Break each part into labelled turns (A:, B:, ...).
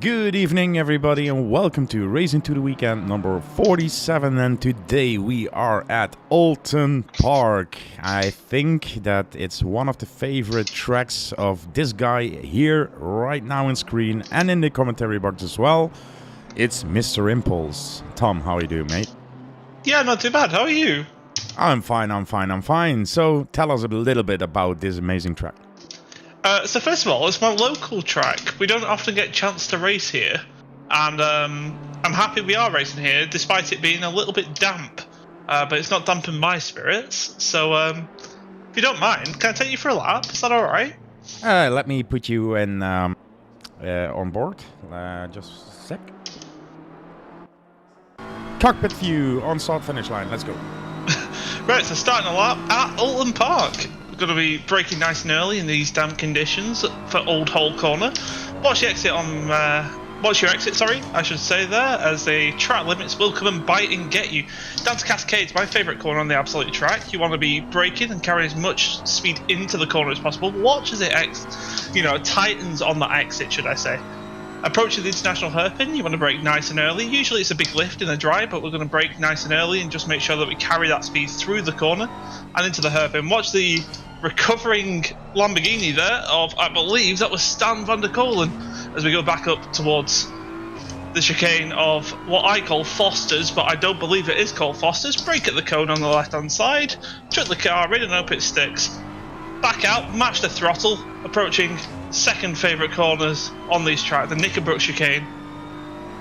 A: Good evening, everybody, and welcome to Racing to the Weekend number 47. And today we are at Oulton Park. I think that it's one of the favorite tracks of this guy here right now on screen and in the commentary box as well. It's Mr. Impulse. Tom, how are you doing, mate?
B: Yeah, not too bad. How are you?
A: I'm fine. So tell us a little bit about this amazing track.
B: So first of all, it's my local track. We don't often get a chance to race here, and I'm happy we are racing here, despite it being a little bit damp. But it's not damping my spirits. So if you don't mind, can I take you for a lap? Is that all right?
A: Let me put you in on board. Just a sec. Cockpit view on start finish line. Let's go.
B: Right, so starting a lap at Oulton Park. Going to be braking nice and early in these damp conditions for Old Hole Corner. Watch your exit, I should say there, as the track limits will come and bite and get you. Down to Cascades, my favourite corner on the absolute track. You want to be braking and carry as much speed into the corner as possible. Watch as it tightens on the exit, should I say. Approaching the international hairpin, you want to brake nice and early. Usually it's a big lift in the drive, but we're going to brake nice and early and just make sure that we carry that speed through the corner and into the hairpin. Watch the recovering Lamborghini there of, I believe, that was Bjorn Van Der Oeveland, as we go back up towards the chicane of what I call Foster's, but I don't believe it is called Foster's. Brake at the cone on the left-hand side, chuck the car in and hope it sticks. Back out, match the throttle, approaching second favourite corners on these tracks, the Knickerbrook chicane.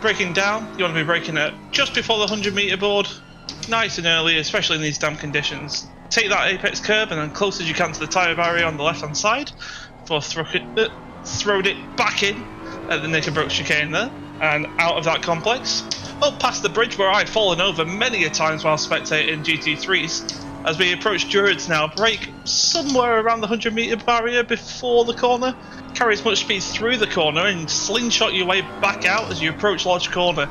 B: Braking down, you want to be braking at just before the 100 metre board, nice and early, especially in these damp conditions. Take that apex curb and then close as you can to the tyre barrier on the left hand side before throwing it back in at the Knickerbrook chicane there and out of that complex. Up past the bridge where I've fallen over many a times while spectating GT3s. As we approach Druids now, brake somewhere around the 100 metre barrier before the corner, carry as much speed through the corner and slingshot your way back out as you approach Lodge Corner.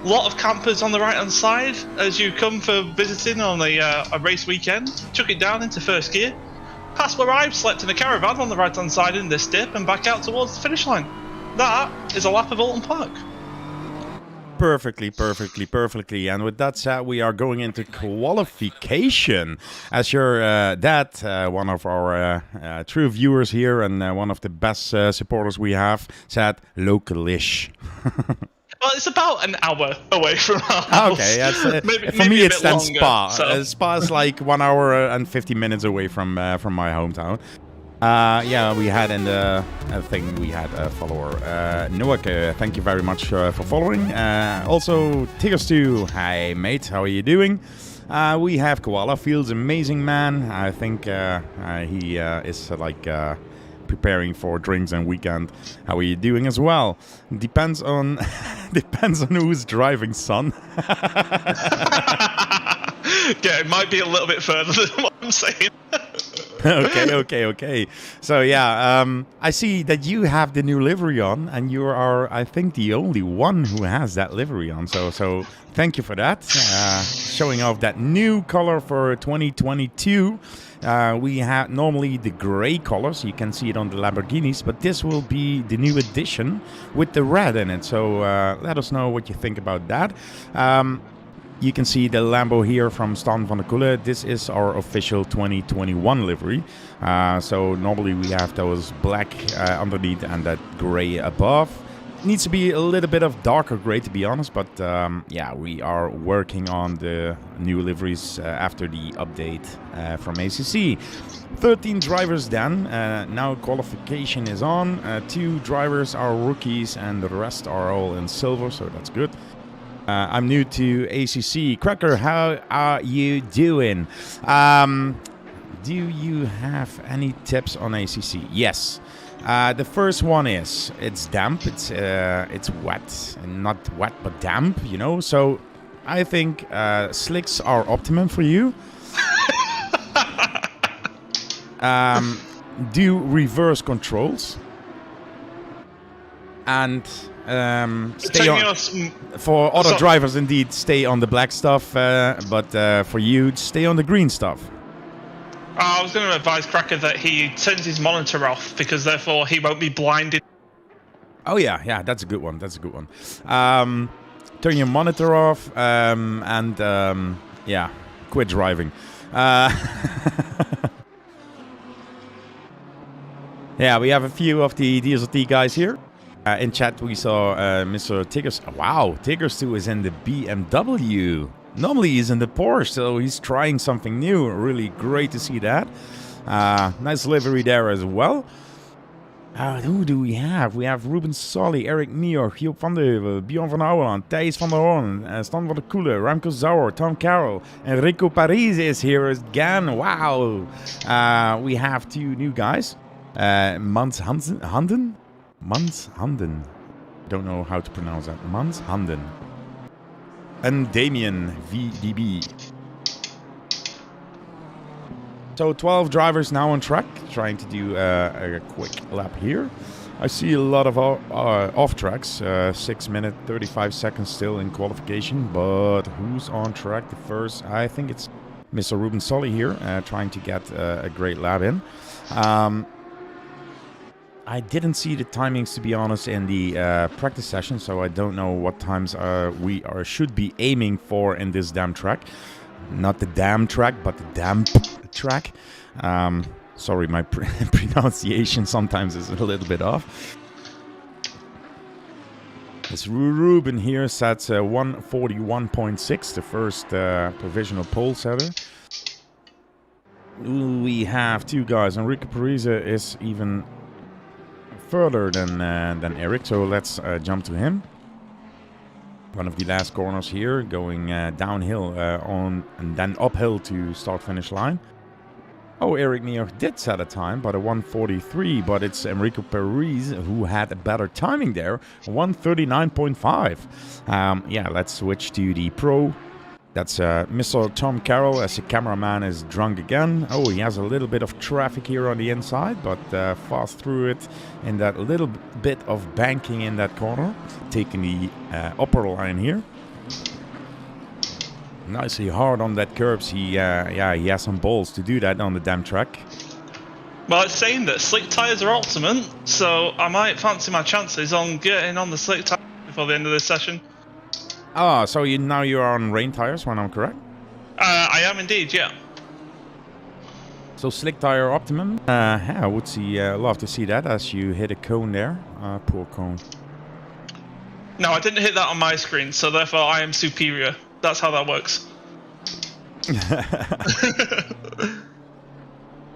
B: A lot of campers on the right hand side as you come for visiting on a race weekend. Chuck it down into first gear. Past where I've slept in a caravan on the right hand side in this dip and back out towards the finish line. That is a lap of Oulton Park.
A: Perfectly. And with that said, we are going into qualification. As your dad, one of our true viewers here and one of the best supporters we have, said localish.
B: Well, it's about an hour away from our house.
A: Okay,
B: maybe
A: for me it's then
B: longer,
A: Spa.
B: So.
A: Spa is like 1 hour and 50 minutes away from my hometown. We had in the thing, we had a follower, Miock, thank you very much for following. Also, Tigers2, hi mate, how are you doing? We have Koala, feels amazing man. I think he is preparing for drinks and weekend. How are you doing as well? Depends on who's driving, son.
B: Yeah, it might be a little bit further than what I'm saying.
A: Okay. So I see that you have the new livery on, and you are, I think, the only one who has that livery on. So thank you for that. Showing off that new color for 2022. We have normally the gray colors. You can see it on the Lamborghinis, but this will be the new edition with the red in it. So let us know what you think about that. You can see the Lambo here from Bjorn Van Der Oeveland. This is our official 2021 livery. So normally we have those black underneath and that gray above. Needs to be a little bit of darker gray, to be honest, but we are working on the new liveries after the update from ACC. 13 drivers then. Now qualification is on. 2 drivers are rookies and the rest are all in silver, so that's good. I'm new to ACC. Cracker, how are you doing? Do you have any tips on ACC? Yes. The first one is it's damp. It's wet, not wet but damp. So I think slicks are optimum for you. Do reverse controls and stay on. For other drivers, indeed, stay on the black stuff. But for you, stay on the green stuff.
B: I was going to advise Cracker that he turns his monitor off because therefore he won't be blinded.
A: Oh yeah, that's a good one. That's a good one. Turn your monitor off and yeah, quit driving. Yeah, we have a few of the DSLT guys here. In chat, we saw Mr. Tiggers. Wow, Tiggers 2 is in the BMW. Normally he's in the Porsche, so he's trying something new. Really great to see that. Nice livery there as well. Who do we have? We have Ruben Solly, Eric Miock, Gt4 Van Der Oeveland, Bjorn Van Der Oeveland, Thijs van der Hoorn, Stan van der Koele, Remco Zauer, Tom Carroll, Enrique Parisi is here again. Wow. We have 2 new guys. Mans Handen? Mans Handen. Don't know how to pronounce that. Mans Handen. And Damien VDB. So 12 drivers now on track, trying to do a quick lap here. I see a lot of off tracks, 6 minutes 35 seconds still in qualification, but who's on track the first? I think it's Mr. Ruben Solly here, trying to get a great lap in. I didn't see the timings, to be honest, in the practice session, so I don't know what times we should be aiming for in this damn track. Not the damn track, but the damn track. Sorry, my pronunciation sometimes is a little bit off. This Ruben here sets 141.6, the first provisional pole setter. We have 2 guys. Enrique Parisi is even further than Eric, so let's jump to him. One of the last corners here, going downhill and then uphill to start-finish line. Oh, Eric Miock did set a time, but a 1:43, but it's Enrique Parisi who had a better timing there, 1:39.5. Yeah, let's switch to the pro. That's Mr. Tom Carroll, as the cameraman is drunk again. Oh, he has a little bit of traffic here on the inside, but fast through it in that little bit of banking in that corner. Taking the upper line here. Nicely hard on that curbs. He has some balls to do that on the damn track.
B: Well, it's saying that slick tyres are ultimate, so I might fancy my chances on getting on the slick tyres before the end of this session.
A: Ah, so now you're on rain tires, when I'm correct?
B: I am indeed, yeah.
A: So slick tire optimum. Yeah, I would love to see that as you hit a cone there. Poor cone.
B: No, I didn't hit that on my screen, so therefore I am superior. That's how that works.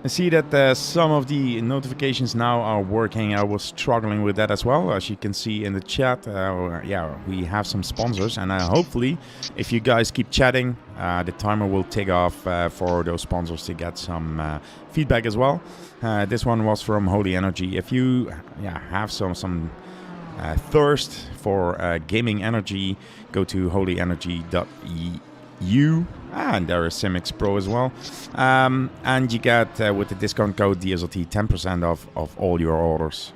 A: I see that some of the notifications now are working. I was struggling with that as well. As you can see in the chat, yeah, we have some sponsors. And hopefully, if you guys keep chatting, the timer will take off for those sponsors to get some feedback as well. This one was from Holy Energy. If you have some thirst for gaming energy, go to holyenergy.eu. And there is Simix Pro as well. And you get, with the discount code DSLT, 10% off of all your orders.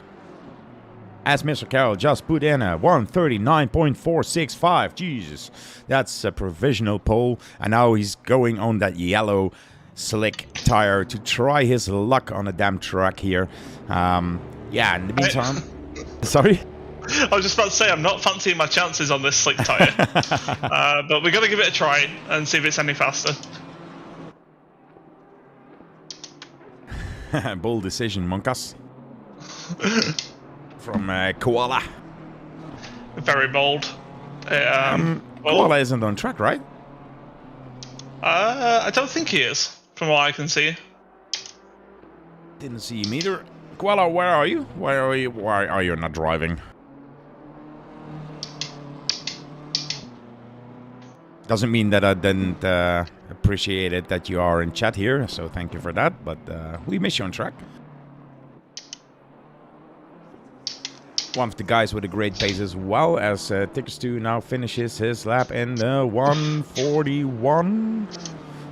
A: As Mr. Carroll just put in a 139.465. Jesus, that's a provisional pole. And now he's going on that yellow slick tire to try his luck on a damn track here. Yeah, in the meantime... Sorry?
B: I was just about to say, I'm not fancying my chances on this slick tyre. But we're going to give it a try and see if it's any faster.
A: Bold decision, Monkas. From Koala.
B: Very bold.
A: Koala isn't on track, right?
B: I don't think he is, from what I can see.
A: Didn't see him either. Koala, where are you? Why are you not driving? Doesn't mean that I didn't appreciate it that you are in chat here, so thank you for that, but we miss you on track. One of the guys with a great pace as well, as Tickers2 now finishes his lap in the 141.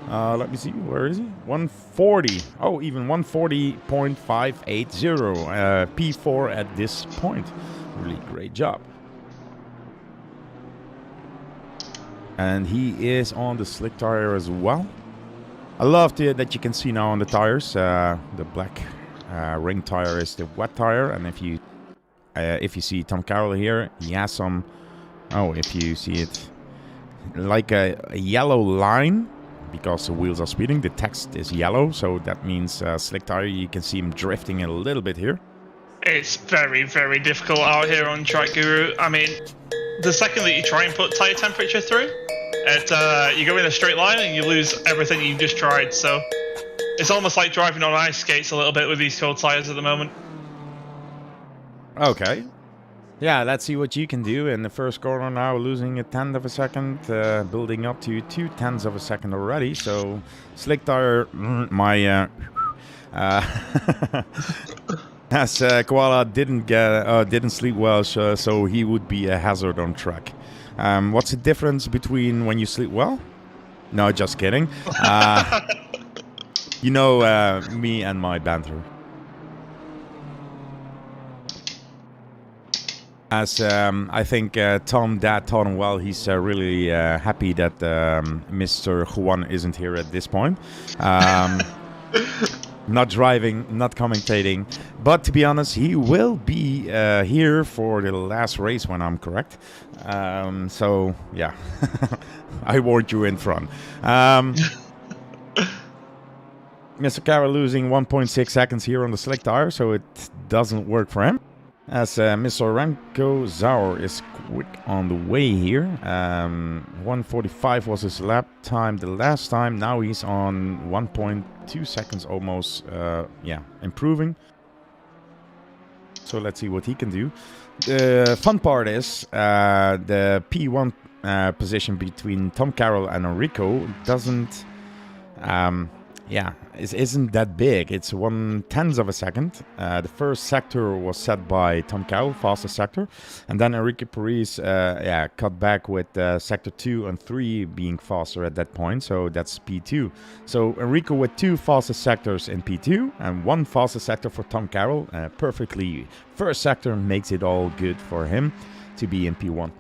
A: Let me see, where is he? 140. Oh, even 140.580. P4 at this point. Really great job. And he is on the slick tire as well. I love that you can see now on the tires. The black ring tire is the wet tire. And if you if you see Tom Carroll here, he has some. Oh, if you see it, like a yellow line, because the wheels are speeding. The text is yellow, so that means slick tire. You can see him drifting a little bit here.
B: It's very, very difficult out here on Track Guru. I mean, the second that you try and put tire temperature through, you go in a straight line and you lose everything you've just tried. So it's almost like driving on ice skates a little bit with these cold tires at the moment.
A: Okay. Yeah, let's see what you can do in the first corner now, losing a tenth of a second, building up to 2/10 of a second already. So slick tire, as Koala didn't sleep well, so he would be a hazard on track. What's the difference between when you sleep well? No, just kidding. You know me and my banter. As I think Tom Dad taught him well, he's really happy that Mr. Juan isn't here at this point. Not driving, not commentating. But to be honest, he will be here for the last race when I'm correct. So, yeah. I warned you in front. Mr. Carroll losing 1.6 seconds here on the slick tire, so it doesn't work for him. As Mr. Remco Zaur is quick on the way here. 1:45 was his lap time the last time. Now he's on 1.2 seconds almost. Improving. So let's see what he can do. The fun part is the P1 position between Tom Carroll and Enrico doesn't... isn't that big. It's 1/10 of a second. The first sector was set by Tom Carroll, fastest sector, and then Enrique Parisi, cut back with sector 2 and 3 being faster at that point. So that's P2. So Enrico with 2 fastest sectors in P2 and 1 fastest sector for Tom Carroll. Perfectly first sector makes it all good for him to be in P1.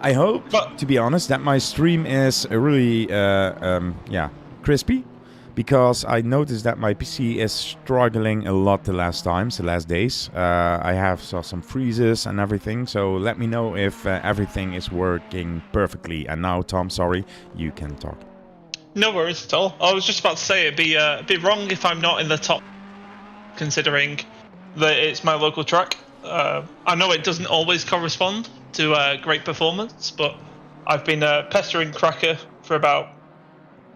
A: I hope, to be honest, that my stream is really, crispy, because I noticed that my PC is struggling a lot the last days. I have saw some freezes and everything, so let me know if everything is working perfectly. And now, Tom, sorry, you can talk.
B: No worries at all. I was just about to say it'd be wrong if I'm not in the top, considering that it's my local track. I know it doesn't always correspond to great performance, but I've been pestering Cracker for about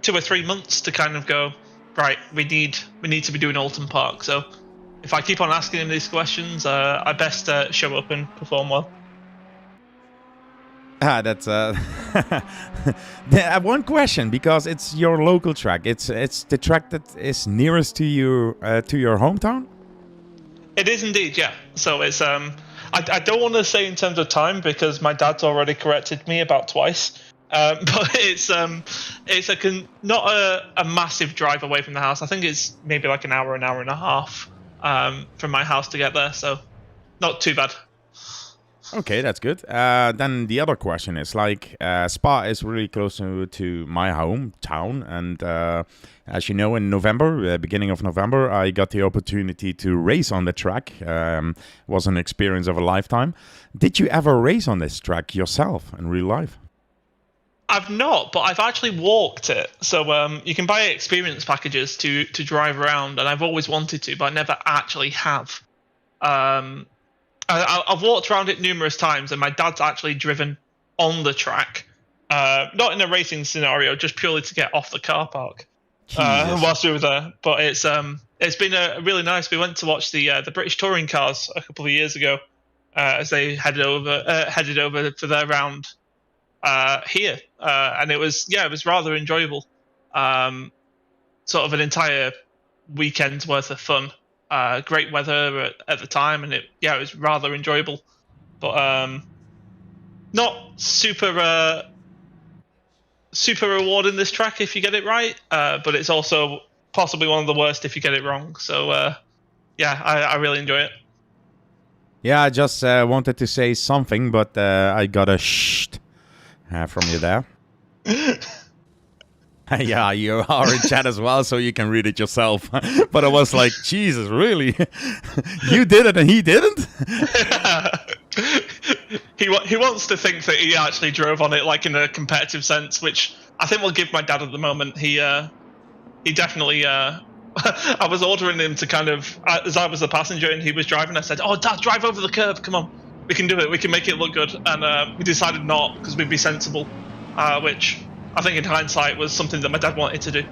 B: 2 or 3 months to kind of go, right, we need to be doing Oulton Park. So if I keep on asking him these questions, I best show up and perform well.
A: That's one question, because it's your local track. It's the track that is nearest to you to your hometown.
B: It is indeed, yeah. So it's I don't want to say in terms of time, because my dad's already corrected me about twice. But it's not a massive drive away from the house. I think it's maybe like an hour and a half from my house to get there. So not too bad.
A: Okay, that's good. Then the other question is, like, Spa is really close to my hometown, and as you know, in November, beginning of November, I got the opportunity to race on the track. Was an experience of a lifetime. Did you ever race on this track yourself in real life?
B: I've not, but I've actually walked it. So you can buy experience packages to drive around, and I've always wanted to, but I never actually have. I've walked around it numerous times, and my dad's actually driven on the track, not in a racing scenario, just purely to get off the car park whilst we were there. But it's been a really nice. We went to watch the British touring cars a couple of years ago as they headed over for their round here, and it was rather enjoyable. Sort of an entire weekend's worth of fun. Great weather at the time, and it was rather enjoyable, but not super rewarding, this track, if you get it right, but it's also possibly one of the worst if you get it wrong. So I really enjoy it.
A: Yeah, I just wanted to say something, but I got a shh from you there. Yeah, you are in chat as well, so you can read it yourself. But I was like, Jesus, really? You did it and he didn't?
B: He wants to think that he actually drove on it like in a competitive sense, which I think will give my dad at the moment. He definitely. I was ordering him to kind of, as I was the passenger and he was driving, I said, "Oh, Dad, drive over the curb. Come on, we can do it. We can make it look good." And we decided not because we'd be sensible, which I think in hindsight was something that my dad wanted to do.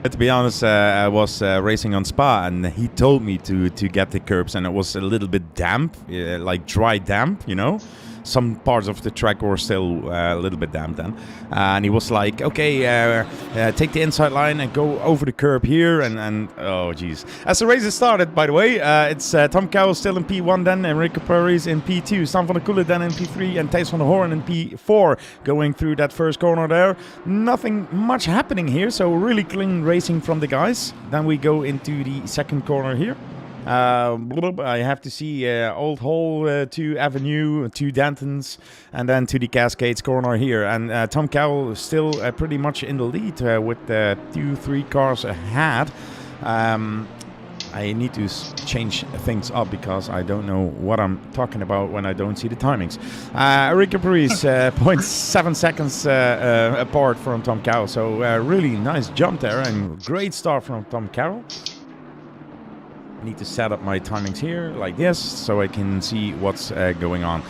A: To be honest, I was racing on Spa, and he told me to get the curbs, and it was a little bit damp, like dry damp, you know. Some parts of the track were still a little bit damp then. And he was like, okay, take the inside line and go over the curb here. And oh, geez. As the race has started, by the way, it's Tom Cowell still in P1 then, Enrique Parisi in P2, Stan van der Koele then in P3, and Thijs van der Hoorn in P4 going through that first corner there. Nothing much happening here, so really clean racing from the guys. Then we go into the second corner here. I have to see Old Hall to Avenue, to Dantons, and then to the Cascades corner here. And Tom Cowell still pretty much in the lead with 2-3 cars ahead. I need to change things up because I don't know what I'm talking about when I don't see the timings. Enrique Parisi 0.7 seconds apart from Tom Cowell. So really nice jump there and great start from Tom Cowell. Need to set up my timings here like this so I can see what's going on.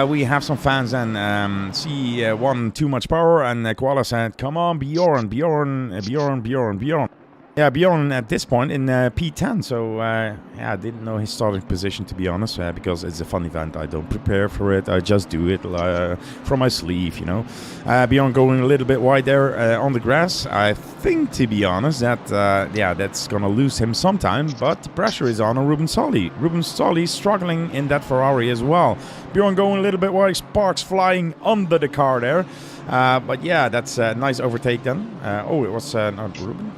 A: We have some fans and see one too much power, and Koala said, "Come on, Bjorn. Yeah, Bjorn at this point in P10, so yeah, I didn't know his starting position, to be honest, because it's a fun event. I don't prepare for it, I just do it from my sleeve, you know. Bjorn going a little bit wide there on the grass. I think, to be honest, that yeah, that's gonna lose him sometime, but the pressure is on Ruben Solly. Ruben Solly struggling in that Ferrari as well. Bjorn going a little bit wide, sparks flying under the car there. But yeah, that's a nice overtake then. Oh, it was not Ruben.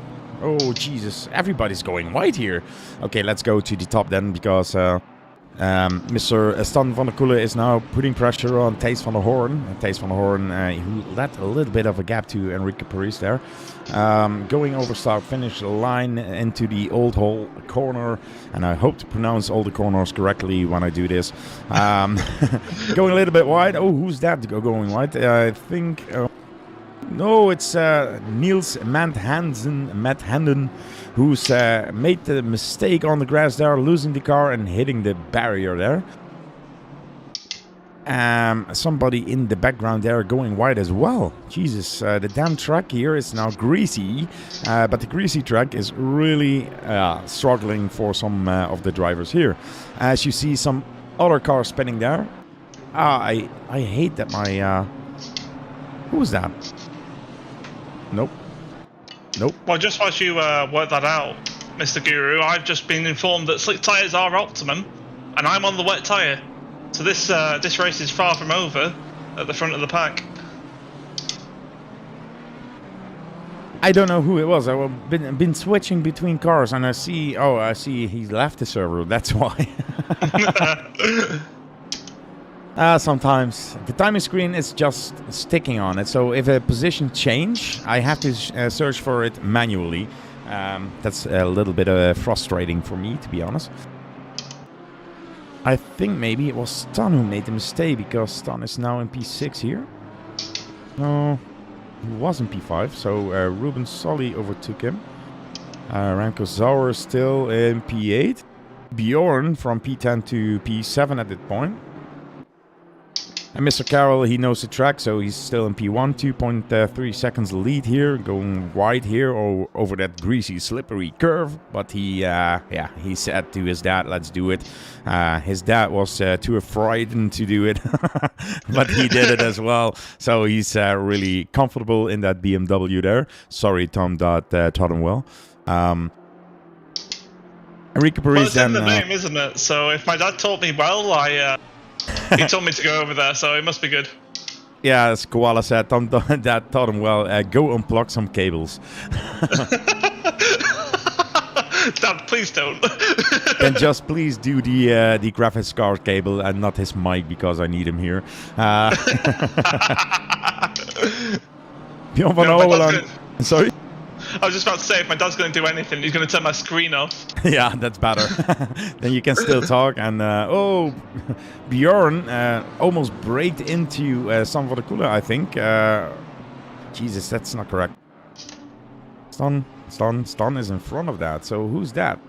A: Oh, Jesus. Everybody's going wide here. Okay, let's go to the top then, because Mr. Stan van der Koele is now putting pressure on Thijs van der Hoorn. Thijs van der Hoorn, who let a little bit of a gap to Enrique Parisi there. Going over start-finish line into the Old Hall corner. And I hope to pronounce all the corners correctly when I do this. Going a little bit wide. Oh, who's that going wide? I think... No, it's Niels Matt Handen, who's made the mistake on the grass there, losing the car and hitting the barrier there. Somebody in the background there going wide as well. Jesus, the damn track here is now greasy, but the greasy track is really struggling for some of the drivers here. As you see some other cars spinning there. I hate that my... who was that? Nope.
B: Well, just whilst you work that out, Mr. Guru, I've just been informed that slick tyres are optimum, and I'm on the wet tyre. So this race is far from over at the front of the pack.
A: I don't know who it was. I've been switching between cars, and I see he left the server. That's why. Sometimes the timing screen is just sticking on it, so if a position change, I have to search for it manually. That's a little bit frustrating for me, to be honest. I think maybe it was Stan who made the mistake, because Stan is now in P6 here. No, he was in P5, so Ruben Solly overtook him. Remco Zauer is still in P8. Bjorn from P10 to P7 at that point. And Mr. Carroll, he knows the track, so he's still in P1, 2.3 seconds lead here, going wide here over that greasy, slippery curve. But he said to his dad, "Let's do it." His dad was too frightened to do it, but he did it as well. So he's really comfortable in that BMW there. Sorry, Tom, that taught him well. Enrique Parisi.
B: Well, it's in the name, isn't it? So if my dad taught me well, he told me to go over there, so it must be good.
A: Yeah, as Koala said, Tom that taught him well. Go unplug some cables.
B: Dad, please don't.
A: Then just please do the graphics card cable and not his mic, because I need him here. Bjorn Van Der
B: No, my dad's
A: Oeveland. Sorry?
B: I was just about to say, if my dad's going to do anything, he's going to turn my screen off.
A: Yeah, that's better. Then you can still talk. And oh, Bjorn almost braked into Gt4 Race, I think. Jesus, that's not correct. Stan is in front of that. So who's that?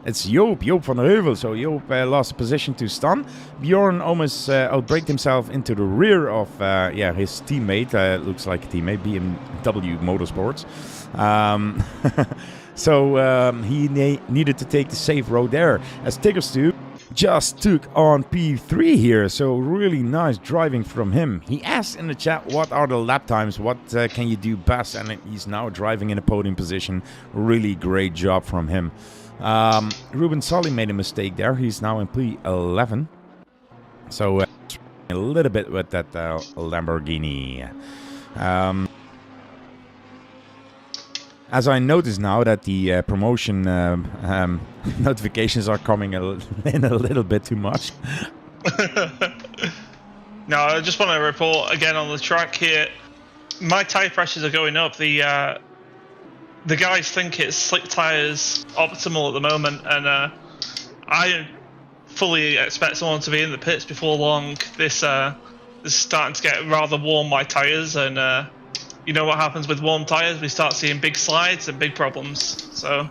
A: It's Joop Van Der Oeveland. So Joop lost position to Stan. Bjorn almost outbraked himself into the rear of his teammate. Looks like a teammate, BMW Motorsports. So he needed to take the safe road there. As Gt4 just took on P3 here. So really nice driving from him. He asked in the chat, what are the lap times? What can you do best? And he's now driving in a podium position. Really great job from him. Ruben Solly made a mistake there. He's now in P11. So a little bit with that Lamborghini. As I notice now that the promotion notifications are coming in a little bit too much.
B: No, I just want to report again on the track here. My tyre pressures are going up. The guys think it's slick tyres optimal at the moment, and I fully expect someone to be in the pits before long. This is starting to get rather warm, my tyres, and you know what happens with warm tyres? We start seeing big slides and big problems. So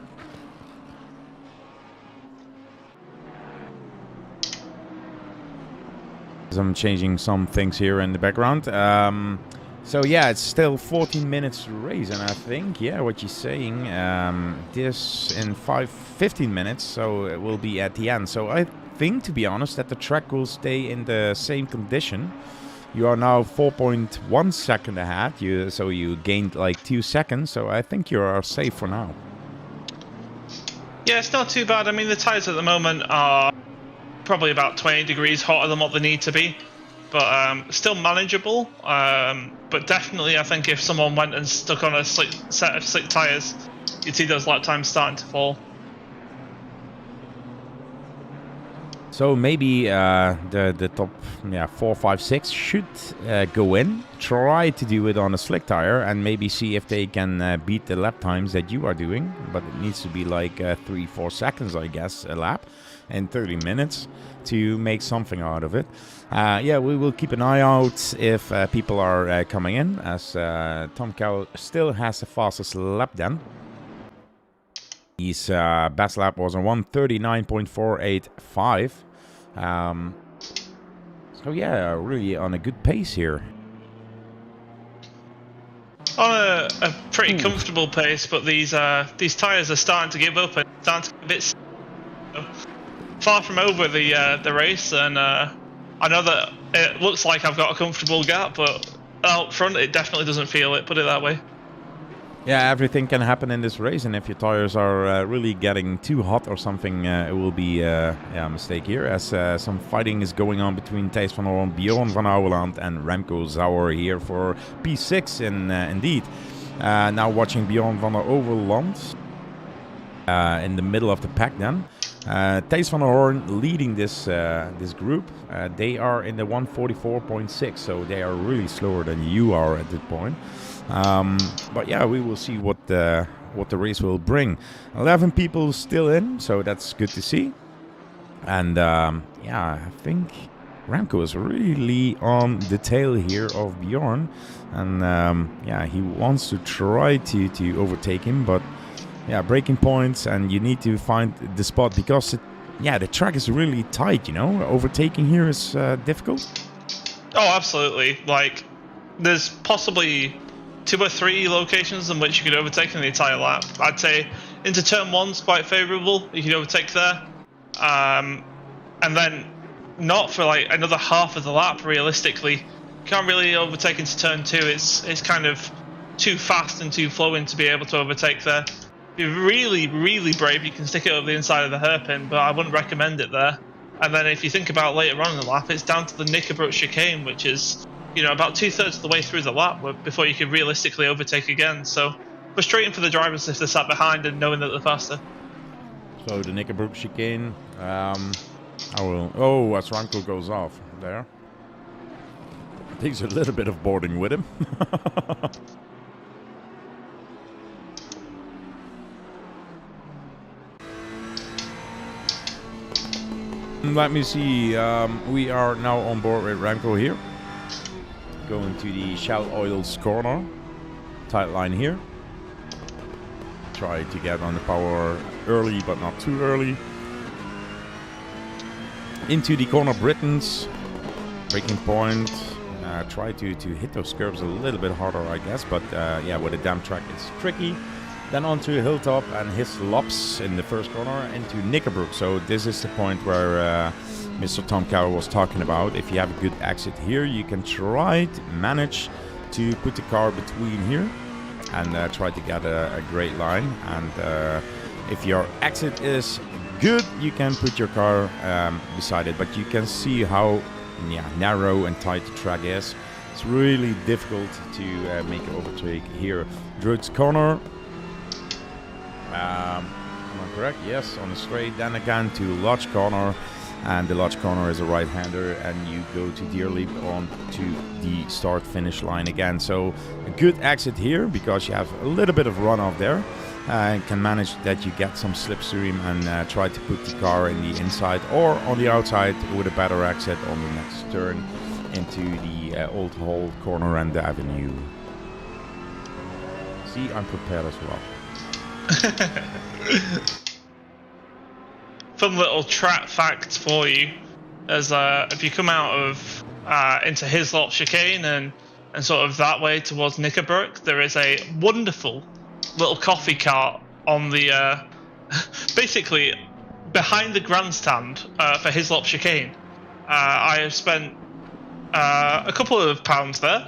A: I'm changing some things here in the background. So yeah, it's still 14 minutes race, and I think, yeah, what you're saying, this in 15 minutes, so it will be at the end. So I think, to be honest, that the track will stay in the same condition. You are now 4.1 seconds ahead, so you gained like 2 seconds, so I think you are safe for now.
B: yeah, it's not too bad. I mean, the tyres at the moment are probably about 20 degrees hotter than what they need to be. But still manageable. But definitely, I think if someone went and stuck on a set of slick tyres, you'd see those lap times starting to fall.
A: So maybe the top 4, 5, 6 should go in, try to do it on a slick tire, and maybe see if they can beat the lap times that you are doing. But it needs to be like 3, 4 seconds, I guess, a lap, and 30 minutes to make something out of it. Yeah, we will keep an eye out if people are coming in, as Tom Cow still has the fastest lap then. His best lap was a 1:39.485. So yeah, really on a good pace here.
B: On a pretty comfortable pace, but these tyres are starting to give up and starting to get a bit far from over the race, and I know that it looks like I've got a comfortable gap, but out front it definitely doesn't feel it, put it that way.
A: Yeah, everything can happen in this race, and if your tires are really getting too hot or something, it will be a mistake here, as some fighting is going on between Thijs van der Oeveland, Bjorn Van Der Oeveland and Remco Sauer here for P6 indeed. Now watching Bjorn Van Der Oeveland in the middle of the pack then. Thijs van der Oeveland leading this group. They are in the 1:44.6, so they are really slower than you are at this point. But yeah, we will see what the race will bring. 11 people still in, so that's good to see. And yeah, I think Remco is really on the tail here of Bjorn, and yeah, he wants to try to overtake him, but yeah, braking points, and you need to find the spot, because the track is really tight, you know. Overtaking here is difficult.
B: Oh, absolutely. Like, there's possibly 2 or 3 locations in which you could overtake in the entire lap. I'd say into turn 1's quite favourable. You can overtake there. And then not for like another half of the lap, realistically. You can't really overtake into turn 2. It's kind of too fast and too flowing to be able to overtake there. If you're really, really brave, you can stick it over the inside of the hairpin, but I wouldn't recommend it there. And then if you think about later on in the lap, it's down to the Knickerbrook chicane, which is, you know, about 2/3 of the way through the lap before you can realistically overtake again. So frustrating for the drivers if they're sat behind and knowing that they're faster.
A: So the Knickerbrook chicane. Oh, as Remco goes off there. Takes a little bit of boarding with him. Let me see. We are now on board with Remco here. Going to the Shell Oils corner. Tight line here. Try to get on the power early, but not too early. Into the corner Britons. Braking point. Try to hit those curves a little bit harder, I guess. But yeah, with a damp track, it's tricky. Then onto Hilltop and his lops in the first corner into Knickerbrook. So this is the point where Mr. Tom Cower was talking about. If you have a good exit here, you can try to manage to put the car between here and try to get a great line. And if your exit is good, you can put your car beside it. But you can see how narrow and tight the track is. It's really difficult to make an overtake here. Druid's corner. Am I correct? Yes, on the straight. Then again to Lodge corner, and the Lodge corner is a right-hander, and you go to Deer Leap on to the start-finish line again. So a good exit here because you have a little bit of runoff there, and can manage that you get some slipstream and try to put the car in the inside or on the outside with a better exit on the next turn into the Old Hall corner and the avenue. See, I'm prepared as well.
B: Fun little track fact for you, as if you come out of into Hislop chicane and sort of that way towards Knickerbrook, there is a wonderful little coffee cart on the basically behind the grandstand for Hislop chicane. I have spent a couple of pounds there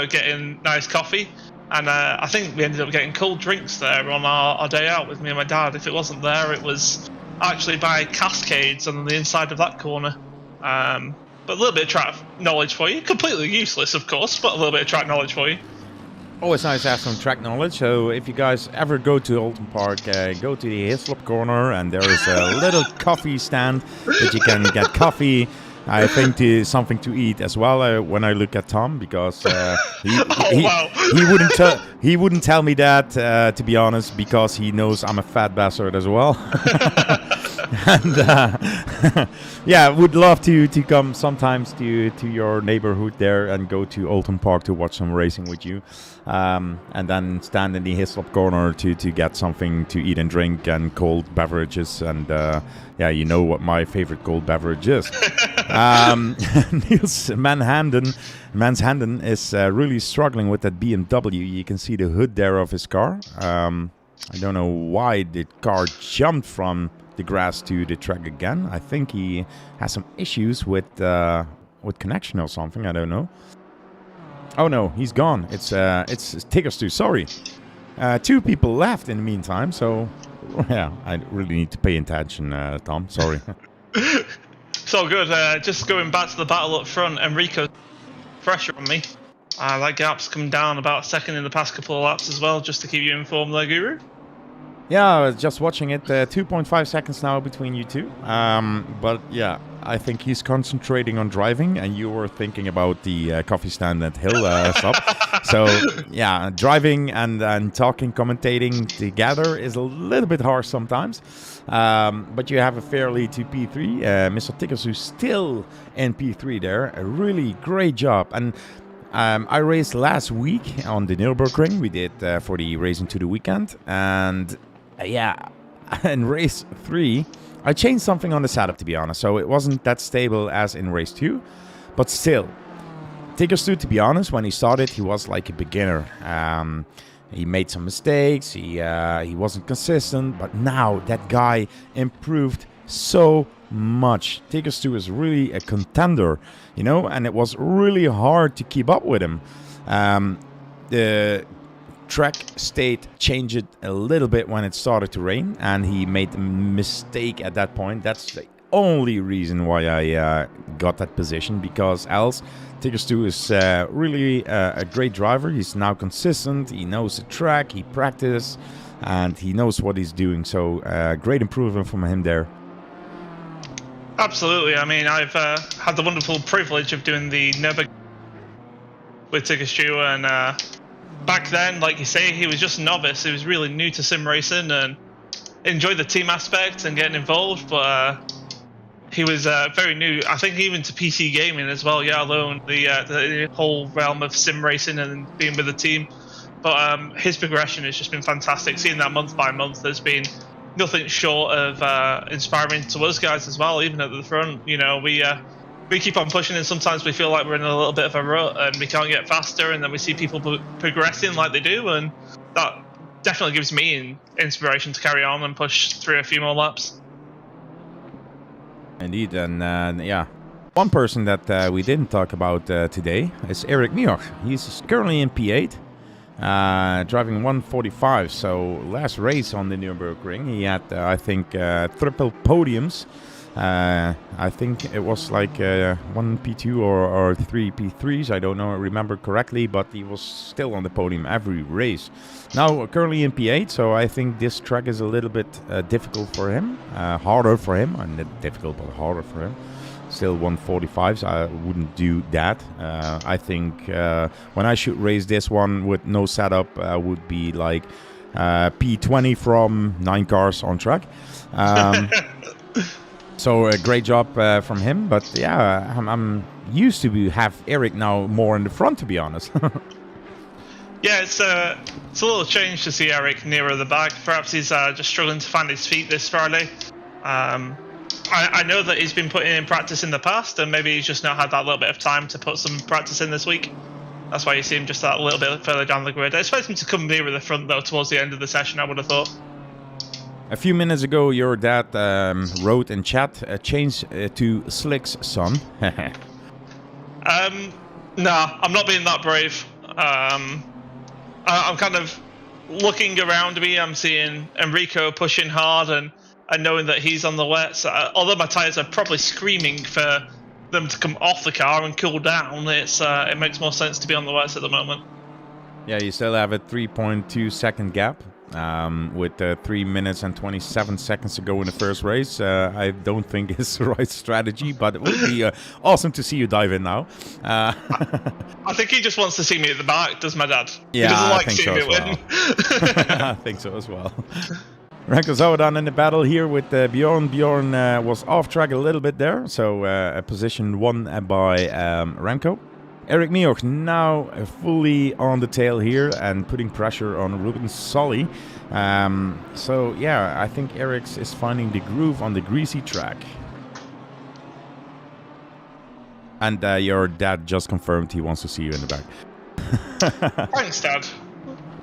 B: getting nice coffee. And I think we ended up getting cold drinks there on our day out with me and my dad. If it wasn't there, it was actually by Cascades on the inside of that corner. But a little bit of track knowledge for you. Completely useless, of course, but a little bit of track knowledge for you.
A: Always nice to have some track knowledge. So if you guys ever go to Oulton Park, go to the Hislop corner, and there is a little coffee stand that you can get coffee. I think something to eat as well when I look at Tom, because he wouldn't tell me that, to be honest, because he knows I'm a fat bastard as well. And yeah, would love to come sometimes to your neighborhood there and go to Oulton Park to watch some racing with you, and then stand in the Hislop corner to get something to eat and drink and cold beverages. And yeah, you know what my favorite cold beverage is. Niels Manshanden is really struggling with that BMW. You can see the hood there of his car. I don't know why the car jumped from the grass to the track again. I think he has some issues with connection or something. I don't know. Oh no, he's gone. It's Tiggerstu. Sorry, 2 people left in the meantime. So yeah, I really need to pay attention, Tom. Sorry.
B: It's all good. Just going back to the battle up front, Enrico pressure on me. That gap's come down about a second in the past couple of laps as well, just to keep you informed there, Guru.
A: Yeah, I was just watching it. 2.5 seconds now between you two. But yeah, I think he's concentrating on driving, and you were thinking about the coffee stand at Hill stop. So yeah, driving and talking, commentating together is a little bit harsh sometimes. But you have a fair lead to P3. Mr. Tickersu still in P3 there. A really great job. And I raced last week on the Nürburgring. We did for the Racing to the Weekend. And yeah, in race 3, I changed something on the setup, to be honest. So it wasn't that stable as in race 2. But still, Tickerstu, to be honest, when he started, he was like a beginner. He made some mistakes. He wasn't consistent. But now that guy improved so much. Tickerstu is really a contender, you know, and it was really hard to keep up with him. The track state changed a little bit when it started to rain, and he made a mistake at that point. That's the only reason why I got that position, because else Tickerstu is really a great driver. He's now consistent. He knows the track. He practiced, and he knows what he's doing. So great improvement from him there.
B: Absolutely. I mean, I've had the wonderful privilege of doing the Nürburgring with Tickerstu, and back then, like you say, he was just a novice. He was really new to sim racing and enjoyed the team aspect and getting involved, but he was very new. I think even to PC gaming as well. Yeah, alone the whole realm of sim racing and being with the team. But his progression has just been fantastic. Seeing that month by month has been nothing short of inspiring to us guys as well. Even at the front, you know, we keep on pushing, and sometimes we feel like we're in a little bit of a rut and we can't get faster. And then we see people progressing like they do, and that definitely gives me inspiration to carry on and push through a few more laps.
A: Indeed, and yeah, one person that we didn't talk about today is Eric Miock. He's currently in P8, driving 145. So last race on the Nürburgring, he had I think triple podiums. I think it was like 1 P2 or 3 P3s. I don't know, remember correctly, but he was still on the podium every race. Now currently in P8, so I think this track is a little bit difficult for him, harder for him, and not difficult but harder for him. Still 145s, I wouldn't do that. I think when I should race this one with no setup, I would be like P20 from 9 cars on track. So a great job from him, but yeah, I'm used to have Eric now more in the front, to be honest.
B: Yeah, it's a little change to see Eric nearer the back. Perhaps he's just struggling to find his feet this Friday. I know that he's been putting in practice in the past, and maybe he's just not had that little bit of time to put some practice in this week. That's why you see him just that little bit further down the grid. I expect him to come nearer the front, though, towards the end of the session, I would have thought.
A: A few minutes ago, your dad wrote in chat, change to Slick's son.
B: Nah, I'm not being that brave. I'm kind of looking around me. I'm seeing Enrico pushing hard and knowing that he's on the wets. Although my tyres are probably screaming for them to come off the car and cool down, it makes more sense to be on the wets at the moment.
A: Yeah, you still have a 3.2 second gap. With 3 minutes and 27 seconds to go in the first race. I don't think it's the right strategy, but it would be awesome to see you dive in now.
B: I think he just wants to see me at the back, does my dad?
A: Yeah,
B: he doesn't like
A: I think
B: seeing
A: so
B: me
A: as
B: win.
A: well. I think so as well. Remco Zodan in the battle here with Bjorn. Bjorn was off track a little bit there, so a position won by Remco. Eric Miock now fully on the tail here and putting pressure on Ruben Solly. So yeah, I think Eric is finding the groove on the greasy track. And your dad just confirmed he wants to see you in the back.
B: Thanks, Dad.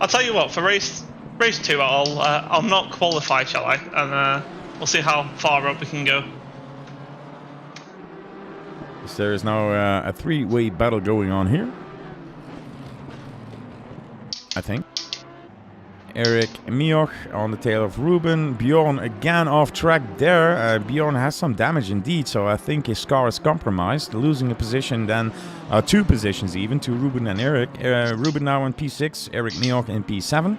B: I'll tell you what, for race 2, I'll not qualify, shall I? And we'll see how far up we can go.
A: So there is now a 3-way battle going on here, I think. Eric Miock on the tail of Ruben. Bjorn again off track there. Bjorn has some damage indeed, so I think his car is compromised. Losing a position then, 2 positions even, to Ruben and Eric. Ruben now in P6, Eric Miock in P7.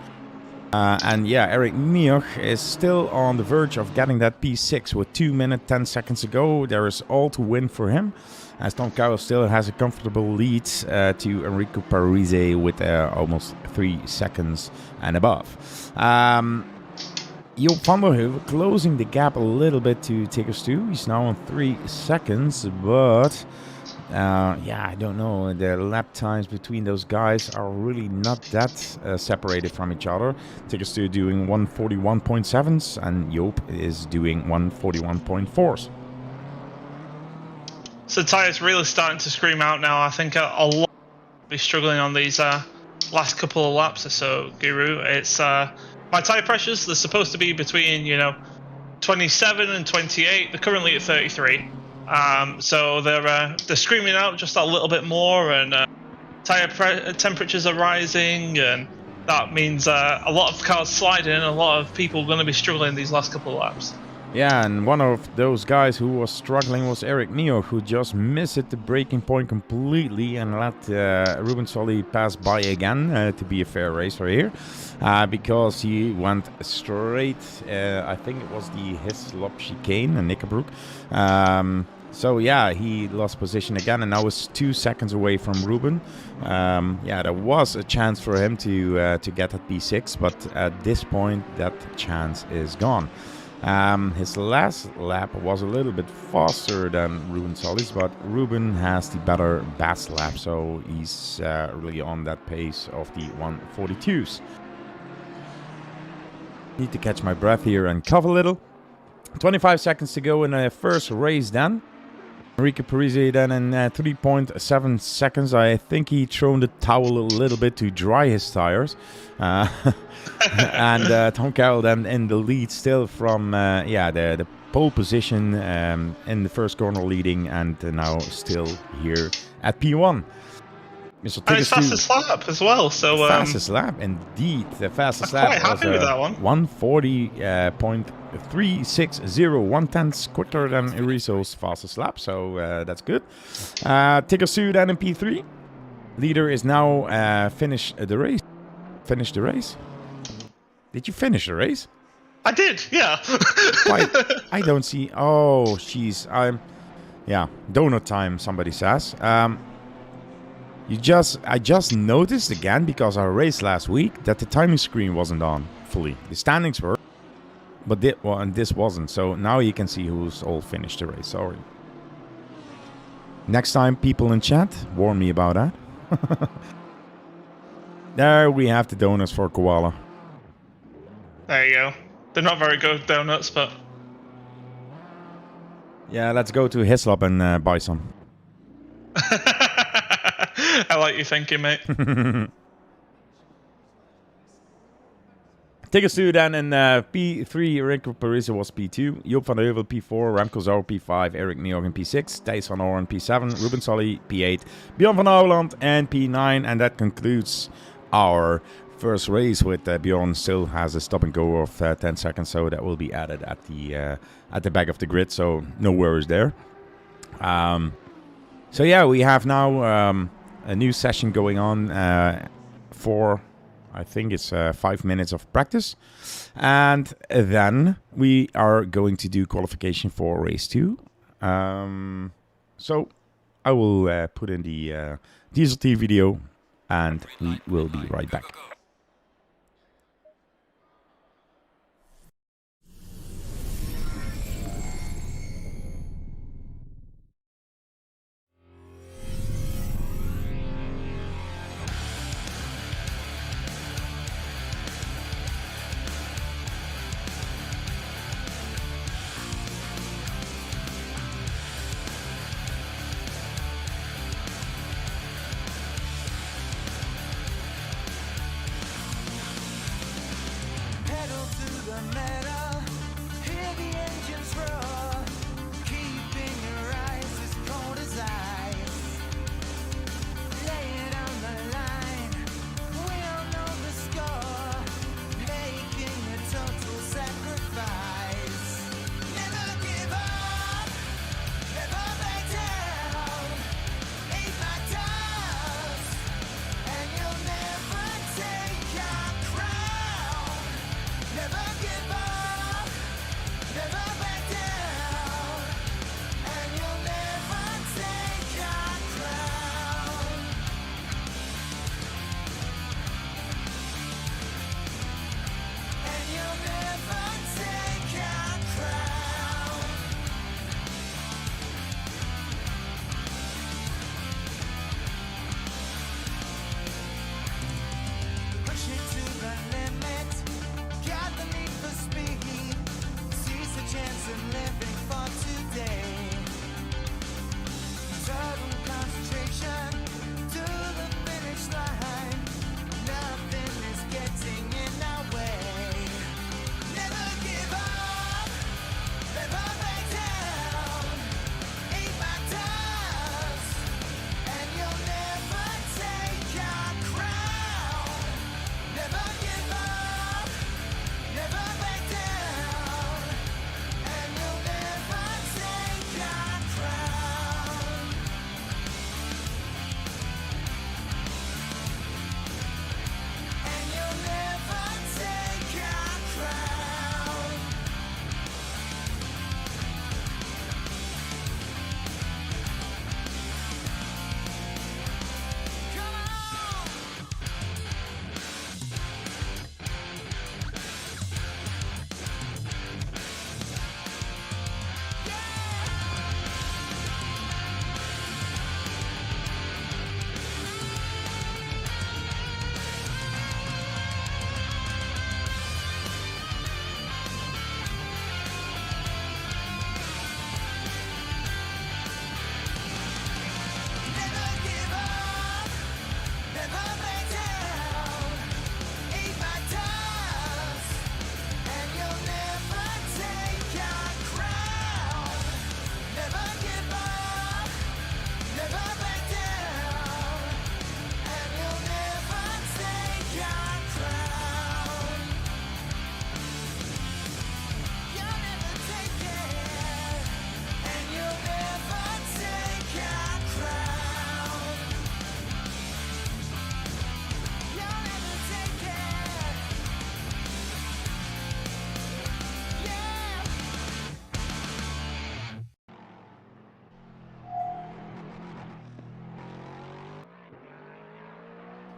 A: And yeah, Eric Miock is still on the verge of getting that P6 with 2 minutes 10 seconds to go. There is all to win for him, as Tom Cowell still has a comfortable lead to Enrique Parisi with almost 3 seconds and above. Joop van der Heuvel closing the gap a little bit to Gt4. He's now on 3 seconds, but yeah, I don't know. The lap times between those guys are really not that separated from each other. Gt4 doing 141.7s and Joop is doing 141.4s.
B: So the tyres really starting to scream out now. I think a lot will be struggling on these last couple of laps or so, Guru. It's my tyre pressures, they're supposed to be between 27 and 28. They're currently at 33. So they're screaming out just a little bit more, and tyre temperatures are rising, and that means a lot of cars sliding, and a lot of people going to be struggling these last couple of laps.
A: Yeah, and one of those guys who was struggling was Eric Miock, who just missed the braking point completely and let Ruben Solly pass by again to be a fair racer here, because he went straight, I think it was the Hislop chicane in Knikkerbroek. So yeah, he lost position again and now is 2 seconds away from Ruben. Yeah, there was a chance for him to get that P6, but at this point that chance is gone. His last lap was a little bit faster than Ruben Solis, but Ruben has the better best lap, so he's really on that pace of the 142s. Need to catch my breath here and cough a little. 25 seconds to go in the first race then. Enrique Parisi then in 3.7 seconds. I think he thrown the towel a little bit to dry his tires. And Tom Carroll then in the lead still from the pole position in the first corner leading, and now still here at P1.
B: And his fastest lap as well. So
A: fastest lap, indeed. The fastest
B: I'm
A: lap
B: quite
A: was
B: happy with that one.
A: 140.360, 1/10 quicker than Iriso's fastest lap. So that's good. Ticker Sue then in P3. Leader is now finished the race. Finish the race. Did you finish the race?
B: I did, yeah.
A: I don't see. Oh, jeez. Donut time. Somebody says. I just noticed again, because I raced last week, that the timing screen wasn't on fully. The standings were, but this wasn't. So now you can see who's all finished the race. Sorry. Next time, people in chat, warn me about that. There we have the donuts for Koala.
B: There you go. They're not very good donuts, but...
A: Yeah, let's go to Hislop and buy some.
B: I like your thinking, mate.
A: Take us to then in P3, Enrique Parisi was P2, Joop van der Heuvel P4, Remco Zouw P5, Eric Miock in P6, Thijs van Oren P7, Ruben Solly P8, Bjorn Van Der Oeveland and P9, and that concludes our first race with Bjorn still has a stop and go of 10 seconds, so that will be added at the back of the grid, so no worries there. So yeah, we have now a new session going on for, I think it's 5 minutes of practice. And then we are going to do qualification for race 2. So I will put in the Gt4 video and we will be right back.
C: Never give up, never back down.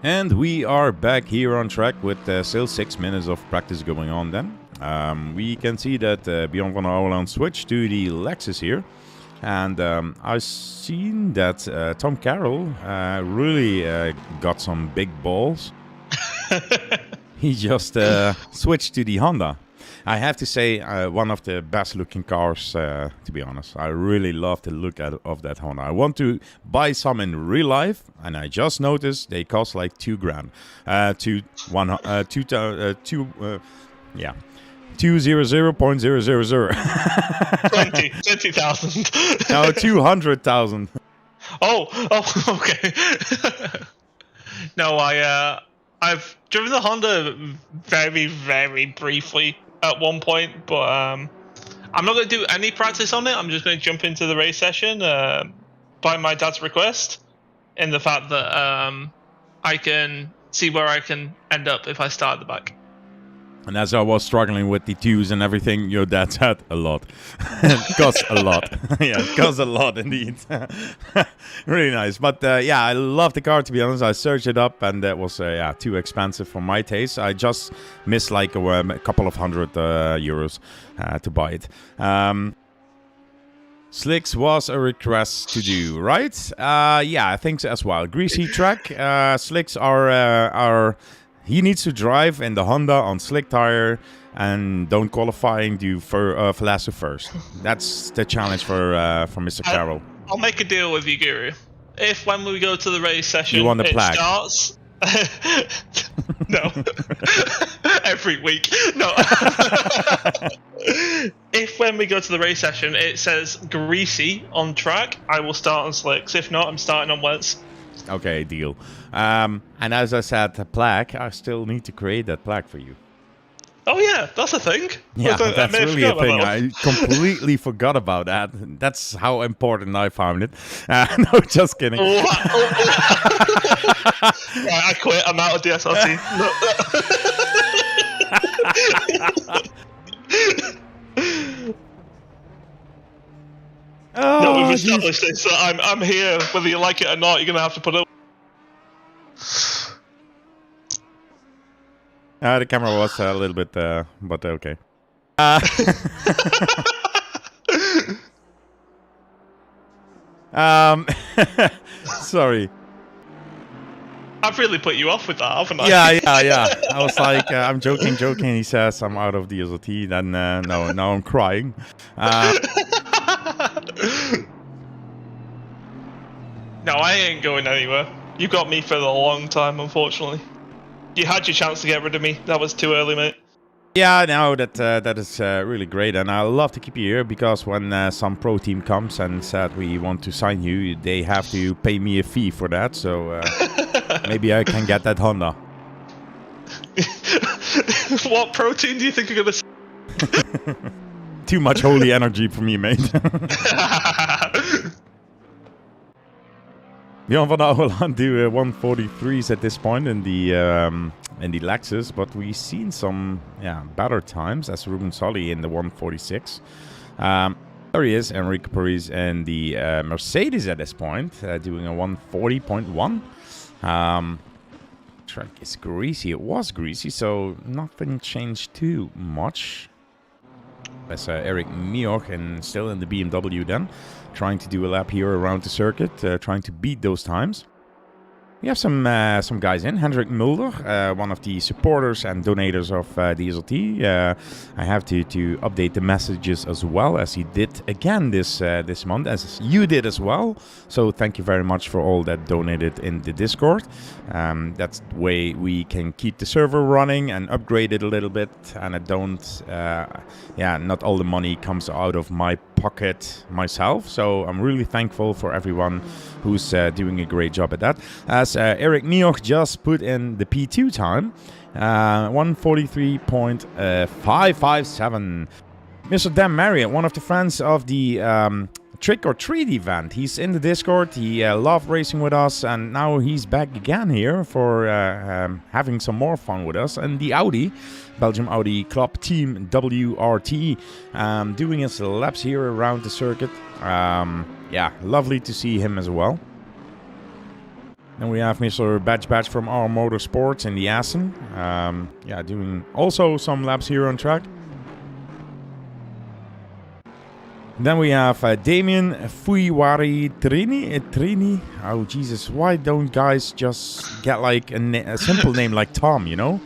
A: And we are back here on track with still 6 minutes of practice going on then. We can see that Bjorn Van Der Oeveland switched to the Lexus here. And I've seen that Tom Carroll really got some big balls. He just switched to the Honda. I have to say, one of the best looking cars, to be honest. I really love the look of that Honda. I want to buy some in real life, and I just noticed they cost like $2,000. 200.000.
B: 20,000.
A: No, 200,000.
B: Oh, okay. No, I've driven the Honda very, very briefly at one point, but I'm not going to do any practice on it. I'm just going to jump into the race session by my dad's request, in the fact that I can see where I can end up if I start at the back.
A: And as I was struggling with the twos and everything, your dad said a lot. It costs a lot. Yeah, it costs a lot indeed. Really nice. But yeah, I love the car, to be honest. I searched it up and that was too expensive for my taste. I just missed like a couple of hundred euros to buy it. Slicks was a request to do, right? Yeah, I think so as well. Greasy track. Slicks are he needs to drive in the Honda on slick tire and don't qualifying do for Velasco first. That's the challenge for Mr. Carroll.
B: I'll make a deal with you, Guru. If when we go to the race session,
A: you want the
B: it
A: plaque?
B: Starts. No. Every week. No. If when we go to the race session it says greasy on track, I will start on slicks. If not, I'm starting on wets.
A: Okay, deal. And as I said, the plaque, I still need to create that plaque for you.
B: Oh yeah, that's a thing.
A: Yeah, that's really a thing. I completely forgot about that. That's how important I found it. No, just kidding.
B: Right, I quit. I'm out of DSRT. No, we've established this. So I'm here, whether you like it or not. You're gonna have to put up.
A: The camera was a little bit, but okay. Sorry.
B: I've really put you off with that, haven't I?
A: Yeah. I was like, I'm joking. He says I'm out of the DSLT. Then no, now I'm crying.
B: No, I ain't going anywhere. You got me for a long time, unfortunately. You had your chance to get rid of me. That was too early, mate.
A: Yeah, no, that is really great, and I love to keep you here because when some pro team comes and said we want to sign you, they have to pay me a fee for that. So maybe I can get that Honda.
B: What pro team do you think are gonna?
A: Too much holy energy for me, mate. Bjorn Van Der Oeveland do 143s at this point in the Lexus, but we've seen some better times as Ruben Solly in the 146. There he is, Enrique Parisi in the Mercedes at this point, doing a 140.1. Track is greasy. It was greasy, so nothing changed too much. As Eric Miock and still in the BMW then, trying to do a lap here around the circuit, trying to beat those times. We have some guys in. Hendrik Mulder, one of the supporters and donators of DSLT. I have to update the messages as well, as he did again this month, as you did as well. So thank you very much for all that donated in the Discord. That's the way we can keep the server running and upgrade it a little bit. And I don't, not all the money comes out of my pocket myself. So I'm really thankful for everyone who's doing a great job at that. As Eric Miock just put in the P2 time, 143.557. Mr. Dan Marriott, one of the friends of the Trick or Treat event. He's in the Discord. He loved racing with us, and now he's back again here for having some more fun with us. And the Audi, Belgium Audi Club Team WRT, doing his laps here around the circuit. Lovely to see him as well. Then we have Mr. Batch from our Motorsports in the Assen. Yeah, doing also some laps here on track. Then we have Damien Fuiwari Trini. Oh, Jesus. Why don't guys just get like a simple name like Tom, you know?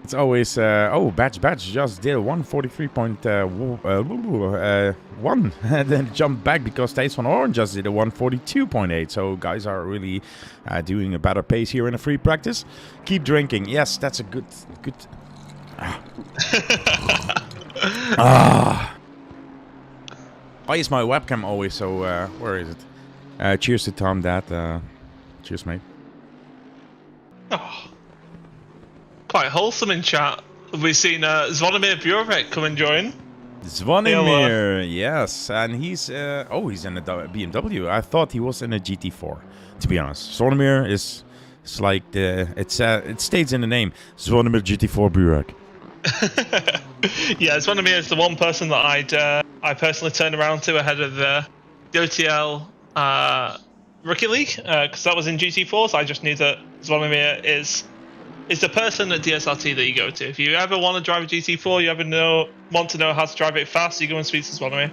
A: It's always... Batch just did 143.1 and then jumped back because Thijs van Oren just did a 142.8. So guys are really doing a better pace here in a free practice. Keep drinking. Yes, that's a good... Why is my webcam always so... where is it? Cheers to Tom, Dad. Cheers, mate.
B: Oh, quite wholesome in chat. We've seen Zvonimir Bjorn come and join.
A: Zvonimir, yes. And he's... he's in a BMW. I thought he was in a GT4, to be honest. Zvonimir is... It's like it states in the name. Zvonimir GT4 Burak.
B: Yeah, Zvonimir is the one person that I personally turned around to ahead of the OTL Rookie League because that was in GT4. So I just knew that Zvonimir is the person at DSRT that you go to. If you ever want to drive a GT4, you ever want to know how to drive it fast, you go and speak to Zvonimir.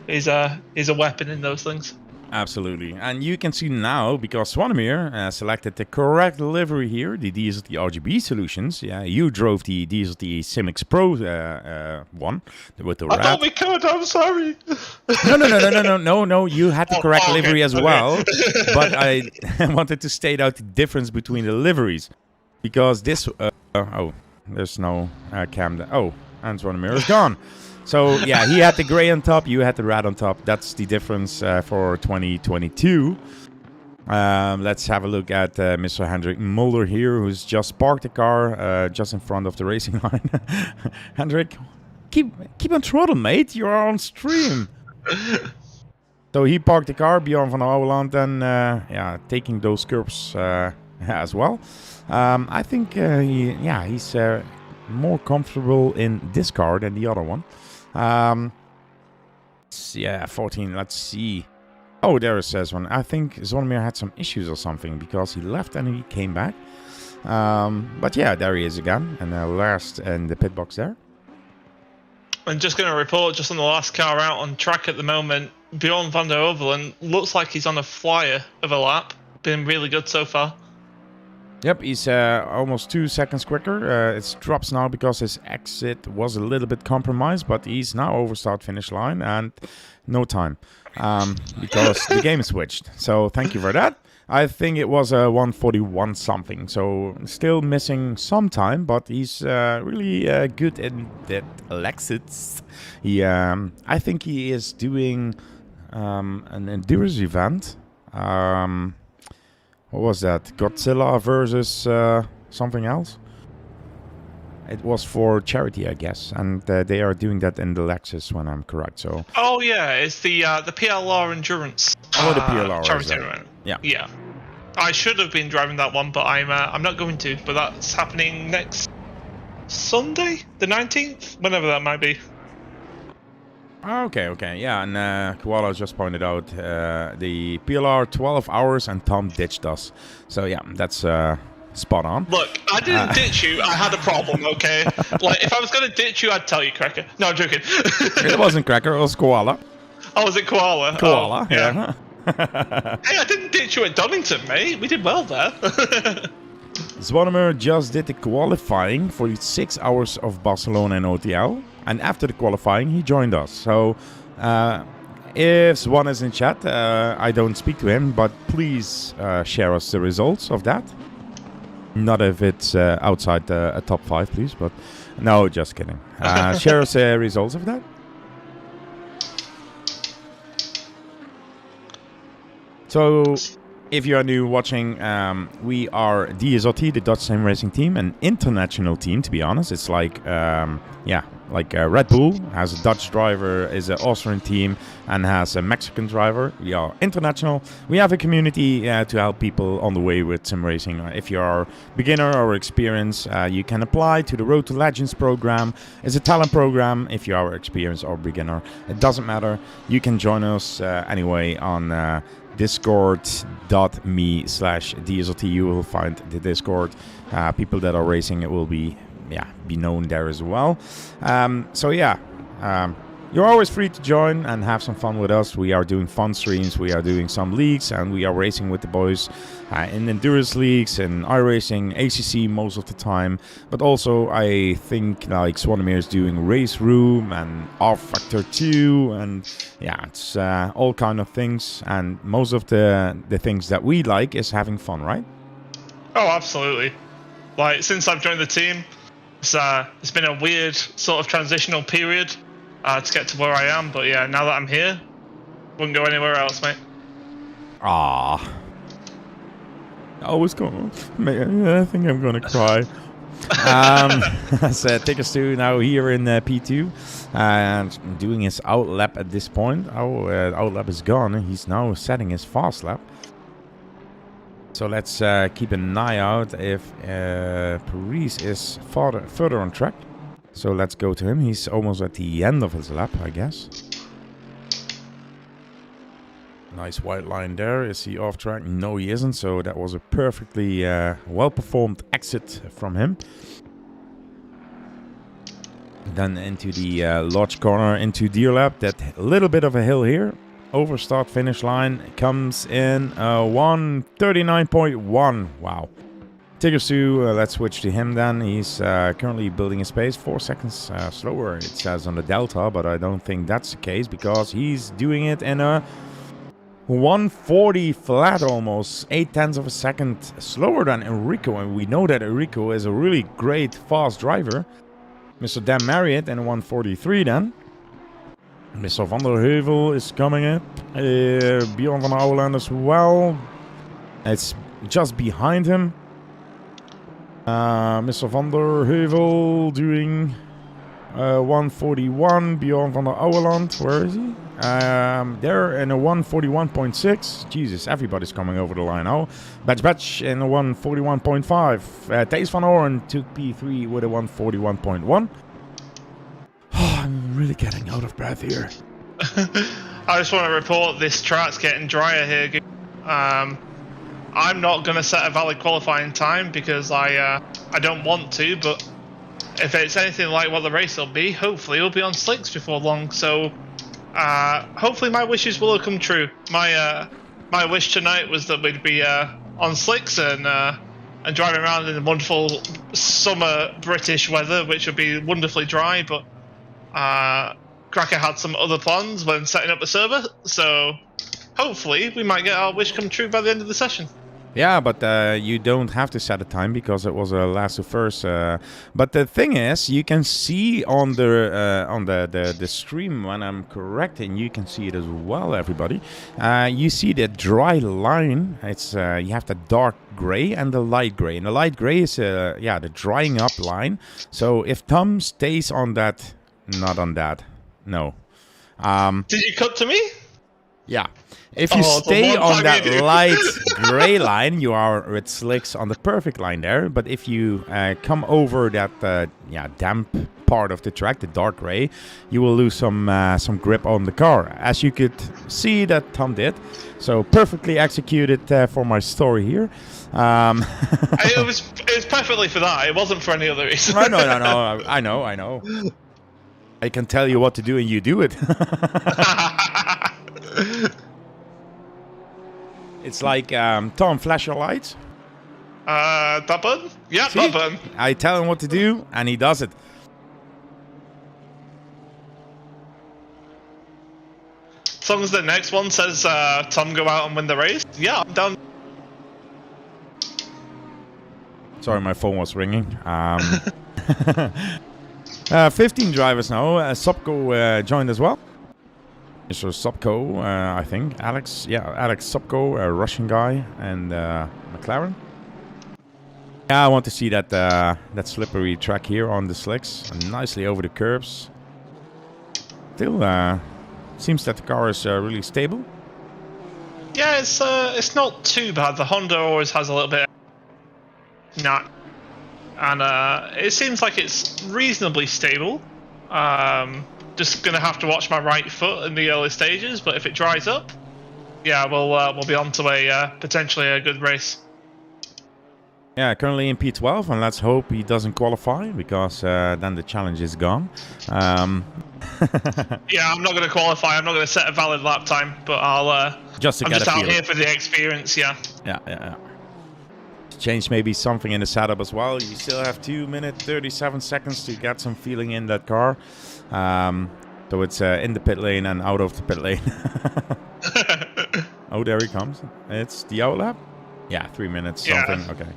B: He's a weapon in those things.
A: Absolutely. And you can see now, because Zvonimir selected the correct livery here, the DSLT RGB solutions. Yeah, you drove the DSLT Simix Pro one with the red.
B: I thought we could, I'm sorry.
A: No, you had the correct livery as well. But I wanted to state out the difference between the liveries. Because this... there's no cam there. Oh, and Zvonimir is gone. So, yeah, he had the gray on top, you had the red on top. That's the difference for 2022. Let's have a look at Mr. Hendrik Mulder here, who's just parked the car just in front of the racing line. Hendrik, keep on throttle, mate. You're on stream. So he parked the car, Bjorn Van Der Oeveland, and taking those curbs as well. I think he's more comfortable in this car than the other one. 14. Let's see. Oh, there it says one. I think Zvonimir had some issues or something because he left and he came back. But yeah, there he is again, and last in the pit box there.
B: I'm just going to report just on the last car out on track at the moment. Bjorn Van Der Oeveland looks like he's on a flyer of a lap. Been really good so far.
A: Yep, he's almost 2 seconds quicker. It drops now because his exit was a little bit compromised, but he's now over start-finish line and no time because the game is switched. So thank you for that. I think it was a 141 something, so still missing some time, but he's really good in that Lexus. I think he is doing an endurance event. What was that? Godzilla versus something else? It was for charity, I guess, and they are doing that in the Lexus, when I'm correct. So.
B: Oh yeah, it's the PLR Endurance.
A: Oh, the PLR.
B: Charity event.
A: Yeah.
B: Yeah. I should have been driving that one, but I'm not going to. But that's happening next Sunday, the 19th, whenever that might be.
A: Okay, yeah, and Koala just pointed out the PLR 12 hours and Tom ditched us. So yeah, that's spot on.
B: Look, I didn't ditch you, I had a problem, okay? Like, if I was going to ditch you, I'd tell you, Cracker. No, I'm joking.
A: It wasn't Cracker, it was Koala.
B: Oh, was it Koala?
A: Koala,
B: oh,
A: yeah.
B: Hey, I didn't ditch you at Donington, mate. We did well there.
A: Zvonimir just did the qualifying for the 6 hours of Barcelona and OTL. And after the qualifying, he joined us. So, if Swan is in chat, I don't speak to him, but please share us the results of that. Not if it's outside a top 5, please, but no, just kidding. Share us the results of that. So, if you are new watching, we are DSRT, the Dutch Sim Racing Team, an international team, to be honest. It's like, like Red Bull has a Dutch driver, is an Austrian team, and has a Mexican driver. We are international. We have a community to help people on the way with sim racing. If you are beginner or experienced, you can apply to the Road to Legends program. It's a talent program. If you are experienced or beginner, it doesn't matter. You can join us anyway on discord.me/DSLT. You will find the Discord. People that are racing, it will be known there as well. You're always free to join and have some fun with us. We are doing fun streams, we are doing some leagues, and we are racing with the boys in endurance leagues and iRacing, ACC most of the time. But also, I think like Swanimir is doing Race Room and R Factor 2, and it's all kind of things. And most of the things that we like is having fun, right?
B: Oh, absolutely. Like, since I've joined the team, it's been a weird sort of transitional period to get to where I am, but yeah, now that I'm here, wouldn't go anywhere else, mate.
A: Ah, I think I'm gonna cry. So Gt4 now here in P2 and doing his out lap at this point. Our out lap is gone. He's now setting his fast lap. So let's keep an eye out if Parisi is further on track. So let's go to him. He's almost at the end of his lap, I guess. Nice white line there. Is he off track? No, he isn't. So that was a perfectly well-performed exit from him. Then into the Lodge corner, into Deer Lap. That little bit of a hill here. Over start finish line comes in 1:39.1. Wow. Gt4, let's switch to him then. He's currently building his pace 4 seconds slower, it says on the Delta, but I don't think that's the case because he's doing it in a 140 flat, almost 0.8 of a second slower than Enrico, and we know that Enrico is a really great fast driver. Mr. Dan Marriott in a 143 then. Mr. Van Der Oeveland is coming up. Bjorn Van Der Oeveland as well. It's just behind him. Mr. Van Der Oeveland doing 141. Bjorn Van Der Oeveland, where is he? They're in a 141.6. Jesus, everybody's coming over the line now. Batch in a 141.5. Thijs van Oren took P3 with a 141.1. I'm really getting out of breath here.
B: I just want to report this track's getting drier here. I'm not going to set a valid qualifying time because I don't want to, but if it's anything like what the race will be, hopefully it'll be on slicks before long. So hopefully my wishes will come true. My wish tonight was that we'd be on slicks and driving around in the wonderful summer British weather, which would be wonderfully dry, but Cracker had some other plans when setting up the server, so hopefully we might get our wish come true by the end of the session.
A: Yeah, but you don't have to set a time because it was a last to first. But the thing is, you can see on the stream when I'm correct, and you can see it as well, everybody. You see the dry line. It's you have the dark gray and the light gray, and the light gray is the drying up line. So if Tom stays on that, not on that, no.
B: Did you cut to me?
A: Yeah. If you stay on that light gray line, you are with slicks on the perfect line there. But if you come over that damp part of the track, the dark gray, you will lose some grip on the car, as you could see that Tom did. So perfectly executed for my story here.
B: It was perfectly for that. It wasn't for any other reason.
A: No. I know. I can tell you what to do and you do it. It's like, Tom, flash your lights.
B: That button? Yeah,
A: See?
B: that button.
A: I tell him what to do, and he does it.
B: As long as the next one says Tom go out and win the race, yeah, I'm down.
A: Sorry, my phone was ringing. 15 drivers now. Sobko joined as well. Mr. Sobko, I think. Alex Sobko, a Russian guy, and McLaren. Yeah, I want to see that that slippery track here on the slicks, nicely over the curbs. Still, seems that the car is really stable.
B: Yeah, it's not too bad. The Honda always has a little bit of knack, and it seems like it's reasonably stable. Just gonna have to watch my right foot in the early stages, but if it dries up, yeah, we'll be on to a potentially a good race.
A: Yeah, currently in P12, and let's hope he doesn't qualify, because then the challenge is gone.
B: Yeah, I'm not going to qualify. I'm not going to set a valid lap time, but I'm
A: just
B: out here for the experience. Yeah.
A: Change maybe something in the setup as well. You still have 2 minutes 37 seconds to get some feeling in that car. So it's in the pit lane and out of the pit lane. Oh, there he comes. It's the outlap. Yeah, 3 minutes something.
B: Yeah.
A: Okay.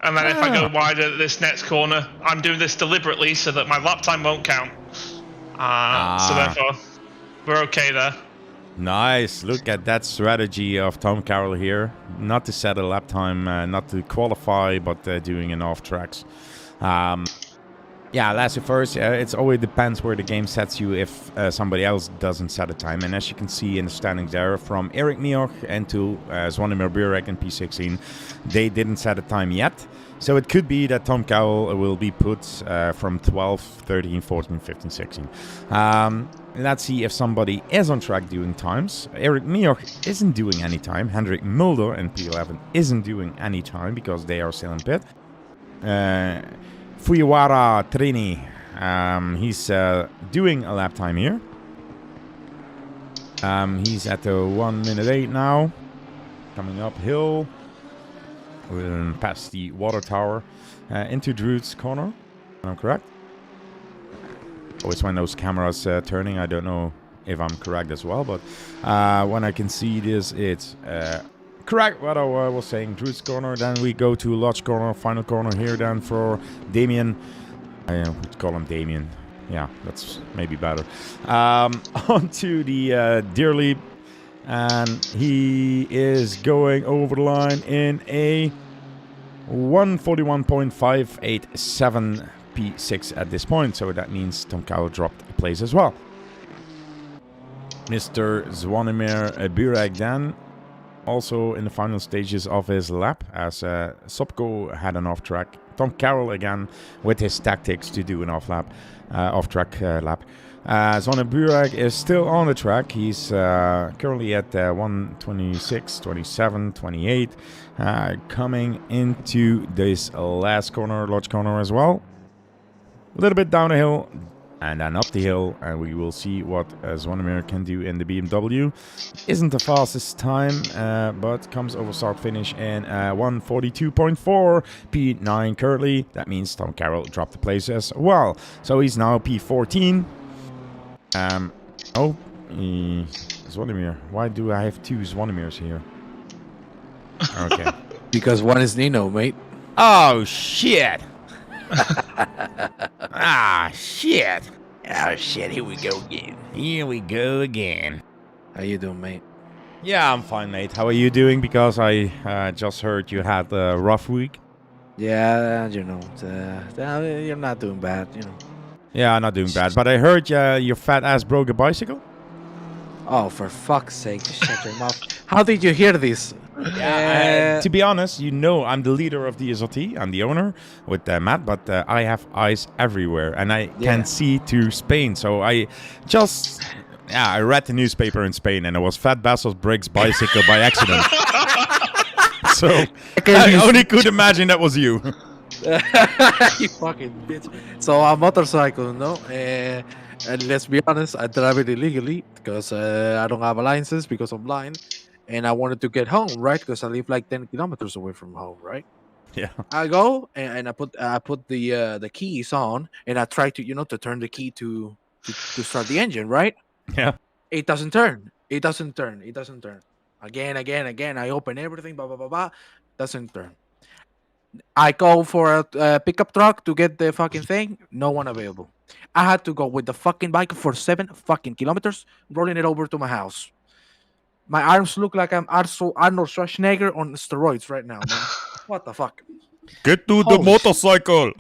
B: And then if I go wide at this next corner, I'm doing this deliberately so that my lap time won't count. So therefore, we're okay there.
A: Nice. Look at that strategy of Tom Carroll here. Not to set a lap time, not to qualify, but doing an off tracks. Yeah, last and first, it always depends where the game sets you if somebody else doesn't set a time. And as you can see in the standings there, from Eric Miock and to Zvonimir Burek in P16, they didn't set a time yet. So it could be that Tom Cowell will be put from 12, 13, 14, 15, 16. Let's see if somebody is on track doing times. Eric Miock isn't doing any time. Hendrik Mulder in P11 isn't doing any time because they are still in pit. Fujiwara Trini, he's doing a lap time here. He's at the 1 minute 8 now. Coming uphill. Past the water tower into Druid's corner. Am I correct? Always when those cameras turning, I don't know if I'm correct as well, but when I can see this, it's correct what I was saying. Druid's corner, then we go to Lodge corner, final corner here then for Damien. I would call him Damien. Yeah, that's maybe better. On to the Dearly. And he is going over the line in a 141.587 P6 at this point. So that means Tom Cowell dropped a place as well. Mr. Zvonimir Burek then also in the final stages of his lap as Sopko had an off track. Tom Carroll again with his tactics to do an off-track lap. Zvonimir Burek is still on the track. He's currently at 126, 27, 28. Coming into this last corner, Lodge corner as well. A little bit down the hill and then up the hill. And we will see what Zvonimir can do in the BMW. Isn't the fastest time, but comes over start finish in 142.4 P9 currently. That means Tom Carroll dropped the place as well. So he's now P14. Zvonimir. Why do I have two Zvonimirs here? Okay.
C: Because one is Nino, mate.
A: Oh, shit. Shit.
C: Oh, shit. Here we go again.
A: Here we go again.
C: How you doing, mate?
A: Yeah, I'm fine, mate. How are you doing? Because I just heard you had a rough week.
C: Yeah, you're not doing bad,
A: Yeah, not doing bad. But I heard your fat ass broke a bicycle.
C: Oh, for fuck's sake, shut your mouth. How did you hear this?
A: To be honest, I'm the leader of the SLT. I'm the owner with Matt, but I have eyes everywhere, and I can see to Spain. So I read the newspaper in Spain, and it was Fat Basil's breaks bicycle by accident. So I only could imagine that was you.
C: You fucking bitch. So a motorcycle, no? And let's be honest, I drive it illegally because I don't have a license because I'm blind. And I wanted to get home, right? Because I live like 10 kilometers away from home, right?
A: Yeah.
C: I go and I put the keys on, and I try to to turn the key to start the engine, right?
A: Yeah.
C: It doesn't turn. It doesn't turn. Again. I open everything, blah blah blah blah. Doesn't turn. I go for a pickup truck to get the fucking thing. No one available. I had to go with the fucking bike for 7 fucking kilometers, rolling it over to my house. My arms look like I'm Arnold Schwarzenegger on steroids right now, man. What the fuck?
A: Get to the
C: Holy shit.
A: motorcycle.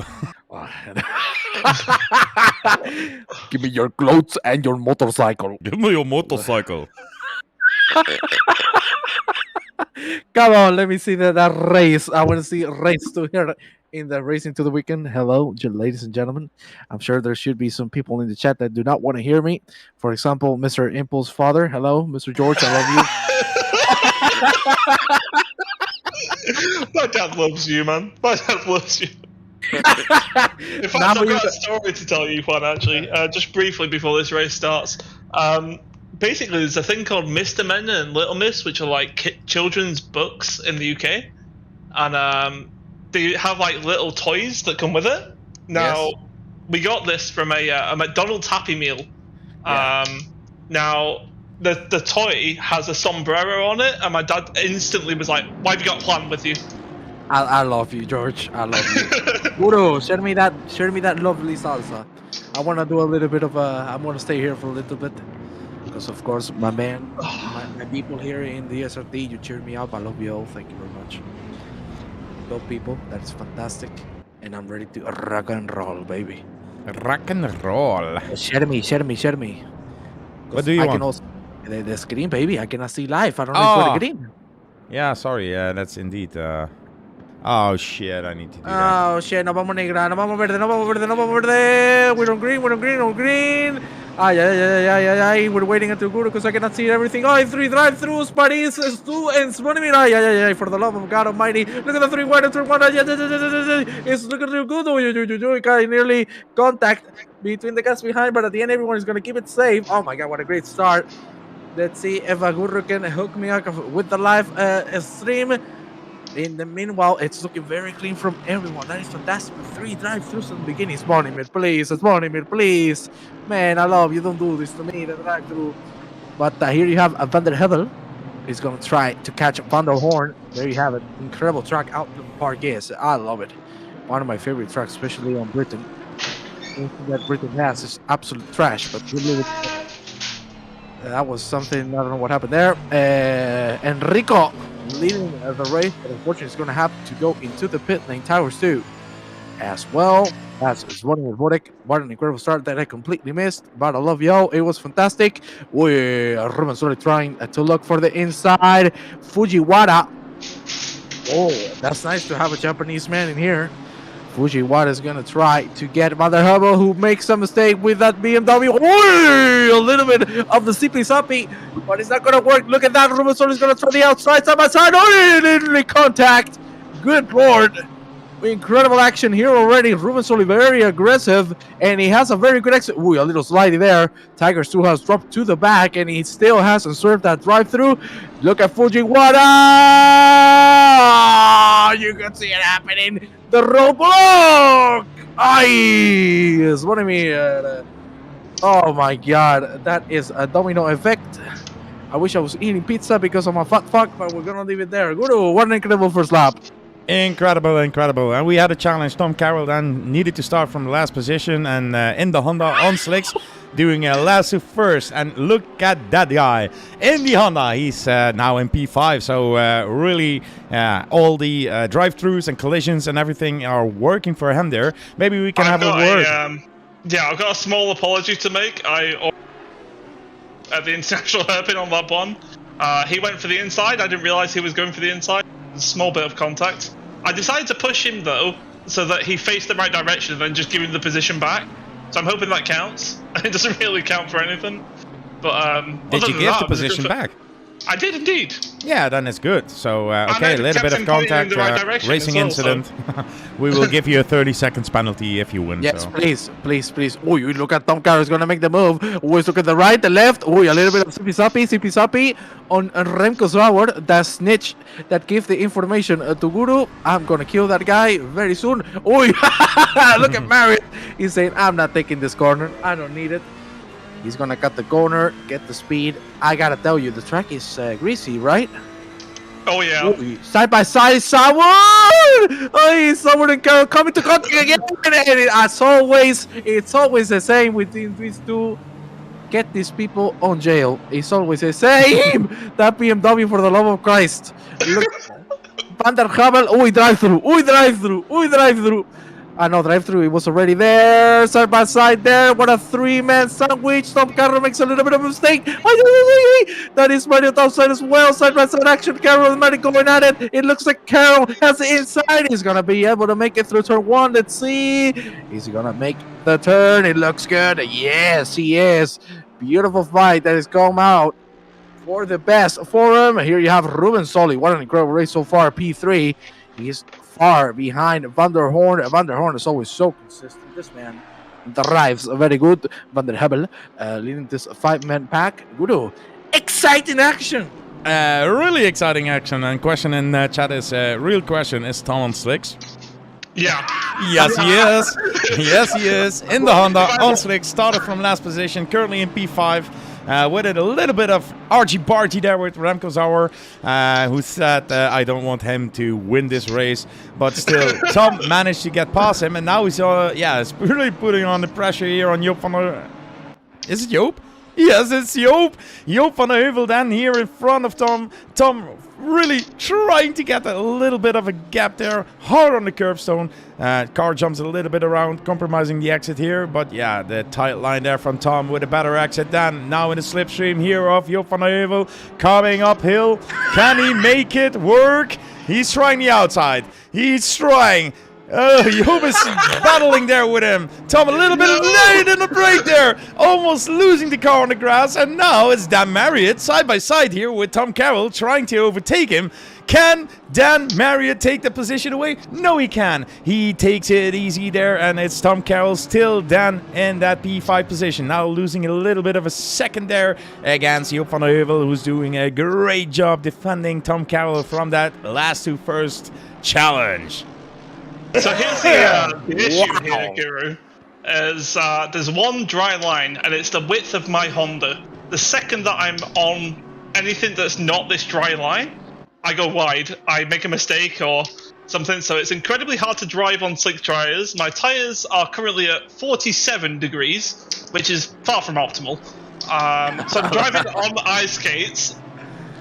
C: Give me your clothes and your motorcycle.
A: Give me your motorcycle.
C: Come on, let me see that race. I want to see race to here in the racing to the weekend. Hello, ladies and gentlemen. I'm sure there should be some people in the chat that do not want to hear me. For example, Mr. Impulse Father. Hello, Mr. George. I love you.
B: My dad loves you, man. My dad loves you. In fact,
C: Now
B: I've
C: you-
B: got a story to tell you, Juan, actually. Just briefly before this race starts. Basically, there's a thing called Mr. Men and Little Miss, which are like children's books in the UK. And they have like little toys that come with it. Now, we got this from a McDonald's Happy Meal.
C: Yeah.
B: Now, the toy has a sombrero on it, and my dad instantly was like, "Why have you got a plant with you?"
C: I love you, George. I love you. Guru, share me that lovely salsa. I want to do a little bit of I want to stay here for a little bit. Because of course, my man, my people here in the SRT, you cheered me up. I love you all. Thank you very much. Love people. That's fantastic. And I'm ready to rock and roll, baby.
A: Rock and roll.
C: Share me.
A: What do you
C: I
A: want?
C: can also the screen, baby. I cannot see live. I don't know if the green.
A: Yeah, sorry. That's indeed. Oh shit! I need to do that.
C: Oh shit, no vamos negra, no vamos verde, no vamos verde, no vamos verde. We're on green, we're on green, on green. Ay. We're waiting until Guru because I cannot see everything. Oh, 3 drive-throughs, Paris, Stu, and Sponimir. Ay. For the love of God Almighty. Look at the 3 wide and 3 1. It's looking real good. Oh, got nearly contact between the cars behind, but at the end, everyone is going to keep it safe. Oh my God, what a great start. Let's see if Guru can hook me up with the live stream. In the meanwhile, it's looking very clean from everyone. That is fantastic. 3 drive-throughs in the beginning. Sponimir, please. Man, I love you. Don't do this to me, the drive-through. But here you have Van Der Oeveland. He's going to try to catch Van der Horn. There you have it. Incredible track out the park is. I love it. One of my favorite tracks, especially on Britain. Anything that Britain has is absolute trash, but really, that was something. I don't know what happened there. Enrico leading the race, but unfortunately, he's going to have to go into the pit lane towers too, as well as Zvonimir Vodek. What an incredible start that I completely missed, but I love y'all. It was fantastic. Ruben Soli trying to look for the inside. Fujiwara. Oh, that's nice to have a Japanese man in here. Fujiwara is going to try to get Van Der Oeveland, who makes a mistake with that BMW. A little bit of the zippy-zappy, but it's not going to work. Look at that. Ruben Soli is going to try the outside, side by side. Literally contact. Good lord. Incredible action here already. Ruben Soli very aggressive, and he has a very good exit. A little slidey there. Tiger Stu has dropped to the back, and he still hasn't served that drive-through. Look at Fujiwara. You can see it happening. The roadblock. It's one of me. Oh my god, that is a domino effect. I wish I was eating pizza because I'm a fat fuck, but we're gonna leave it there. Guru, what an incredible first lap.
A: Incredible. And we had a challenge. Tom Carroll then needed to start from the last position and in the Honda on slicks, doing a lasso first. And look at that guy in the Honda. He's now in P5. So really all the drive-throughs and collisions and everything are working for him there. Maybe we can have a word.
B: I've got a small apology to make. At the international hairpin on that one, he went for the inside. I didn't realize he was going for the inside. A small bit of contact. I decided to push him though, so that he faced the right direction and then just give him the position back. So I'm hoping that counts. It doesn't really count for anything. But
A: did you give the position back?
B: I did indeed.
A: Yeah, then it's good. So, okay, a little bit of contact, racing well, incident. So. We will give you a 30 seconds penalty if you win.
C: Yes,
A: so.
C: please. Oh, you look at Tom Carroll is going to make the move. Always look at the right, the left. Oh, a little bit of zippy-zappy on Remco Zauer, that snitch that gave the information to Guru. I'm going to kill that guy very soon. Oh, look at Marius. He's saying, I'm not taking this corner. I don't need it. He's going to cut the corner, get the speed. I got to tell you, the track is greasy, right?
B: Oh, yeah.
C: Oh, side by side, someone! Oh, someone coming to contact again. And it's always the same between these two. get these people on jail. He's always says, same that BMW for the love of Christ. Look, Van der Oeveland. Oh, he drive through. Oh, he drive through. Oh, he drive through. I know, drive through. He was already there, side by side there. What a three-man sandwich. Tom Carroll makes a little bit of a mistake. That is Miock outside as well. Side by side action. Carroll and Miock going at it. It looks like Carroll has the inside. He's gonna be able to make it through turn one. Let's see. Is he gonna make the turn? It looks good. Yes, he is. Beautiful fight that has come out for the best for him. Here you have Ruben Solly. What an incredible race so far. P3. He's far behind Van der Horn. Van der Horn is always so consistent. This man drives very good. Van der Oeveland leading this 5-man pack. Good. Exciting action.
A: Really exciting action. And question in chat is, real question, is Tom on slicks?
B: Yeah.
A: Yes, he is. Yes, he is. In the Honda, on slicks, started from last position, currently in P5. With it a little bit of argy-bargy there with Remco Sauer, who said I don't want him to win this race. But still, Tom managed to get past him, and now he's it's really putting on the pressure here on Joop van der... Is it Joop? Yes, it's Joop. Joop van der Oeveland here in front of Tom. Tom really trying to get a little bit of a gap there. Hard on the curbstone. Car jumps a little bit around, compromising the exit here. But yeah, the tight line there from Tom with a better exit than now in the slipstream here of Joop van der Oeveland. Coming uphill. Can he make it work? He's trying the outside. He's trying. Joop is battling there with him. Tom a little bit late in the break there. Almost losing the car on the grass. And now it's Dan Marriott side by side here with Tom Carroll trying to overtake him. Can Dan Marriott take the position away? No, he can. He takes it easy there. And it's Tom Carroll still Dan in that P5 position. Now losing a little bit of a second there against Joop van der Oeveland, who's doing a great job defending Tom Carroll from that last to first challenge.
B: So here's the issue here, Guru, is there's one dry line, and it's the width of my Honda. The second that I'm on anything that's not this dry line, I go wide. I make a mistake or something, so it's incredibly hard to drive on slick tyres. My tyres are currently at 47 degrees, which is far from optimal. So I'm driving on ice skates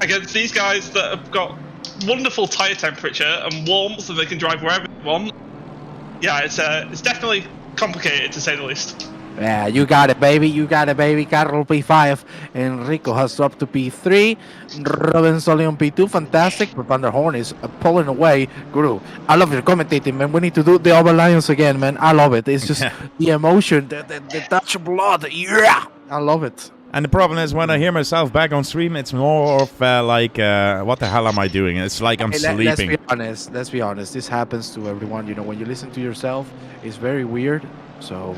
B: against these guys that have got wonderful tyre temperature and warmth, and they can drive wherever they want. Yeah, it's definitely complicated to say the least.
C: Yeah, you got it, baby. You got it, baby. Carroll P5. Enrico has dropped to P3. Ruben Solly on P2. Fantastic. But Van der Horn is pulling away. Guru, I love your commentating, man. We need to do the Overlions again, man. I love it. It's just the emotion, the touch of blood. Yeah, I love it.
A: And the problem is when I hear myself back on stream, it's more of like, what the hell am I doing? It's like I'm sleeping.
C: Let's be honest. This happens to everyone. You know, when you listen to yourself, it's very weird. So,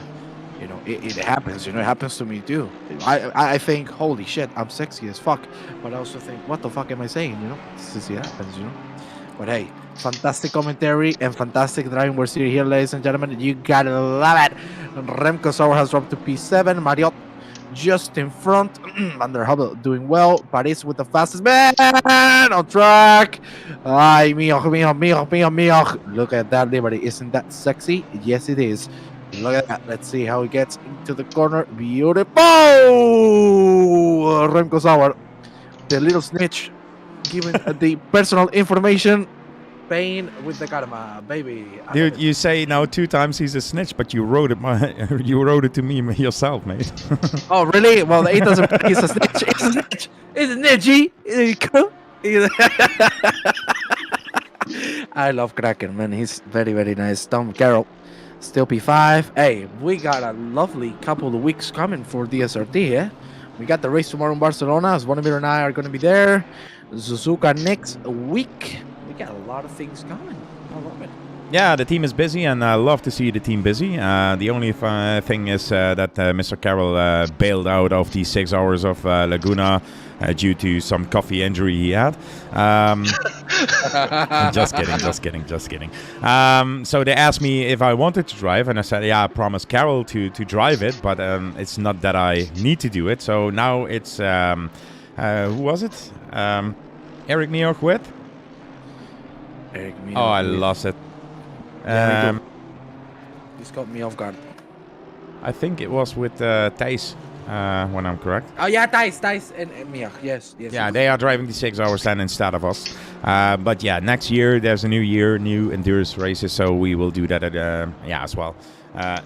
C: you know, it happens. You know, it happens to me too. I think, holy shit, I'm sexy as fuck. But I also think, what the fuck am I saying? You know, it happens, you know. But hey, fantastic commentary and fantastic driving we're seeing here, ladies and gentlemen. You gotta love it. Remco Sauer has dropped to P7. Miock just in front. Van der Oeveland doing well. Parisi with the fastest man on track. Ay, Miock. Look at that liberty. Isn't that sexy? Yes, it is. Look at that. Let's see how he gets into the corner. Beautiful. Remco Sauer, the little snitch, giving the personal information. Pain with the karma, baby.
A: Dude, you say now 2 times he's a snitch, but you wrote it to me yourself, mate.
C: Oh, really? Well, it doesn't matter. He's a snitch. He's a snitch. He's a snitchy. I love Kraken, man. He's very, very nice. Tom Carroll, still P5. Hey, we got a lovely couple of weeks coming for DSRT, eh? We got the race tomorrow in Barcelona, as Bonamir and I are going to be there. Suzuka next week. Got a lot of things coming. I love it.
A: Yeah, the team is busy, and I love to see the team busy. The only thing is that Mr. Carroll bailed out of the 6 hours of Laguna due to some coffee injury he had. Just kidding. So they asked me if I wanted to drive, and I said, yeah, I promised Carroll to drive it, but it's not that I need to do it. So now it's, who was it? Eric Miock with? Oh, I lost it.
C: He's got me off guard.
A: I think it was with Thijs. when I'm correct.
C: Oh yeah, Thijs and Miock. Yes.
A: Yeah, they are driving the 6 hours then instead of us. But yeah, next year there's a new year, new endurance races, so we will do that as well.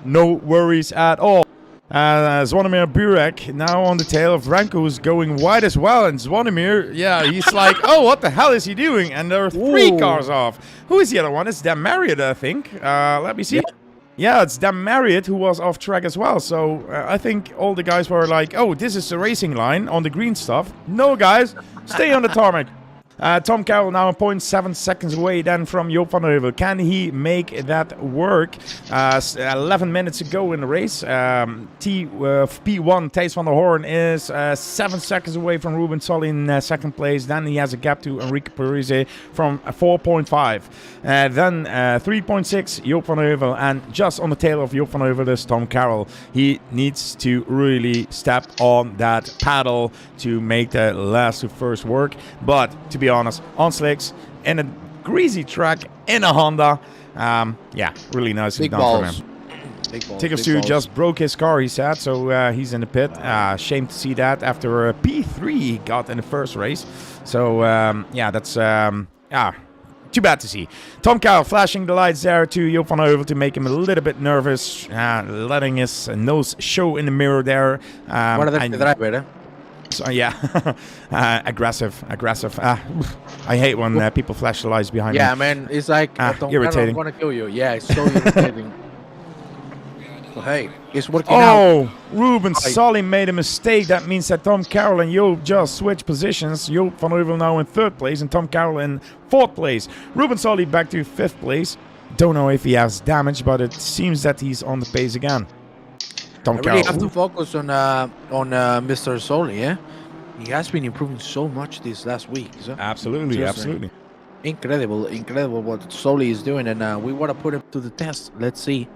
A: No worries at all. Zvonimir Burek now on the tail of Ranko, who's going wide as well. And Zvonimir, he's like, oh, what the hell is he doing? And there are 3 cars off. Who is the other one? It's Dan Marriott, I think. Let me see. Yeah, it's Dan Marriott who was off track as well. So I think all the guys were like, oh, this is the racing line on the green stuff. No, guys, stay on the tarmac. Tom Carroll now 0.7 seconds away then from Gt4 Race. Can he make that work? 11 minutes to go in the race. P1, Thijs van der Hoorn, is 7 seconds away from Ruben Solly in second place. Then he has a gap to Enrique Parisi from 4.5. Then 3.6, Gt4 Race. And just on the tail of Gt4 Race is Tom Carroll. He needs to really step on that paddle to make the last to first work. But to be honest, on slicks, in a greasy track, in a Honda. Really nicely done from him. Tickers2 just broke his car, he said, so he's in the pit. Shame to see that after a P3 he got in the first race. So, that's too bad to see. Tom Carroll flashing the lights there to Gt4 Race to make him a little bit nervous, letting his nose show in the mirror there. So, aggressive. I hate when people flash the lights behind me.
C: Yeah, man, it's like
A: irritating.
C: I'm gonna kill you. Yeah, it's so irritating. Well, hey, it's working out.
A: Oh, Ruben Solly made a mistake. That means that Tom Carroll and Joop just switched positions. Joop van Heuvel now in 3rd place and Tom Carroll in 4th place. Ruben Solly back to 5th place. Don't know if he has damage, but it seems that he's on the pace again. Tom Carroll.
C: Really have to focus on Mr. Solly, yeah? He has been improving so much this last week. So.
A: Absolutely.
C: Incredible what Solly is doing, and we want to put him to the test. Let's see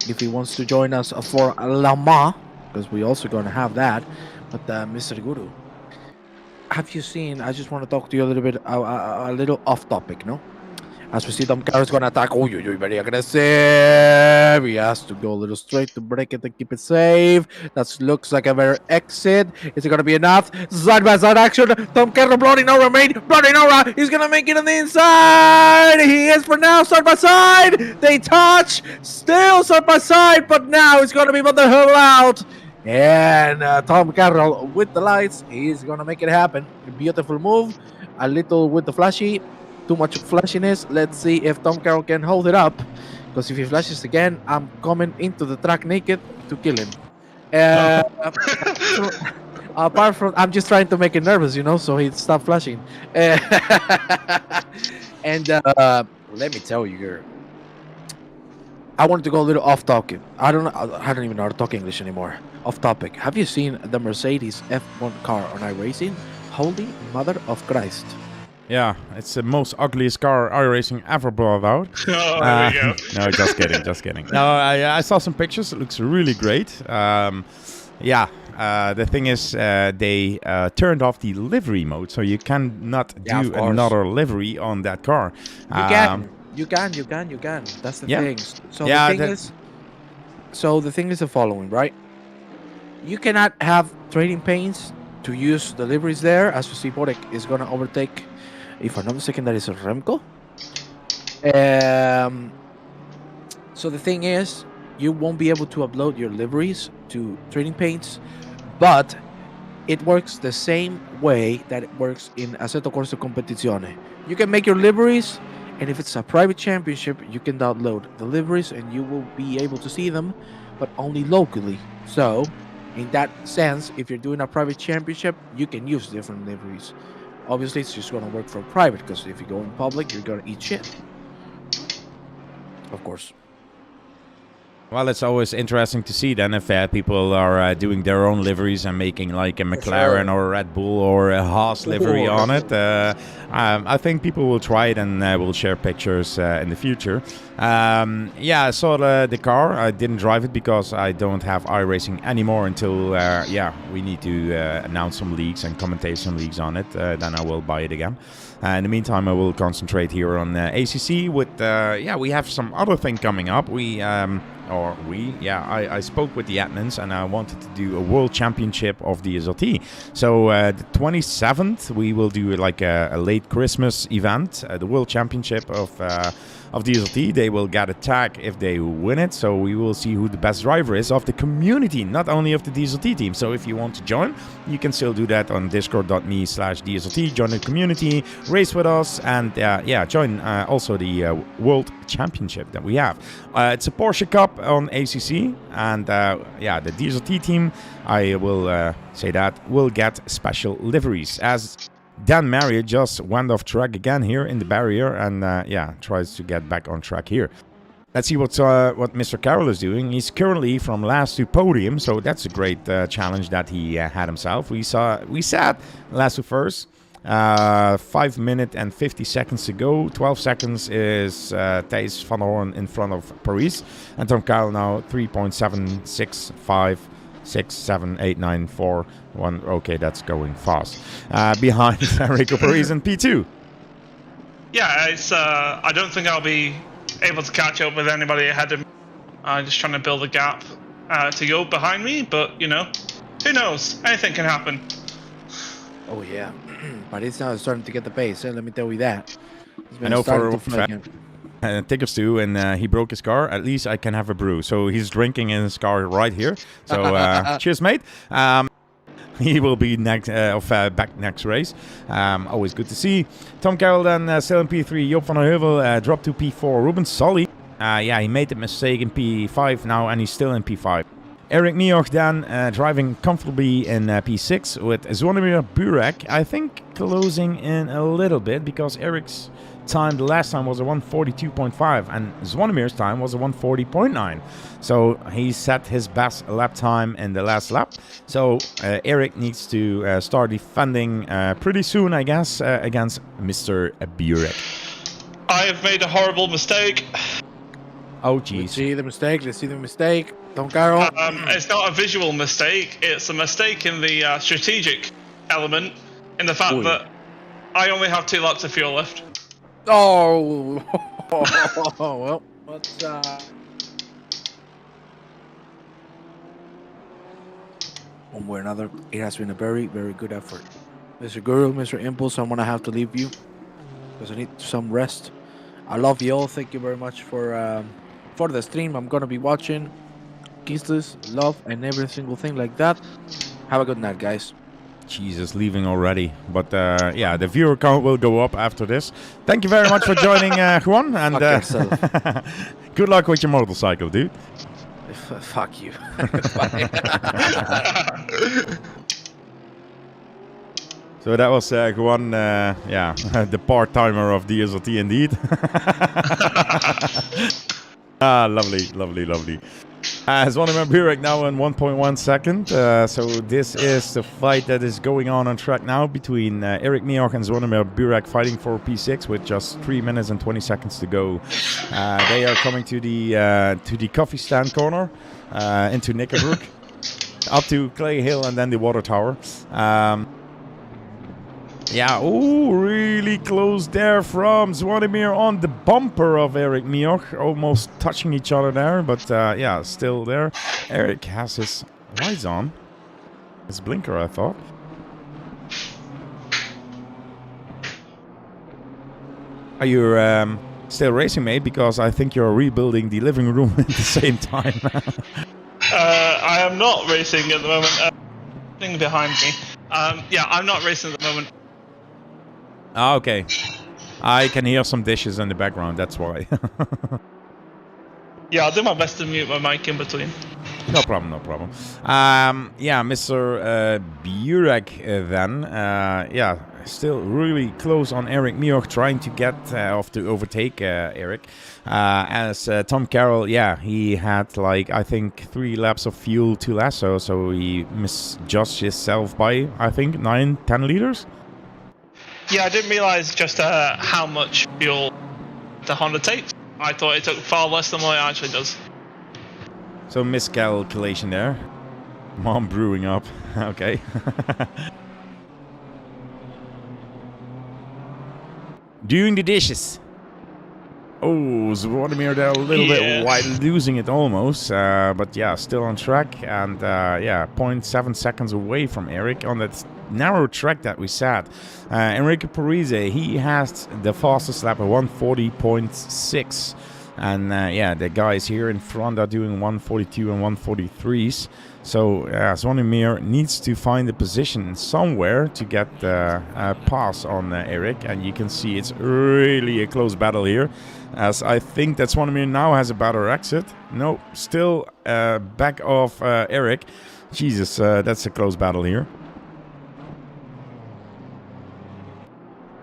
C: if he wants to join us for Le Mans, because we're also going to have that. But Mr. Guru, have you seen, I just want to talk to you a little bit, a little off topic, no? As we see, Tom Carroll's going to attack. Oh, very aggressive. He has to go a little straight to break it and keep it safe. That looks like a very exit. Is it going to be enough? Side-by-side action. Tom Carroll blowing over, mate. Blowing over. He's going to make it on the inside. He is for now side-by-side. They touch. Still side-by-side. But now it's going to be Van Der Oeveland out. And Tom Carroll with the lights. He's going to make it happen. Beautiful move. A little with the flashy. Too much flashiness. Let's see if Tom Carroll can hold it up. Because if he flashes again, I'm coming into the track naked to kill him. Apart from, I'm just trying to make him nervous, so he'd stop flashing. And let me tell you, girl, I wanted to go a little off topic. I don't even know how to talk English anymore. Off topic. Have you seen the Mercedes F1 car on iRacing? Holy Mother of Christ.
A: Yeah, it's the most ugliest car iRacing ever brought out.
B: Oh, there we go.
A: No, just kidding. No, I saw some pictures. It looks really great. The thing is, they turned off the livery mode, so you cannot do another livery on that car.
C: You can. That's the thing. So the thing is the following, right? You cannot have trading paints to use the liveries there, as we see Borek is going to overtake. If I'm not mistaken, that is a Remco. So the thing is, you won't be able to upload your liveries to trading paints, but it works the same way that it works in Assetto Corsa Competizione. You can make your liveries, and if it's a private championship, you can download the liveries, and you will be able to see them, but only locally. So, in that sense, if you're doing a private championship, you can use different liveries. Obviously, it's just going to work for private, because if you go in public, you're going to eat shit. Of course.
A: Well, it's always interesting to see then if people are doing their own liveries and making like a McLaren or a Red Bull or a Haas livery on it. I think people will try it and will share pictures in the future. Yeah, I saw the car. I didn't drive it because I don't have iRacing anymore until, we need to announce some leaks and commentate some leaks on it. Then I will buy it again. In the meantime, I will concentrate here on ACC with, we have some other thing coming up. I spoke with the admins and I wanted to do a World Championship of DSLT. So the 27th, we will do like a late Christmas event, the World Championship of DSLT. They will get a tag if they win it. So we will see who the best driver is of the community, not only of the DSLT team. So if you want to join, you can still do that on discord.me/DSLT. Join the community, race with us, and join also the World Championship that we have. It's a Porsche Cup on ACC, and the DSLT team, I will say that, will get special liveries, as Dan Marriott just went off track again here in the barrier and tries to get back on track here. Let's see what Mr. Carroll is doing. He's currently from last to podium, so that's a great challenge that he had himself. We sat last to first. 5 minutes and 50 seconds to go. 12 seconds is Thijs van der Hoorn in front of Paris. And Tom Carroll now 3.765. 6, 7, 8, 9, 4, 1. Okay, that's going fast. Behind Enrique Parisi in P2.
B: Yeah, it's. I don't think I'll be able to catch up with anybody ahead of me. I'm just trying to build a gap to go behind me, but who knows? Anything can happen.
C: Oh yeah, but it's now starting to get the pace. Let me tell you that.
A: I know for a fact. Tickets too, and he broke his car. At least I can have a brew. So he's drinking in his car right here. So cheers, mate. He will be back next race. Always good to see. Tom Carroll then still in P3. Gt4 Van Der Oeveland dropped to P4. Ruben Sully. He made the mistake in P5 now, and he's still in P5. Eric Miock then driving comfortably in P6 with Zvonimir Burek. I think closing in a little bit because Eric's time the last time was a 142.5 and Zvonimir's time was a 140.9. So he set his best lap time in the last lap. So Eric needs to start defending pretty soon, I guess, against Mr. Burek.
B: I have made a horrible mistake.
A: Oh, jeez.
C: Let's see the mistake. Tom Carroll.
B: It's not a visual mistake. It's a mistake in the strategic element, in the fact that I only have 2 laps of fuel left.
C: Oh, well, what's one way or another, it has been a very, very good effort. Mr. Guru, Mr. Impulse, I'm gonna have to leave you because I need some rest. I love you all. Thank you very much for the stream. I'm gonna be watching. Kisses, love, and every single thing like that. Have a good night, guys.
A: Jesus, leaving already. But the viewer count will go up after this. Thank you very much for joining, Juan. And good luck with your motorcycle, dude.
C: Fuck you.
A: So that was Juan, the part-timer of DSLT indeed. Lovely. Zvonimir Burek now in 1.1 second. So this is the fight that is going on track now between Eric Miock and Zvonimir Burek fighting for P6 with just 3 minutes and 20 seconds to go. They are coming to the coffee stand corner into Knickerbrook, up to Clay Hill and then the water tower. Really close there from Zvonimir on the bumper of Eric Miock, almost touching each other there, but still there. Eric has his lights on, his blinker, I thought. Are you still racing, mate? Because I think you're rebuilding the living room at the same time.
B: I am not racing at the moment. Thing behind me. I'm not racing at the moment.
A: Okay. I can hear some dishes in the background, that's why.
B: I'll do my best to mute my mic in between.
A: No problem. Mr. Burek then, still really close on Eric Miock, trying to get to overtake Eric. As Tom Carroll, he had I think 3 laps of fuel too less, so he misjudged himself by, I think, 9-10 liters.
B: Yeah, I didn't realise just how much fuel the Honda takes. I thought it took far less than what it actually does.
A: So miscalculation there. Mom brewing up. Okay. Doing the dishes. Oh, Zvonimir there a little bit wide, losing it almost. But yeah, still on track. And yeah, 0.7 seconds away from Eric on that narrow track that we sat. Enrique Parisi, he has the fastest lap at 140.6. And yeah, the guys here in front are doing 142 and 143s. So Zvonimir needs to find a position somewhere to get a pass on Eric. And you can see it's really a close battle here. As I think that Zvonimir now has a better exit. No, still back off Eric. Jesus, that's a close battle here.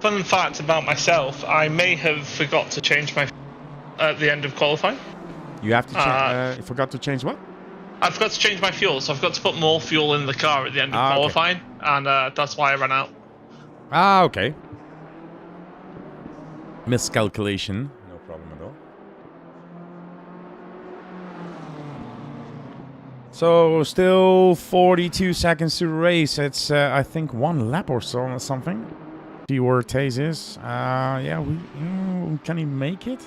B: Fun fact about myself, I may have forgot to change my at the end of qualifying.
A: You have to change. You forgot to change what?
B: I forgot to change my fuel, so I've got to put more fuel in the car at the end of qualifying, and that's why I ran out.
A: Ah, okay. Miscalculation. No problem at all. So still 42 seconds to race. It's I think 1 lap or so or something. See where Taze is. Yeah, can he make it?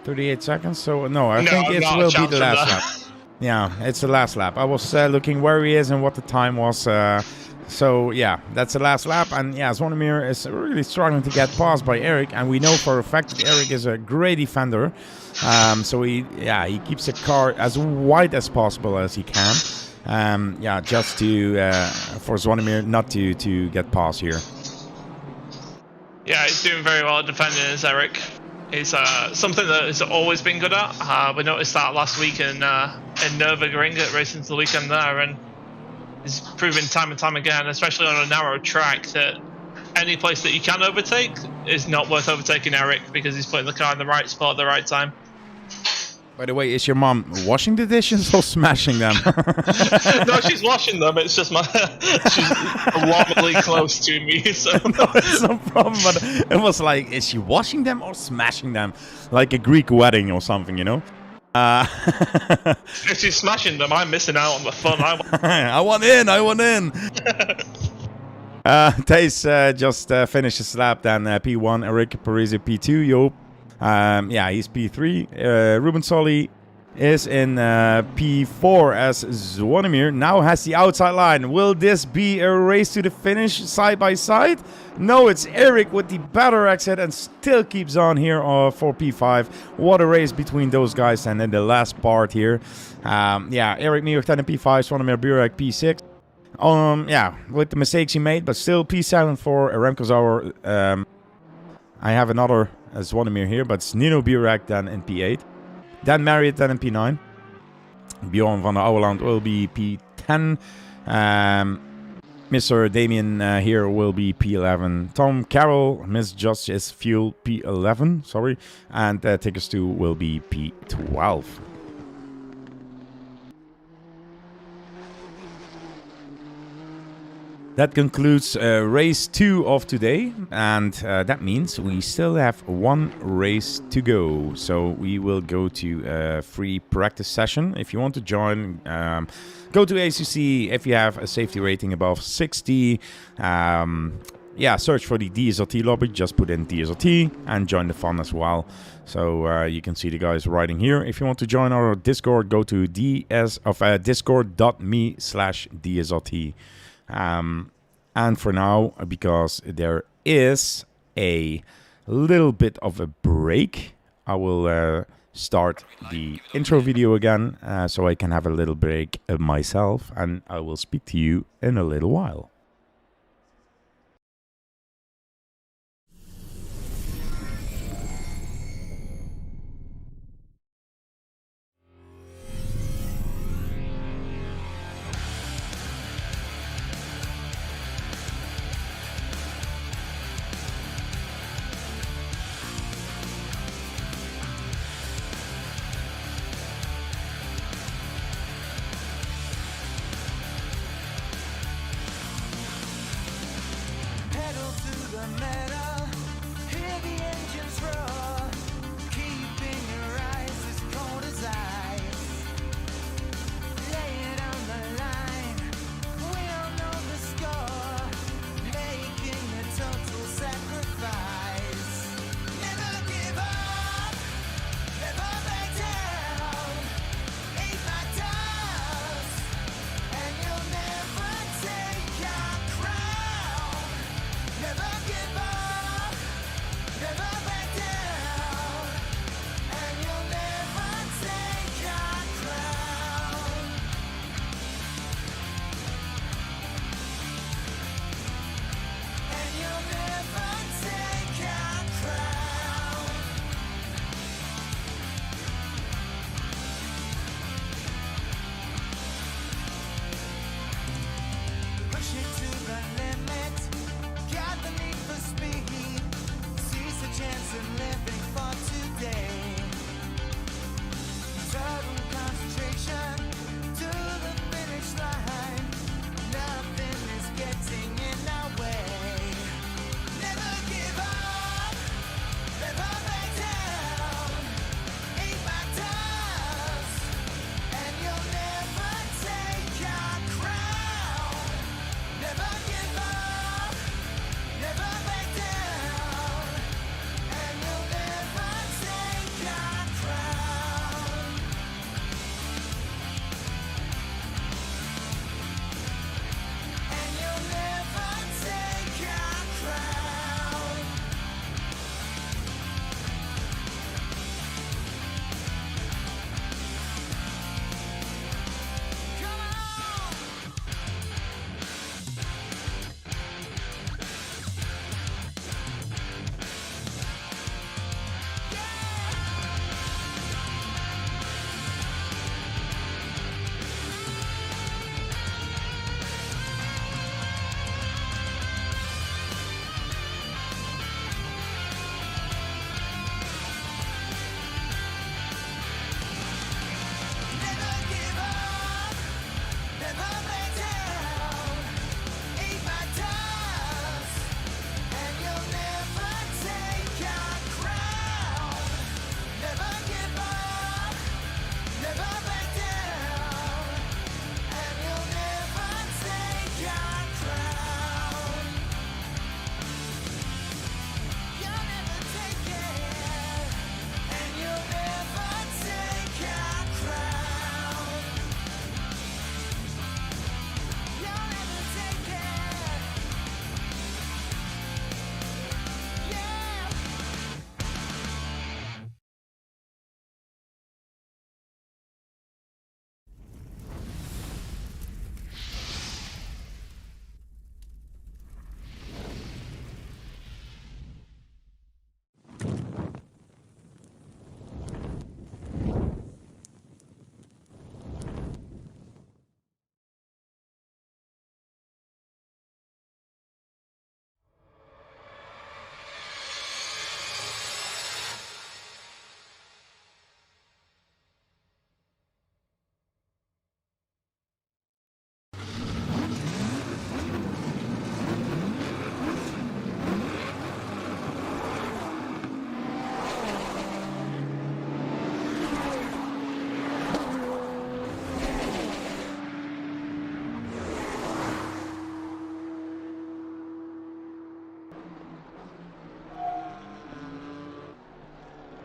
A: 38 seconds. So no, I think it will be the last lap. Yeah, it's the last lap. I was looking where he is and what the time was. So yeah, that's the last lap. And yeah, Zvonimir is really struggling to get passed by Eric. And we know for a fact that Eric is a great defender. So he keeps the car as wide as possible as he can. Yeah, just to for Zvonimir not to get past here.
B: Yeah, he's doing very well at defending his Eric. It's something that he's always been good at. We noticed that last week in Nürburgring at Racing to the Weekend there, and he's proven time and time again, especially on a narrow track, that any place that you can overtake is not worth overtaking Eric because he's putting the car in the right spot at the right time.
A: By the way, is your mom washing the dishes or smashing them?
B: No, she's washing them. It's just she's alarmingly close to me. So
A: no, it's no problem. But it was like, is she washing them or smashing them? Like a Greek wedding or something, you know?
B: If she's smashing them, I'm missing out on the fun.
A: I want in. Taze just finished his lap. Then P1, Enrique Parisi P2. Yo. Yeah, he's P3. Ruben Solly is in P4 as Zvonimir now has the outside line. Will this be a race to the finish side by side? No, it's Eric with the better exit and still keeps on here for P5. What a race between those guys. And then the last part here. Yeah, Eric Miock in P5, Zvonimir Burek P6. Yeah, with the mistakes he made, but still P7 for Remco Zauer. I have another Zvonimir here, but it's Nino Burek then in P8. Dan Marriott then in P9. Bjorn Van Der Oeveland will be P10. Mr. Damien here will be P11. Tom Carroll, misjudged his fuel, P11, sorry. And Tickers 2 will be P12. That concludes race 2 of today, and that means we still have 1 race to go. So we will go to a free practice session. If you want to join, go to ACC. If you have a safety rating above 60, yeah, search for the DSLT lobby. Just put in DSLT and join the fun as well. So you can see the guys riding here. If you want to join our Discord, go to discord.me/DSLT. And for now, because there is a little bit of a break, I will start the intro video again so I can have a little break myself, and I will speak to you in a little while.
D: Pedal to the metal, hear the engines roar, keeping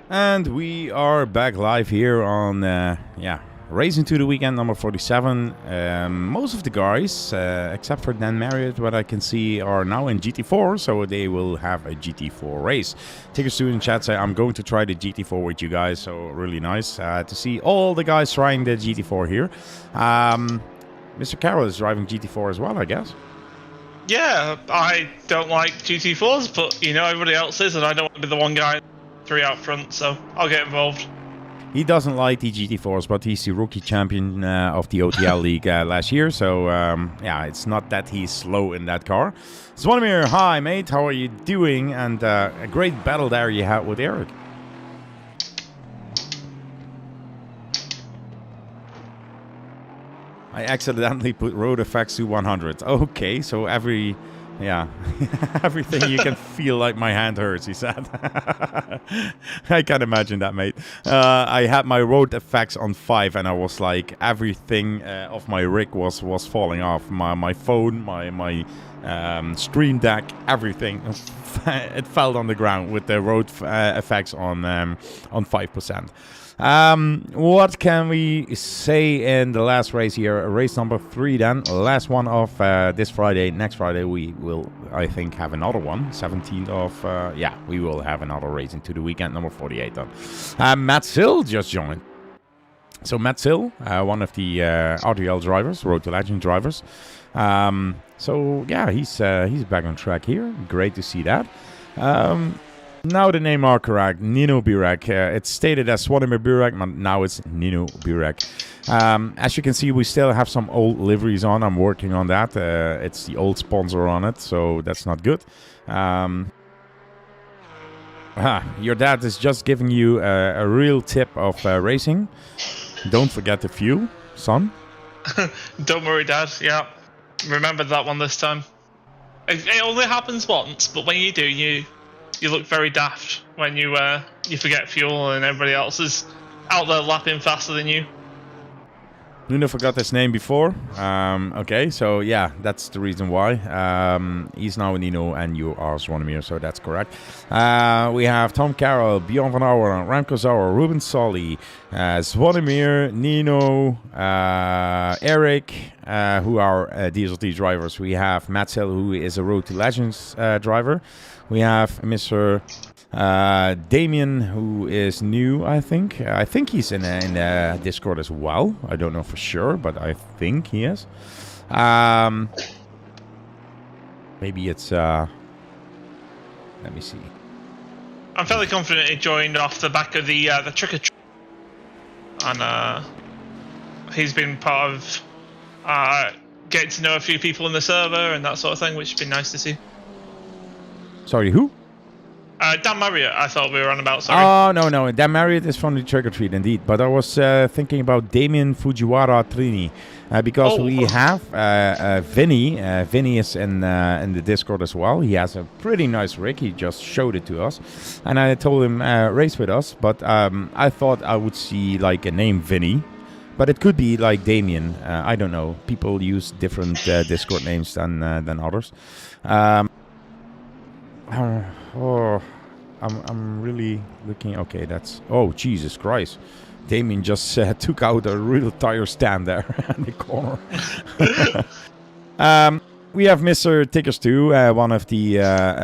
A: And we are back live here on, Racing to the Weekend number 47. Most of the guys, except for Dan Marriott, what I can see, are now in GT4, so they will have a GT4 race. Tickers to in chat say, I'm going to try the GT4 with you guys, so really nice to see all the guys trying the GT4 here. Mr. Carroll is driving GT4 as well, I guess.
B: Yeah, I don't like GT4s, but you know everybody else is, and I don't want to be the one guy 3 out front, so I'll get involved.
A: He doesn't like the GT4s, but he's the rookie champion of the OTL League last year. So, it's not that he's slow in that car. Swanimir, hi, mate. How are you doing? And a great battle there you had with Eric. I accidentally put road effects to 100. Okay, so everything you can feel like my hand hurts, he said. I can imagine that, mate. I had my road effects on 5 and I was like, everything of my rig was falling off. My phone, my stream deck, everything. It fell on the ground with the road effects on 5%. What can we say in the last race here? Race number 3 then. Last one of this Friday. Next Friday we will, I think, have another one. 17th of, we will have another race into the weekend, number 48 then. Matt Sill just joined. So Matt Sill, one of the RTL drivers, Road to Legend drivers. He's back on track here. Great to see that. Now the name are correct, Nino Burek. It's stated as Swanimir Burek, but now it's Nino Burek. As you can see, we still have some old liveries on. I'm working on that. It's the old sponsor on it, so that's not good. Your dad is just giving you a real tip of racing. Don't forget the fuel, son.
B: Don't worry, Dad. Yeah, remember that one this time. It only happens once, but when you do, you look very daft when you forget fuel and everybody else is out there lapping faster than you.
A: Nuno forgot his name before. Okay, so yeah, that's the reason why. He's now Nino and you are Swanimir, so that's correct. We have Tom Carroll, Bjorn Van Der Oeveland, Remco Sauer, Ruben Solly, Swanimir, Nino, Eric, who are DSLT drivers. We have Matt Sill, who is a Road to Legends driver. We have Mr. Damien, who is new, I think. I think he's in Discord as well. I don't know for sure, but I think he is. Maybe it's... let me see.
B: I'm fairly confident he joined off the back of the trick or treat. And he's been part of getting to know a few people in the server and that sort of thing, which has been nice to see.
A: Sorry, who?
B: Dan Marriott, I thought we were on about, sorry.
A: Oh, no. Dan Marriott is from the Trick or Treat, indeed. But I was thinking about Damien Fujiwara Trini. Because we have Vinny. Vinny is in the Discord as well. He has a pretty nice rig. He just showed it to us. And I told him race with us. But I thought I would see like a name Vinny. But it could be like Damien. I don't know. People use different Discord names than others. I'm really looking. Okay, that's... Oh, Jesus Christ. Damien just took out a real tire stand there in the corner. We have Mr. Tickers too, one of the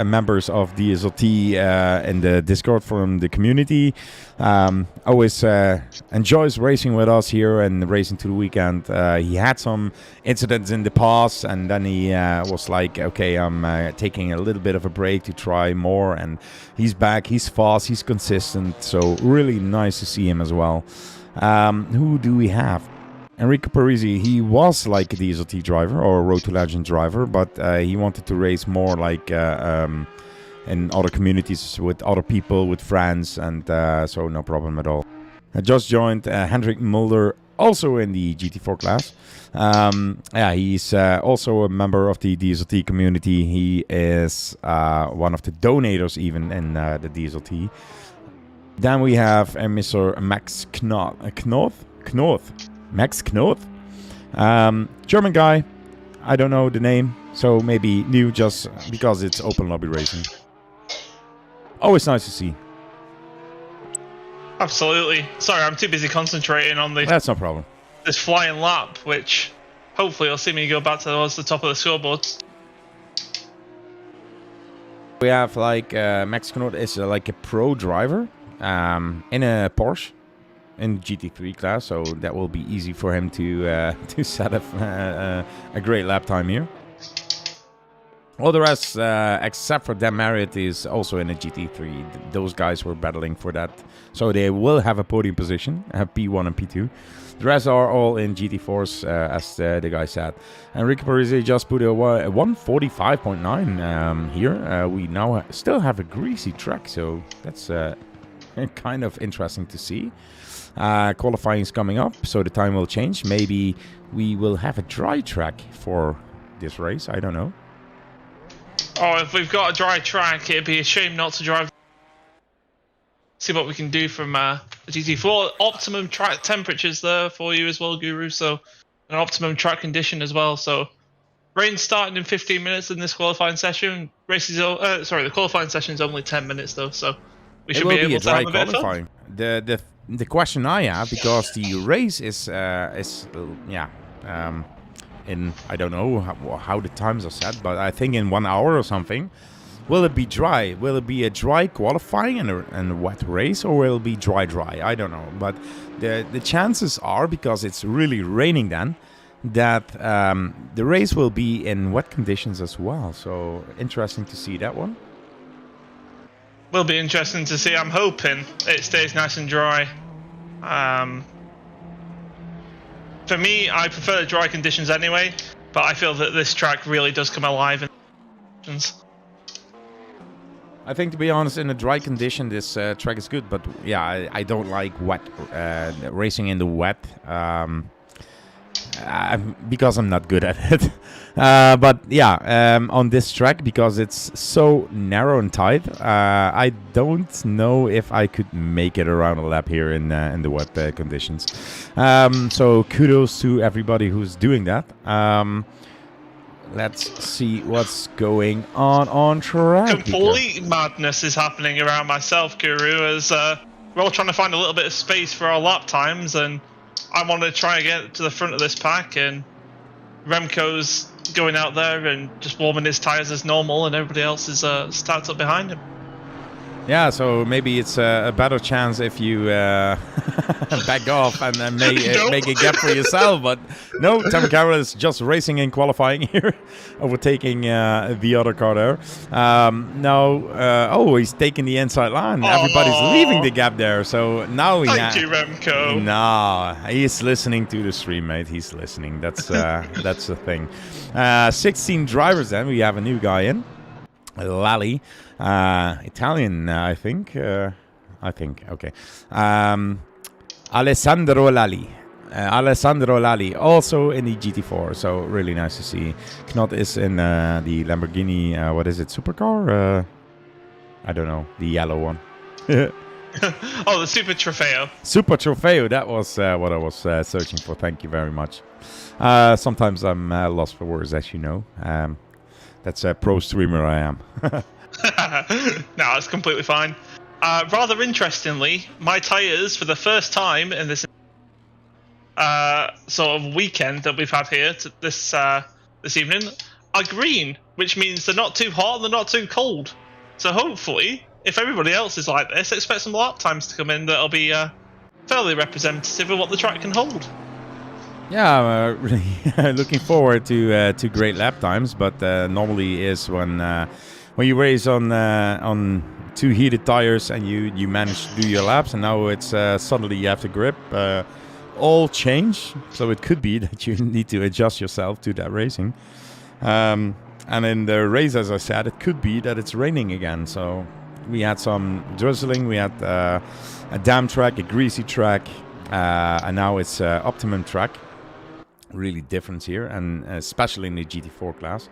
A: members of DSLT in the Discord from the community. Always enjoys racing with us here and racing to the weekend. He had some incidents in the past and then he was like, okay, I'm taking a little bit of a break to try more. And he's back, he's fast, he's consistent. So really nice to see him as well. Who do we have? Enrique Parisi, he was like a DSLT driver or a Road to Legend driver, but he wanted to race more like in other communities with other people, with friends, and so no problem at all. I just joined Hendrik Mulder, also in the GT4 class. He's also a member of the DSLT community. He is one of the donators even in the DSLT. Then we have Mr. Max Knoth. Max Knoth. German guy. I don't know the name, so maybe new just because it's open lobby racing. Always nice to see.
B: Absolutely. Sorry, I'm too busy concentrating on
A: That's no problem.
B: this flying lap, which hopefully will see me go back towards the top of the scoreboard.
A: We have like Mexican is like a pro driver in a Porsche in GT3 class, so that will be easy for him to set up a great lap time here. All the rest, except for Dan Marriott, is also in a GT3. Those guys were battling for that, so they will have a podium position, P1 and P2. The rest are all in GT4s, as the guy said. Enrique Parisi just put a 145.9 here. We now still have a greasy track, so that's kind of interesting to see. Qualifying is coming up, so the time will change. Maybe we will have a dry track for this race. I don't know.
B: Oh, if we've got a dry track, it'd be a shame not to drive. See what we can do from the GT4. Optimum track temperatures there for you as well, Guru. So an optimum track condition as well. So rain starting in 15 minutes in this qualifying session. The qualifying session is only 10 minutes though, so we should be able to have a bit of fun.
A: The question I have, because the race is in, I don't know how the times are set, but I think in 1 hour or something. Will it be dry? Will it be a dry qualifying and a wet race, or will it be dry? I don't know. But the chances are, because it's really raining then, that the race will be in wet conditions as well. So interesting to see that one.
B: Will be interesting to see. I'm hoping it stays nice and dry. For me, I prefer dry conditions anyway, but I feel that this track really does come alive in conditions.
A: I think, to be honest, in a dry condition, this track is good. But yeah, I don't like wet racing in the wet because I'm not good at it. But yeah, on this track, because it's so narrow and tight, I don't know if I could make it around a lap here in the wet conditions. So kudos to everybody who's doing that. Let's see what's going on track.
B: Complete madness is happening around myself, Guru, as we're all trying to find a little bit of space for our lap times, and I want to try and get to the front of this pack, and Remco's going out there and just warming his tyres as normal, and everybody else is stacked up behind him.
A: Yeah, so maybe it's a better chance if you back off and make a gap for yourself. But no, Tom Carroll is just racing in qualifying here, overtaking the other car there. He's taking the inside line. Everybody's leaving the gap there. So now
B: Thank you, Remco.
A: No, he's listening to the stream, mate. He's listening. That's the thing. 16 drivers then. We have a new guy in. Lally. Italian, I think. Okay. Alessandro Lally. Also in the GT4, so really nice to see. Knot is in the Lamborghini, what is it, supercar? I don't know, the yellow one.
B: The Super Trofeo.
A: Super Trofeo, that was what I was searching for. Thank you very much. Sometimes I'm lost for words, as you know. That's a pro streamer I am.
B: No, it's completely fine. Rather interestingly, my tyres, for the first time in this sort of weekend that we've had here this evening, are green, which means they're not too hot and they're not too cold. So hopefully, if everybody else is like this, expect some lap times to come in that'll be fairly representative of what the track can hold.
A: Yeah, really looking forward to great lap times, but normally is when you race on two heated tires and you manage to do your laps, and now it's suddenly you have to grip. All change, so it could be that you need to adjust yourself to that racing. And in the race, as I said, it could be that it's raining again. So we had some drizzling, we had a damp track, a greasy track, and now it's optimum track. Really different here, and especially in the GT4 class.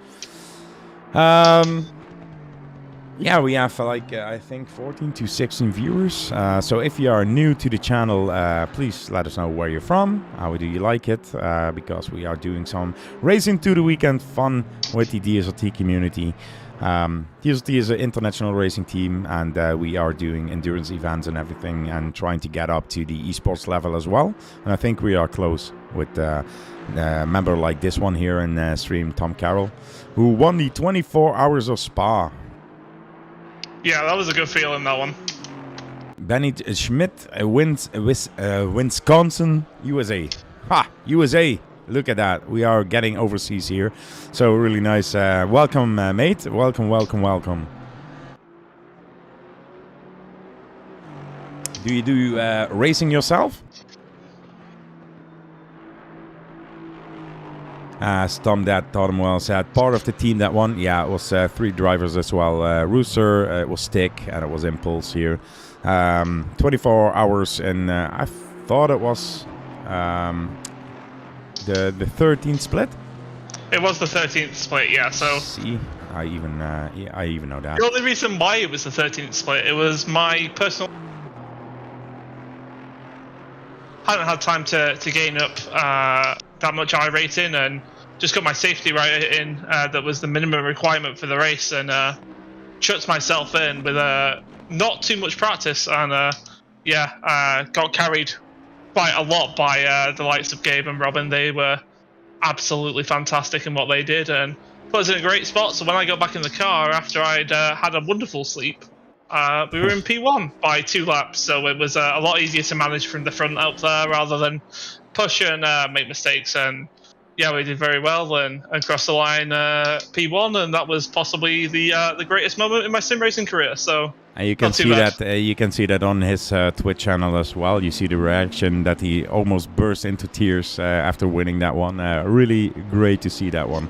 A: Yeah, we have I think 14 to 16 viewers. So if you are new to the channel, please let us know where you're from. How do you like it? Because we are doing some racing to the weekend fun with the DSLT community. DSLT is an international racing team, and we are doing endurance events and everything, and trying to get up to the esports level as well. And I think we are close with a member like this one here in stream, Tom Carroll, who won the 24 Hours of Spa.
B: Yeah, that was a good feeling, that one.
A: Benny Schmidt wins Wisconsin, USA. Ha! USA! Look at that. We are getting overseas here. So really nice. Welcome, mate. Welcome, welcome, welcome. Do you do racing yourself? Tom that taught him well said part of the team that won. Yeah, it was 3 drivers as well. Rooster, it was Stick, and it was Impulse here. 24 hours, and I thought it was the 13th split.
B: It was the 13th split, yeah. So
A: see, I even know that.
B: The only reason why it was the 13th split, it was my personal. I hadn't had time to gain up that much I rating, and just got my safety right in. That was the minimum requirement for the race, and chucked myself in with not too much practice, and got carried quite a lot by the likes of Gabe and Robin. They were absolutely fantastic in what they did, and put us in a great spot. So when I got back in the car after I'd had a wonderful sleep, we were in P1 by 2 laps, so it was a lot easier to manage from the front up there rather than push and make mistakes. And yeah, we did very well and crossed the line P1, and that was possibly the greatest moment in my sim racing career. So
A: and you can see that you can see that on his Twitch channel as well. You see the reaction that he almost burst into tears after winning that one. Really great to see that one.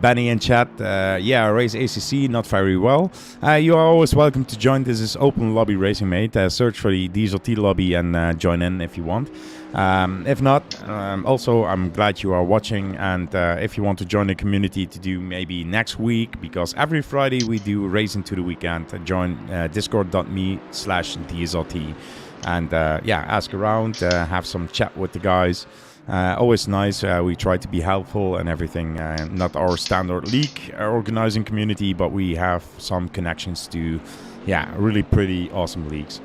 A: Benny in chat, yeah, race ACC not very well. You are always welcome to join. This is open lobby racing, mate. Search for the DSLT lobby and join in if you want. If not, also I'm glad you are watching, and if you want to join the community to do maybe next week, because every Friday we do Racing to the Weekend, join discord.me/DSLT and ask around, have some chat with the guys. Always nice. We try to be helpful and everything. Not our standard league organizing community, but we have some connections to really pretty awesome leagues.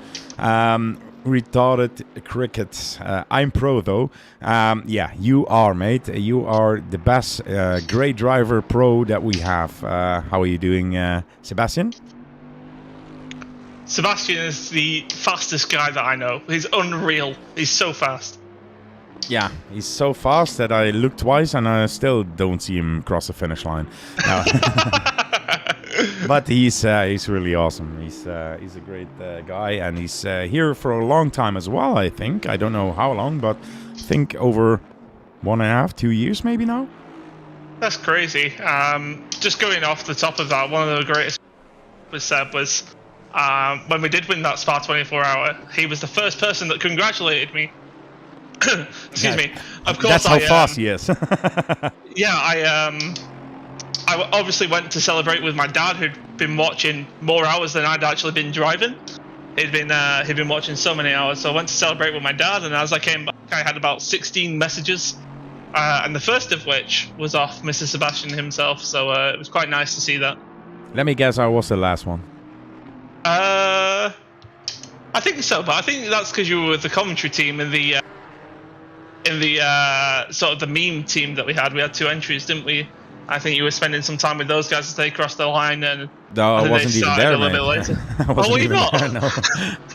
A: Retarded cricket. I'm pro though. You are, mate. You are the best great driver pro that we have. How are you doing, Sebastian?
B: Sebastian is the fastest guy that I know. He's unreal. He's so fast.
A: Yeah, he's so fast that I look twice and I still don't see him cross the finish line. No. But he's really awesome. He's a great guy, and he's here for a long time as well, I think. I don't know how long, but I think over 1.5, 2 years maybe now.
B: That's crazy. Just going off the top of that, one of the greatest was Seb was when we did win that Spa 24 hour, he was the first person that congratulated me. Excuse me. Of course,
A: that's how fast he is.
B: I obviously went to celebrate with my dad, who'd been watching more hours than I'd actually been driving. He'd been watching so many hours, so I went to celebrate with my dad. And as I came back, I had about 16 messages, and the first of which was off Mr. Sebastian himself. So it was quite nice to see that.
A: Let me guess, I was the last one.
B: I think so, but I think that's because you were with the commentary team in the sort of the meme team that we had. We had 2 entries, didn't we? I think you were spending some time with those guys as they crossed the line, and
A: no, I wasn't even there, man.
B: I wasn't even there, no.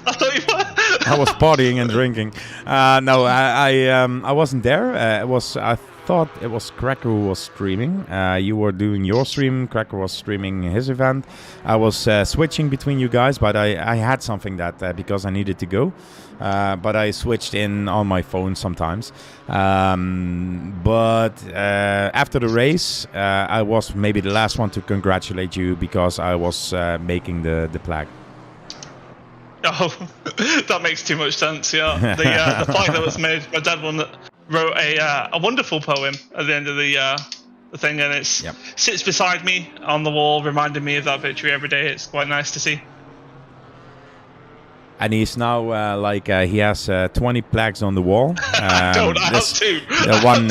B: I thought you were.
A: I was partying and drinking. No, I wasn't there. I thought it was Cracker who was streaming. You were doing your stream. Cracker was streaming his event. I was switching between you guys, but I had something that because I needed to go. But I switched in on my phone sometimes. But after the race, I was maybe the last one to congratulate you because I was making the flag.
B: Oh, that makes too much sense. Yeah, the flag that was made. My dad wrote a wonderful poem at the end of the thing, and it
A: Yep.
B: sits beside me on the wall, reminding me of that victory every day. It's quite nice to see.
A: And he's now he has 20 plaques on the wall.
B: I have two.
A: One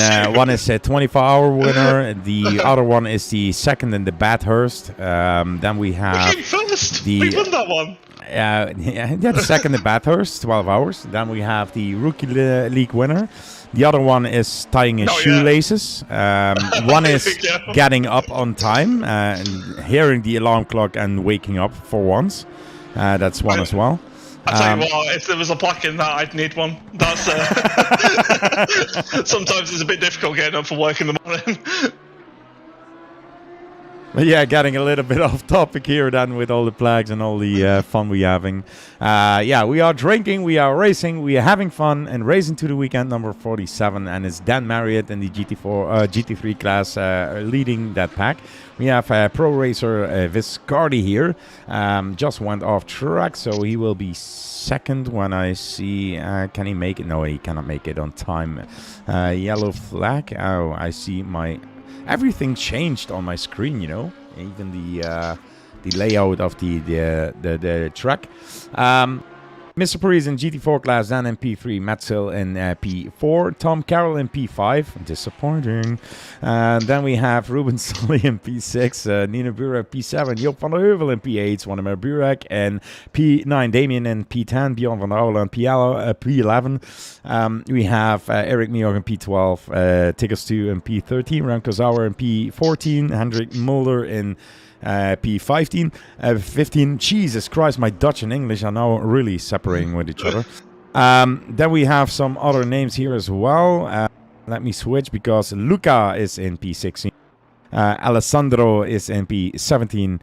A: is a 24-hour winner. The other one is the second in the Bathurst. Then we have
B: We came first. We won that one.
A: the second in Bathurst, 12 hours. Then we have the Rookie League winner. The other one is tying his shoelaces. One is getting up on time, and hearing the alarm clock and waking up for once. That's one as well.
B: I tell you what, if there was a plaque in that, I'd need one. That's sometimes it's a bit difficult getting up for work in the morning.
A: But yeah, getting a little bit off topic here then with all the plagues and all the fun we're having. We are drinking, we are racing, we are having fun, and racing to the weekend number 47. And it's Dan Marriott in the GT3 class leading that pack. We have pro racer Viscardi here. Just went off track, so he will be second when I see... can he make it? No, he cannot make it on time. Yellow flag. Oh, I see my... Everything changed on my screen, you know, even the layout of the track. Mr. Parisi in GT4 class, Dan in P3, Matzel in P4, Tom Carroll in P5, disappointing. Then we have Ruben Sully in P6, Nina Burek P7, Joop Van Der Oeveland in P8, Wannemer Burek in P9, Damien in P10, Bjorn Van Der Oeveland P11. We have Eric Miock in P12, Tickers 2 in P13, Remco Zauer in P14, Hendrik Mulder in P15, 15. Jesus Christ, my Dutch and English are now really separating with each other. Then we have some other names here as well. Let me switch because Luca is in P16. Alessandro is in P17.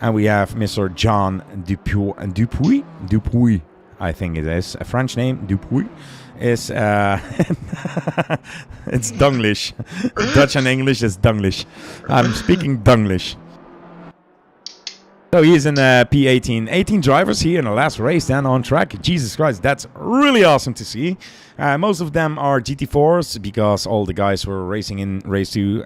A: And we have Mr. John Dupuy, I think it is. A French name, Dupuy. Is it's Dunglish. Dutch and English is Dunglish. I'm speaking Dunglish. So he's in P18. 18 drivers here in the last race then on track. Jesus Christ, that's really awesome to see. Most of them are GT4s because all the guys were racing in race 2.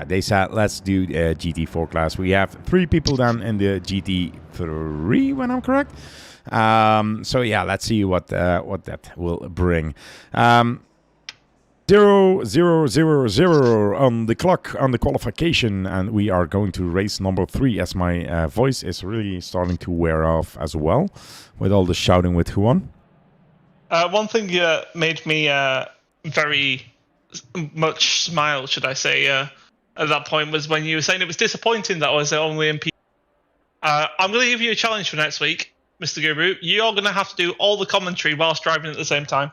A: They said, let's do GT4 class. We have 3 people then in the GT3, when I'm correct. Let's see what that will bring. 0-0-0-0 on the clock on the qualification, and we are going to race number 3 as my voice is really starting to wear off as well with all the shouting with who won.
B: One thing made me very much smile, should I say, at that point was when you were saying it was disappointing that I was only in P. I'm going to give you a challenge for next week, Mr. Guru. You're going to have to do all the commentary whilst driving at the same time.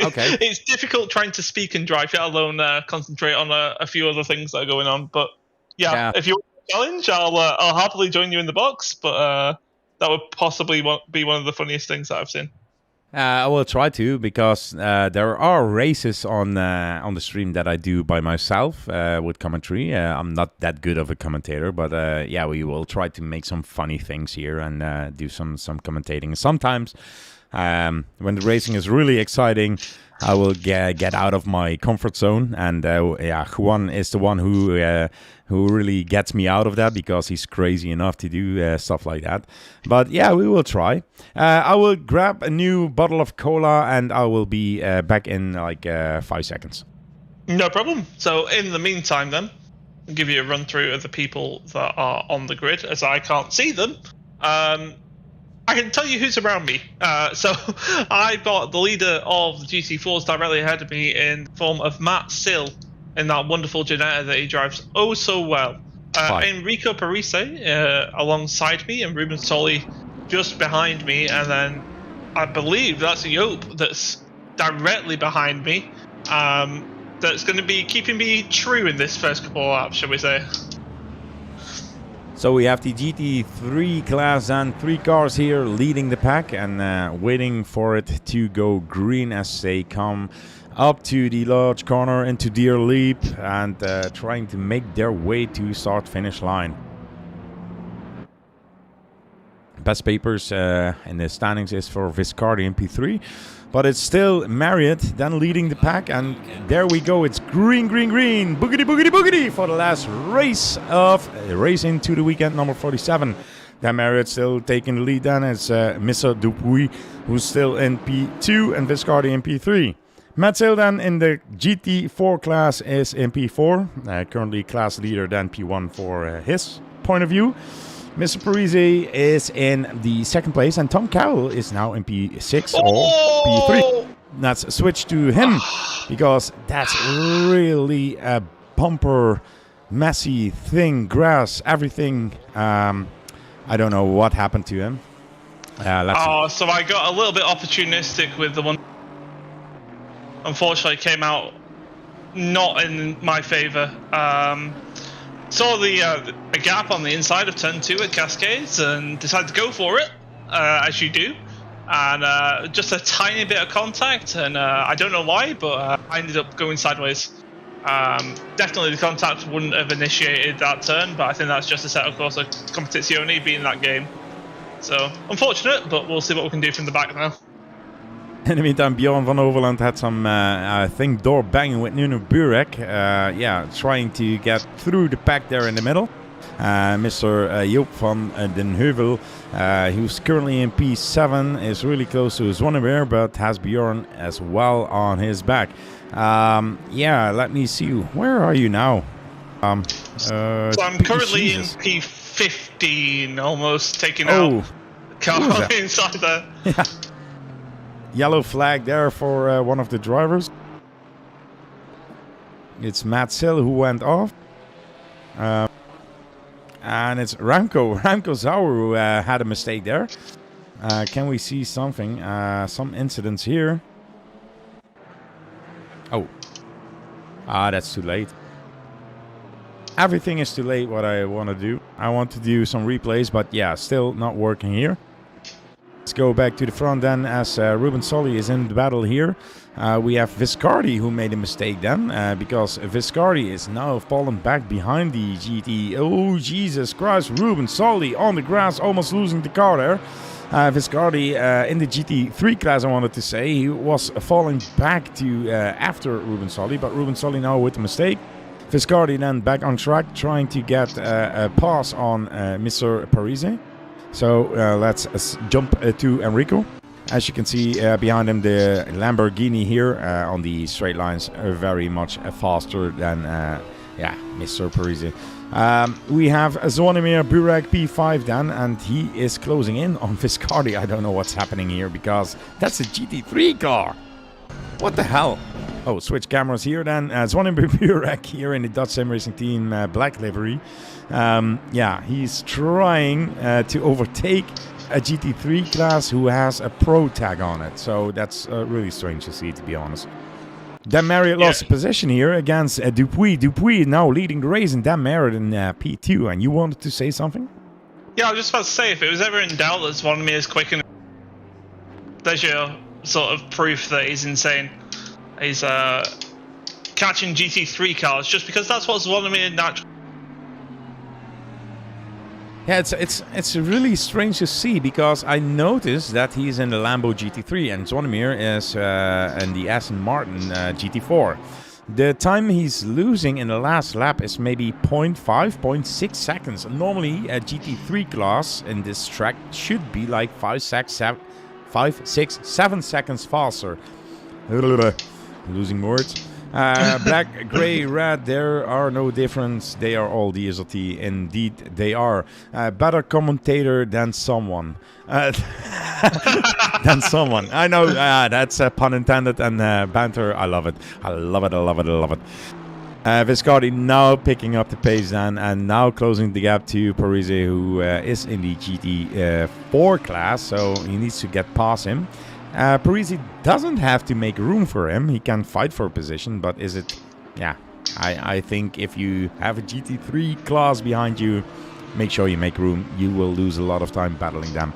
A: Okay.
B: It's difficult trying to speak and drive, let alone concentrate on a few other things that are going on. But yeah. If you want a challenge, I'll happily join you in the box. But that would possibly be one of the funniest things that I've seen.
A: I will try to, because there are races on the stream that I do by myself with commentary. I'm not that good of a commentator, but we will try to make some funny things here and do some commentating. Sometimes when the racing is really exciting, I will get out of my comfort zone, and Juan is the one who really gets me out of that because he's crazy enough to do stuff like that. But yeah, we will try. I will grab a new bottle of cola and I will be back in like 5 seconds.
B: No problem. So in the meantime then, I'll give you a run through of the people that are on the grid, as I can't see them. I can tell you who's around me. So I got the leader of the GT4s directly ahead of me in the form of Matt Sill in that wonderful Ginetta that he drives oh so well. Enrique Parisi alongside me, and Ruben Solly just behind me, and then I believe that's Joop that's directly behind me. That's going to be keeping me true in this first couple of laps, shall we say.
A: So we have the GT3 class and 3 cars here leading the pack and waiting for it to go green as they come up to the large corner into Deer Leap and trying to make their way to start-finish line. best papers in the standings is for Viscardi in P3. But it's still Marriott then leading the pack. And there we go. It's green, green, green. Boogity, boogity, boogity for the last race of race into the weekend, number 47. Then Marriott still taking the lead. Then it's Mr. Dupuy, who's still in P2, and Viscardi in P3. Matt Sale then in the GT4 class is in P4. Currently class leader than P1 for his point of view. Mr. Parisi is in the second place, and Tom Cowell is now in P6 or P3. Let's switch to him, because that's really a bumper, messy thing, grass, everything. I don't know what happened to him.
B: So I got a little bit opportunistic with the one. Unfortunately, it came out not in my favour. Saw a gap on the inside of turn 2 at Cascades and decided to go for it, as you do. And just a tiny bit of contact, and I don't know why, but I ended up going sideways. Definitely the contact wouldn't have initiated that turn, but I think that's just a set, of course, of Competizione being that game. So, unfortunate, but we'll see what we can do from the back now.
A: In the meantime, Bjorn Van Der Oeveland had some, I think, door banging with Nuno Burek. Trying to get through the pack there in the middle. Mr. Joop van den Heuvel, who's currently in P7, is really close to his Zwonimir, but has Bjorn as well on his back. Let me see. Where are you now?
B: So I'm currently in P15, almost taking out car inside there.
A: Yeah. Yellow flag there for one of the drivers. It's Matt Sill who went off. And it's Remco Zauer who had a mistake there. Can we see something? Some incidents here. That's too late. Everything is too late what I want to do. I want to do some replays, but yeah, still not working here. Let's go back to the front then, as Ruben Solly is in the battle here. We have Viscardi who made a mistake then, because Viscardi is now fallen back behind the GT. Oh, Jesus Christ, Ruben Solly on the grass, almost losing the car there. Viscardi in the GT3 class, I wanted to say, he was falling back to after Ruben Solly, but Ruben Solly now with a mistake. Viscardi then back on track, trying to get a pass on Mr. Parisi. So let's jump to Enrico. As you can see behind him, the Lamborghini here on the straight lines are very much faster than Mr. Parisi. We have Zvonimir Burek P5 then, and he is closing in on Viscardi. I don't know what's happening here, because that's a GT3 car. What the hell? Oh, switch cameras here then. Zvonimir Burek here in the Dutch Sim Racing Team black livery. He's trying to overtake a GT3 class who has a pro tag on it. So that's really strange to see, to be honest. Dan Marriott lost position here against Dupuy. Dupuy now leading the race, and Dan Marriott in P2. And you wanted to say something?
B: Yeah, I was just about to say, if it was ever in doubt that Zvonimir is quick, and there's your sort of proof that he's insane. He's catching GT3 cars just because that's what Zvonimir naturally.
A: Yeah, it's really strange to see, because I noticed that he's in the Lambo GT3 and Zvonimir is in the Aston Martin GT4. The time he's losing in the last lap is maybe 0.5, 0.6 seconds. Normally a GT3 class in this track should be like 5, 6, 7 seconds faster. Losing words. Black, grey, red, there are no difference. They are all DSLT. Indeed, they are. Better commentator than someone. Than someone. I know that's pun intended and banter. I love it. I love it. I love it. I love it. Viscardi now picking up the pace then, and now closing the gap to Parisi, who is in the GT4 class, so he needs to get past him. Parisi doesn't have to make room for him. He can fight for a position, but is it... Yeah, I think if you have a GT3 class behind you, make sure you make room. You will lose a lot of time battling them.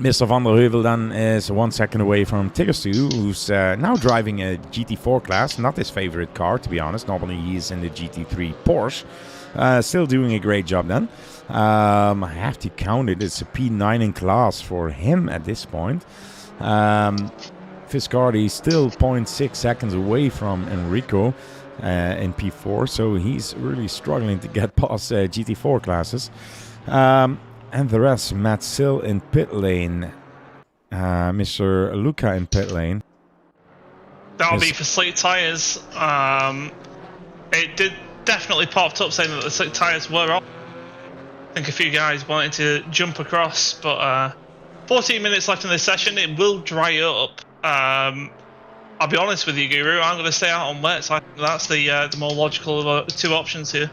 A: Mr. Van Der Oeveland is 1 second away from Gt4, who's now driving a GT4 class. Not his favorite car, to be honest. Normally he's in the GT3 Porsche. Still doing a great job then. I have to count it. It's a P9 in class for him at this point. Viscardi still 0.6 seconds away from Enrico in P4. So he's really struggling to get past GT4 classes. And the rest, Matt Sill in pit lane, Mr. Luca in pit lane.
B: That'll be for slick tyres. It did definitely popped up saying that the slick tyres were off. I think a few guys wanted to jump across, but 14 minutes left in this session. It will dry up. I'll be honest with you, Guru. I'm going to stay out on wet, so I think that's the more logical of the two options here.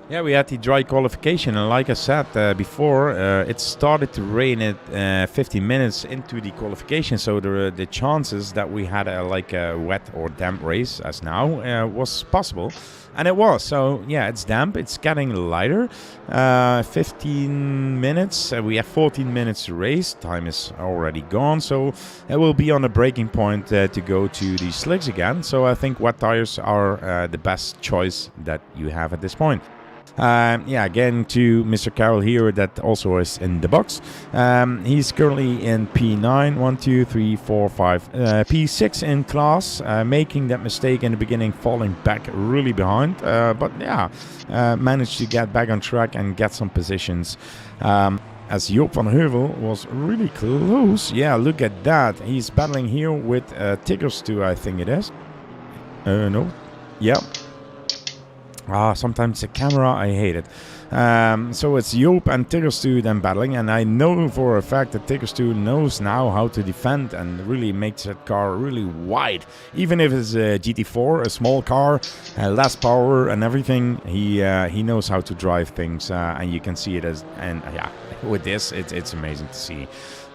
A: Yeah, we had the dry qualification, and like I said before, it started to rain at 15 minutes into the qualification, so the chances that we had a wet or damp race as now was possible, and it was. So yeah, it's damp, it's getting lighter. 15 minutes, we have 14 minutes to race. Time is already gone, so it will be on a breaking point to go to the slicks again. So I think wet tires are the best choice that you have at this point. Yeah, again to Mr. Carroll here, that also is in the box. He's currently in P9, 1, 2, 3, 4, 5, P6 in class, making that mistake in the beginning, falling back really behind. But yeah, managed to get back on track and get some positions. As Joop van der Heuvel was really close. Yeah, look at that. He's battling here with Gt4, I think it is. No. Yeah. Sometimes the camera, I hate it. So it's Joop and Gt4 then battling, and I know for a fact that Gt4 knows now how to defend and really makes that car really wide. Even if it's a GT4, a small car, less power and everything, he knows how to drive things, and you can see it yeah, with this, it's amazing to see.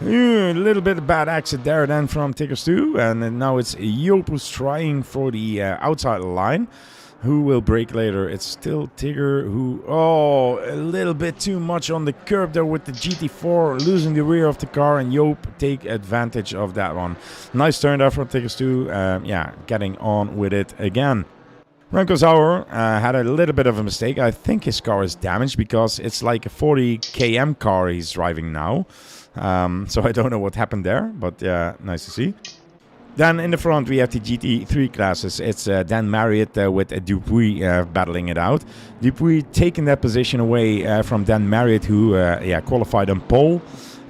A: A little bit of bad exit there then from Gt4, and now it's Joop who's trying for the outside line. Who will break later? It's still Tigger who... Oh, a little bit too much on the curb there with the GT4, losing the rear of the car, and Joop take advantage of that one. Nice turn there from Gt4. Yeah, getting on with it again. Remco Sauer had a little bit of a mistake. I think his car is damaged because it's like a 40 km car he's driving now. So I don't know what happened there, but yeah, nice to see. Then in the front we have the GT3 classes. It's Dan Marriott with Dupuy battling it out. Dupuy taking that position away from Dan Marriott, who qualified on pole.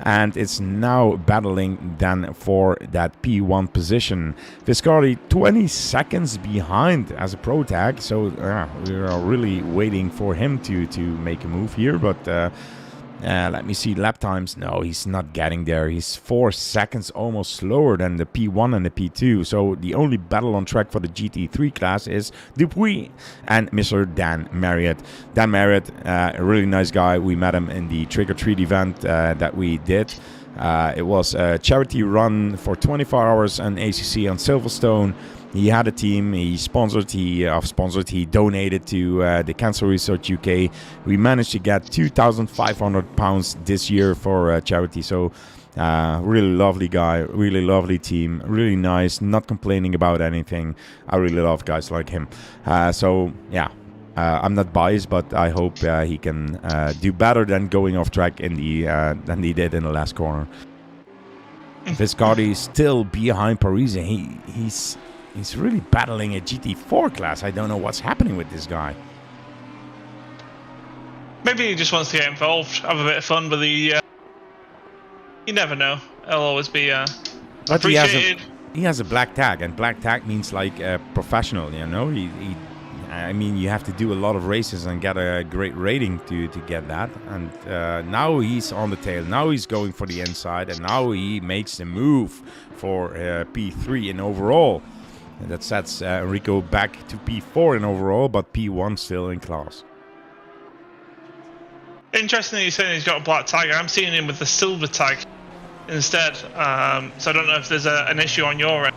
A: And it's now battling then for that P1 position. Viscardi 20 seconds behind as a pro tag. So we are really waiting for him to make a move here. But let me see lap times. No, he's not getting there. He's 4 seconds almost slower than the P1 and the P2. So the only battle on track for the GT3 class is Dupuy and Mr. Dan Marriott. Dan Marriott, a really nice guy. We met him in the Trick or Treat event that we did. It was a charity run for 24 hours on ACC on Silverstone. He had a team, he donated to the Cancer Research UK. We managed to get £2,500 this year for charity. So really lovely guy, really lovely team, really nice, not complaining about anything. I really love guys like him. So yeah, I'm not biased, but I hope he can do better than going off track in the than he did in the last corner. Viscardi is still behind Parisi. He's really battling a GT4 class. I don't know what's happening with this guy.
B: Maybe he just wants to get involved, have a bit of fun with the... you never know. He'll always be appreciated.
A: He has a black tag, and black tag means like professional, you know? I mean, you have to do a lot of races and get a great rating to get that. And now he's on the tail. Now he's going for the inside, and now he makes the move for P3 in overall. And that sets Enrico back to P4 in overall, but P1 still in class.
B: Interesting you're saying he's got a black tag. I'm seeing him with the silver tag instead. So I don't know if there's an issue on your end.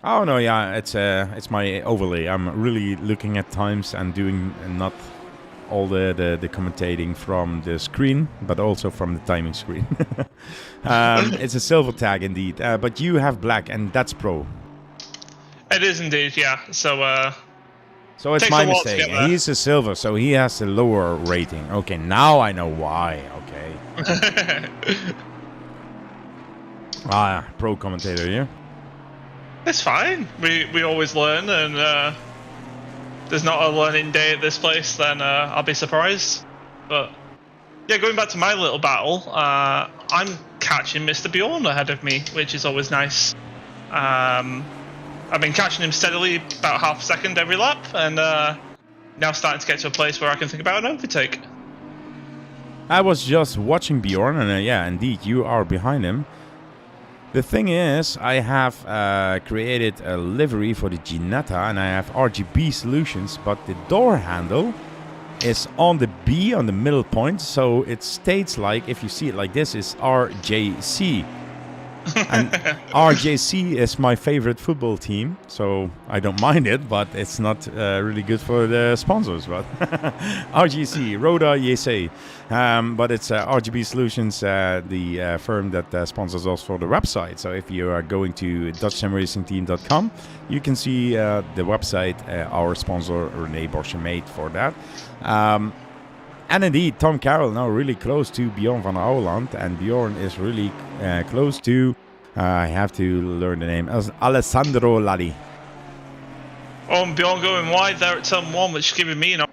A: Oh no, yeah, it's my overlay. I'm really looking at times and doing not all the commentating from the screen, but also from the timing screen. It's a silver tag indeed, but you have black, and that's pro.
B: It is indeed, yeah.
A: So it's
B: takes
A: my
B: a while to
A: mistake.
B: get there.
A: He's a silver, so he has a lower rating. Okay, now I know why. Okay. Pro commentator here.
B: It's fine. We always learn, and there's not a learning day at this place, then I'll be surprised. But yeah, going back to my little battle, I'm catching Mr. Bjorn ahead of me, which is always nice. I've been catching him steadily, about half a second every lap, and now starting to get to a place where I can think about an overtake.
A: I was just watching Bjorn, and yeah, indeed, you are behind him. The thing is, I have created a livery for the Ginetta, and I have RGB solutions, but the door handle is on the B, on the middle point, so it states like, if you see it like this, is RJC. And RJC is my favorite football team, so I don't mind it, but it's not really good for the sponsors. But RGC, Roda JC, but it's RGB Solutions, the firm that sponsors us for the website. So if you are going to DutchSimRacingTeam.com, you can see the website our sponsor René Borsche made for that. And indeed, Tom Carroll now really close to Bjorn Van Der Oeveland, and Bjorn is really close to, I have to learn the name, Alessandro Ladi.
B: Oh, and Bjorn going wide there at turn 1, which is giving me an...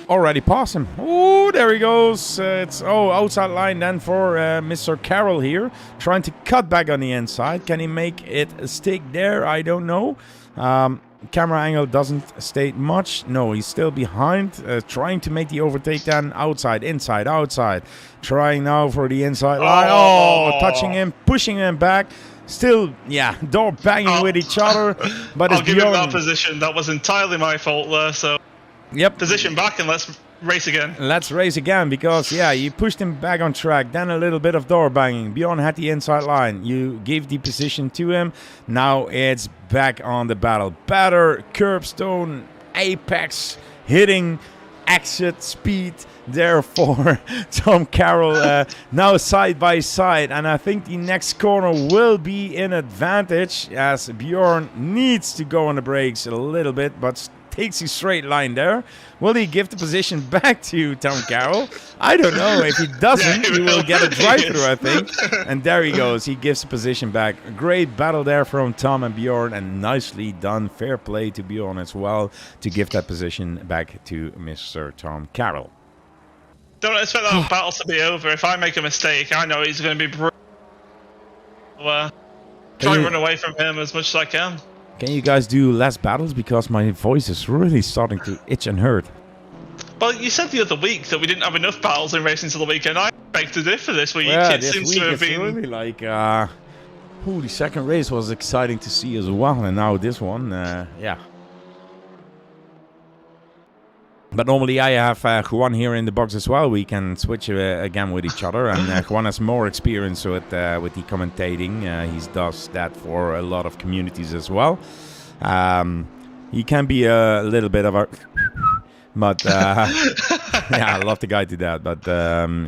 A: Already past him. Oh, there he goes. It's outside line then for Mr. Carroll here, trying to cut back on the inside. Can he make it stick there? I don't know. Camera angle doesn't state much. No, he's still behind, trying to make the overtake then. Outside, inside, outside. Trying now for the inside line. Oh, touching him, pushing him back. Still, yeah, door banging with each other. But
B: I'll give him that position. That was entirely my fault there, so...
A: Yep.
B: Position back and let's race again.
A: Let's race again because, yeah, you pushed him back on track. Then a little bit of door banging. Bjorn had the inside line. You gave the position to him. Now it's back on the battle. Better curbstone, apex, hitting, exit, speed. Therefore, Tom Carroll now side by side. And I think the next corner will be in advantage as Bjorn needs to go on the brakes a little bit, but takes a straight line there. Will he give the position back to Tom Carroll? I don't know. If he doesn't, he will get a drive-through, I think. And there he goes. He gives the position back. A great battle there from Tom and Bjorn, and nicely done. Fair play to Bjorn as well to give that position back to Mr. Tom Carroll.
B: Don't expect that battle to be over. If I make a mistake, I know he's going to be brutal. Try and run away from him as much as I can.
A: Can you guys do less battles? Because my voice is really starting to itch and hurt.
B: Well, you said the other week that we didn't have enough battles in Racing to the Weekend. I beg to differ this week.
A: Yeah,
B: it
A: this
B: seems
A: week
B: to have
A: it's
B: been...
A: really like... the second race was exciting to see as well. And now this one, yeah. But normally I have Juan here in the box as well. We can switch again with each other. And Juan has more experience with the commentating. He does that for a lot of communities as well. He can be a little bit of a... But, yeah, I love the guy to that. But,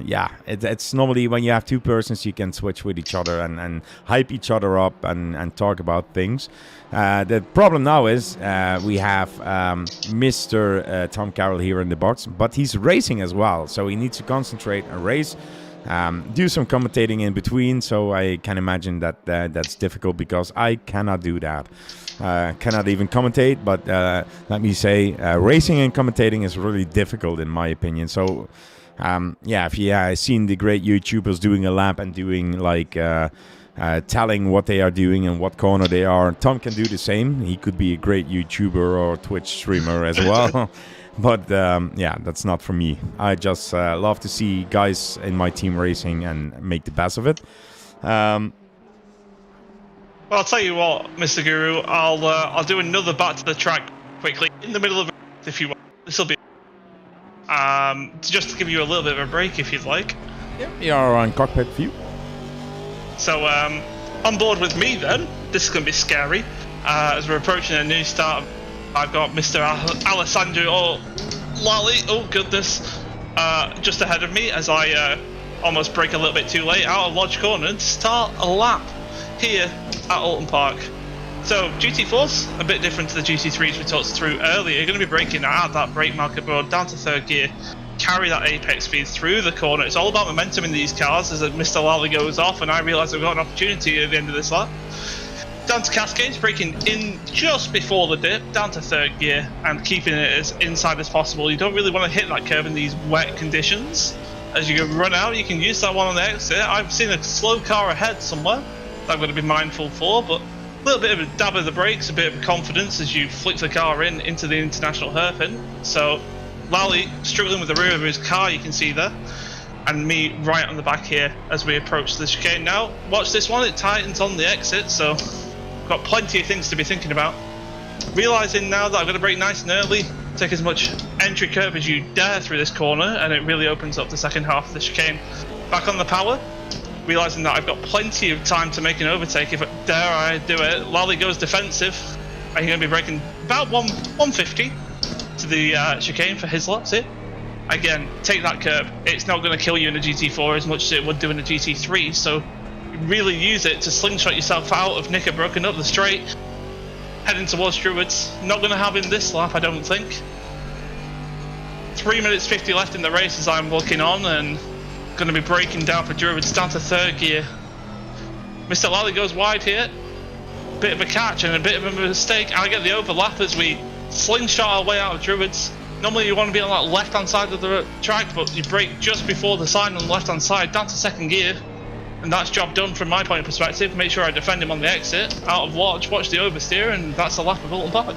A: yeah, it's normally when you have two persons, you can switch with each other and hype each other up and talk about things. The problem now is we have Mr. Tom Carroll here in the box, but he's racing as well. So he needs to concentrate and race, do some commentating in between. So I can imagine that that's difficult because I cannot do that. Cannot even commentate, but let me say racing and commentating is really difficult in my opinion. So yeah, if you have seen the great YouTubers doing a lap and doing like telling what they are doing and what corner they are, Tom can do the same. He could be a great YouTuber or Twitch streamer as well. But yeah, that's not for me. I just love to see guys in my team racing and make the best of it.
B: Well, I'll tell you what, Mr. Guru, I'll do another back to the track quickly in the middle of it if you want. This will be just to give you a little bit of a break if you'd like.
A: Yeah, you are on cockpit view.
B: So on board with me then. This is going to be scary as we're approaching a new start. I've got Mr. Alessandro Lally, oh goodness, just ahead of me as I almost break a little bit too late out of Lodge Corner to start a lap here at Oulton Park. So GT4's a bit different to the GT3s we talked through earlier. You're going to be braking out that brake marker board down to third gear, carry that apex speed through the corner. It's all about momentum in these cars as Mr. Lally goes off, and I realise I've got an opportunity at the end of this lap. Down to Cascades, braking in just before the dip, down to third gear, and keeping it as inside as possible. You don't really want to hit that curve in these wet conditions. As you run out, you can use that one on the exit. I've seen a slow car ahead somewhere that I'm going to be mindful for, but a little bit of a dab of the brakes, a bit of confidence as you flick the car into the international hairpin. So Lally struggling with the rear of his car, you can see there, and me right on the back here as we approach the chicane. Now watch this one, it tightens on the exit, so got plenty of things to be thinking about. Realising now that I've got to brake nice and early, take as much entry curve as you dare through this corner, and it really opens up the second half of the chicane. Back on the power, realising that I've got plenty of time to make an overtake if dare I do it. Lally goes defensive. I'm going to be braking about 150 to the chicane for his laps here. Again, take that curb. It's not going to kill you in a GT4 as much as it would do in a GT3, so really use it to slingshot yourself out of Knickerbrook and up the straight, heading towards Druids. Not going to have him this lap, I don't think. 3 minutes 50 left in the race as I'm looking on, and going to be braking down for Druids down to third gear. Mr. Lally goes wide here. Bit of a catch and a bit of a mistake. I get the overlap as we slingshot our way out of Druids. Normally you want to be on that left hand side of the track, but you brake just before the sign on the left hand side down to second gear. And that's job done from my point of perspective. Make sure I defend him on the exit, out of watch the oversteer, and that's a lap of Oulton Park.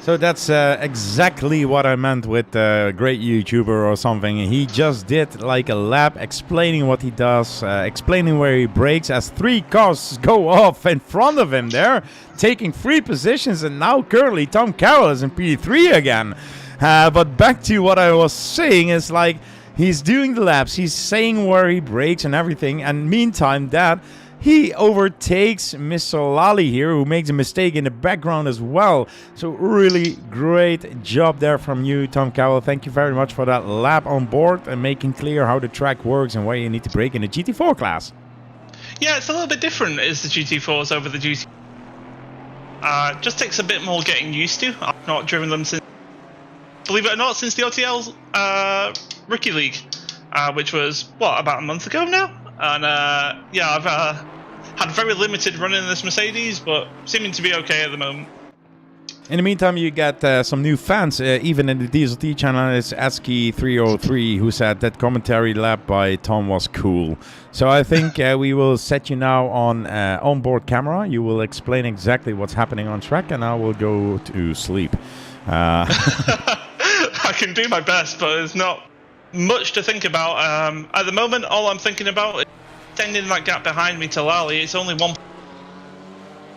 A: So that's exactly what I meant with a great YouTuber or something. He just did like a lap explaining what he does, explaining where he brakes as 3 cars go off in front of him there, taking 3 positions, and now currently Tom Carroll is in P3 again. But back to what I was saying is like, he's doing the laps, he's saying where he brakes and everything, and meantime that he overtakes Mr. Lally here, who makes a mistake in the background as well. So really great job there from you, Tom Cowell. Thank you very much for that lap on board and making clear how the track works and where you need to brake in the GT4 class.
B: Yeah, it's a little bit different as the GT4s over the GT. Just takes a bit more getting used to. I've not driven them since, believe it or not, since the OTL Rookie League, which was, what, about a month ago now? And yeah, I've had very limited run in this Mercedes, but seeming to be okay at the moment.
A: In the meantime, you got some new fans, even in the DSLT channel. It's Gt4 who said that commentary lap by Tom was cool. So I think we will set you now on onboard camera. You will explain exactly what's happening on track, and I will go to sleep.
B: I can do my best, but there's not much to think about. At the moment, all I'm thinking about is extending that gap behind me to Lally. It's only 1.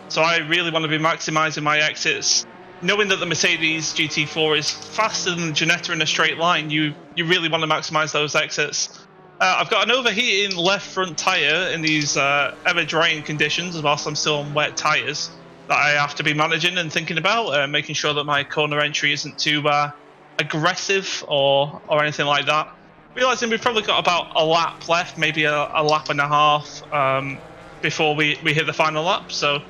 B: So I really want to be maximising my exits. Knowing that the Mercedes GT4 is faster than the Ginetta in a straight line, you really want to maximise those exits. I've got an overheating left front tyre in these ever-drying conditions whilst I'm still on wet tyres that I have to be managing and thinking about, making sure that my corner entry isn't too aggressive or anything like that. Realising we've probably got about a lap left, maybe a lap and a half before we hit the final lap, so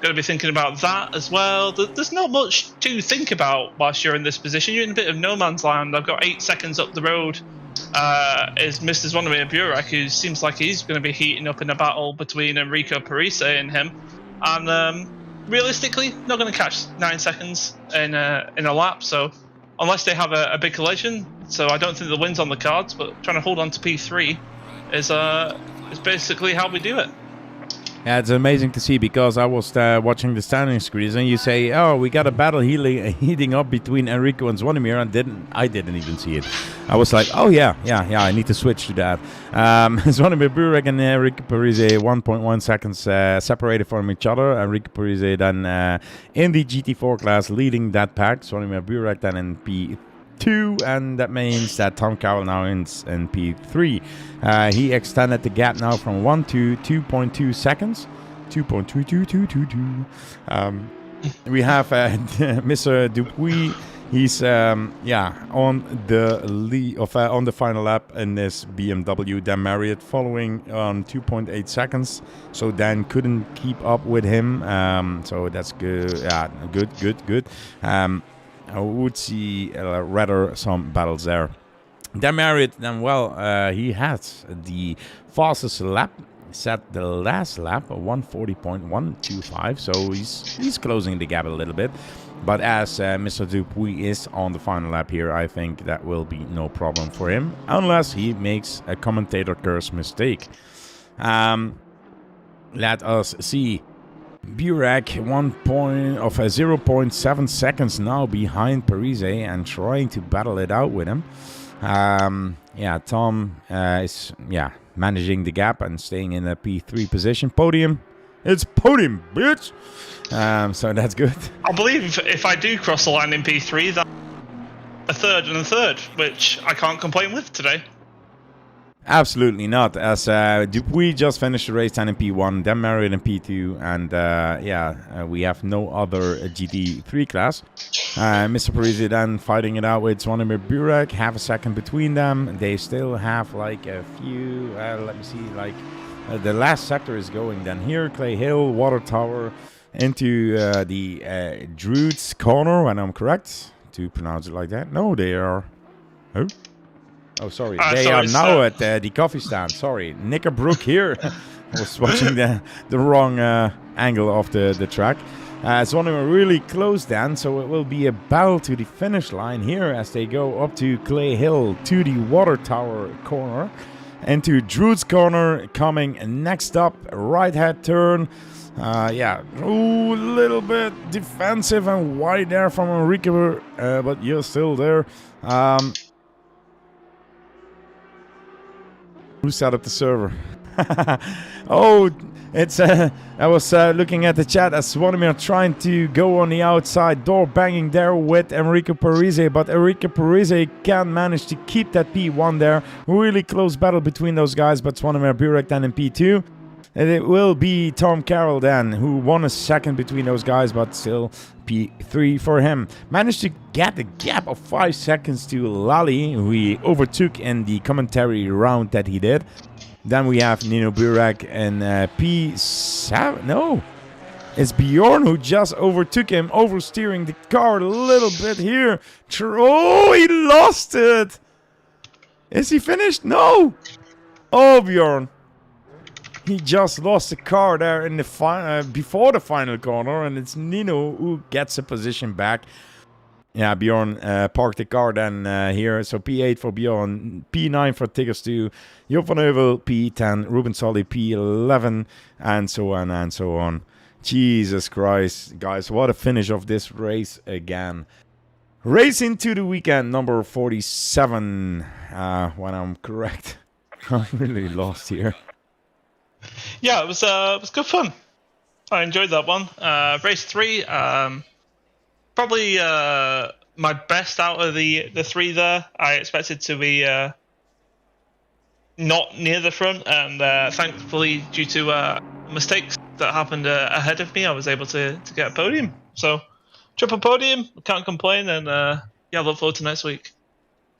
B: going to be thinking about that as well. There's not much to think about whilst you're in this position. You're in a bit of no man's land. I've got 8 seconds up the road is Mr. Bjorn, who seems like he's going to be heating up in a battle between Enrique Parisi and him, and realistically not going to catch 9 seconds in a lap, so unless they have a big collision. So I don't think the win's on the cards, but trying to hold on to P3 is basically how we do it.
A: Yeah, it's amazing to see, because I was watching the standing screens and you say, oh, we got a battle heating up between Enrico and Zvonimir, and I didn't even see it. I was like, oh yeah, I need to switch to that. Zvonimir Burek and Enrique Parisi 1.1 seconds separated from each other. Enrique Parisi then in the GT4 class leading that pack. Zvonimir Burek then in P2, and that means that Tom Cowell now in P3. He extended the gap now from 1 to 2.2 seconds. 2.22222. We have Mr. Dupuis. He's on the lead on the final lap in this BMW. Dan Marriott following on 2.8 seconds. So Dan couldn't keep up with him. So that's good. Yeah, good. I would see rather some battles there. Dan Marriott, then he had the fastest lap. Set the last lap 140.125, so he's closing the gap a little bit. But as Mr. Dupuis is on the final lap here, I think that will be no problem for him, unless he makes a commentator curse mistake. Let us see. Burek 0.7 seconds now behind Parisi and trying to battle it out with him. Tom is managing the gap and staying in a P3 position. Podium. It's podium, bitch. So that's good.
B: I believe if I do cross the line in P3, that's a third and a third, which I can't complain with today.
A: Absolutely not, as Dupuis just finished the race 10 in P1, then Marriott in P2, and we have no other GT3 class. Mr. Parisi then fighting it out with Zvonimir Burek, half a second between them. They still have like a few, let me see, the last sector is going then here, Clay Hill, Water Tower, into the Druids corner, when I'm correct to pronounce it like that. No, they are... Oh, sorry. They are now at the coffee stand. Sorry. Knickerbrook here. I was watching the wrong angle of the track. Zvonimir really close then, so it will be a battle to the finish line here as they go up to Clay Hill to the Water Tower corner. Into Druid's corner coming next up. Right hand turn. A little bit defensive and wide there from Enrique, but you're still there. Who set up the server? It's I was looking at the chat as Zvonimir trying to go on the outside, door banging there with Enrique Parisi, but Enrique Parisi can manage to keep that P1 there. Really close battle between those guys, but Zvonimir Burek then in P2. And it will be Tom Carroll then, who won a second between those guys, but still P3 for him. Managed to get a gap of 5 seconds to Lally, who he overtook in the commentary round that he did. Then we have Nino Burek in P7. No, it's Bjorn who just overtook him, oversteering the car a little bit here. Oh, he lost it. Is he finished? No. Oh, Bjorn. He just lost the car there in the before the final corner, and it's Nino who gets a position back. Yeah, Bjorn parked the car then here. So P8 for Bjorn, P9 for Tigers 2, Joop van Heuvel, P10, Ruben Solly, P11, and so on and so on. Jesus Christ, guys, what a finish of this race again. Race into the weekend number 47, when I'm correct. I'm really lost here.
B: Yeah, it was good fun. I enjoyed that one. Race 3, probably my best out of the 3 there. I expected to be not near the front, and thankfully, due to mistakes that happened ahead of me, I was able to get a podium. So, triple podium, can't complain, and look forward to next week.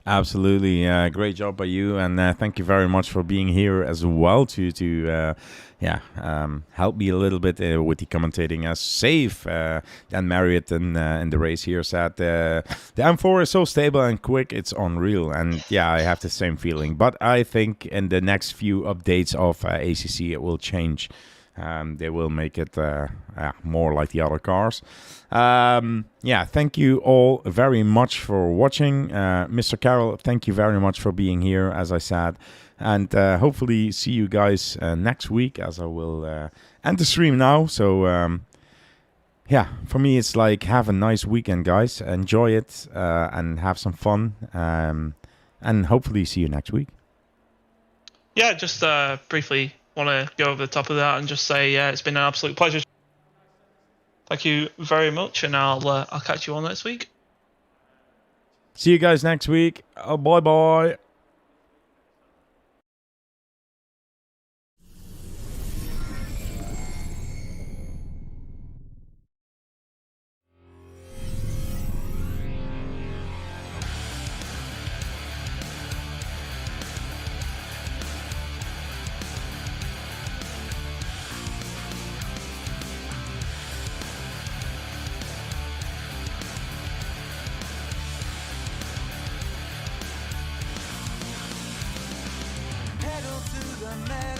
A: Absolutely, great job by you, and thank you very much for being here as well to help me a little bit with the commentating. As safe Dan Marriott in the race here said, the M4 is so stable and quick, it's unreal, and yeah, I have the same feeling. But I think in the next few updates of ACC, it will change. They will make it more like the other cars. Thank you all very much for watching. Mr. Carroll, thank you very much for being here, as I said. And hopefully see you guys next week, as I will end the stream now. So, for me, it's like, have a nice weekend, guys. Enjoy it and have some fun. And hopefully see you next week.
B: Yeah, just briefly want to go over the top of that and just say it's been an absolute pleasure. Thank you very much, and I'll catch you all next week.
A: See you guys next week. Bye bye.
D: met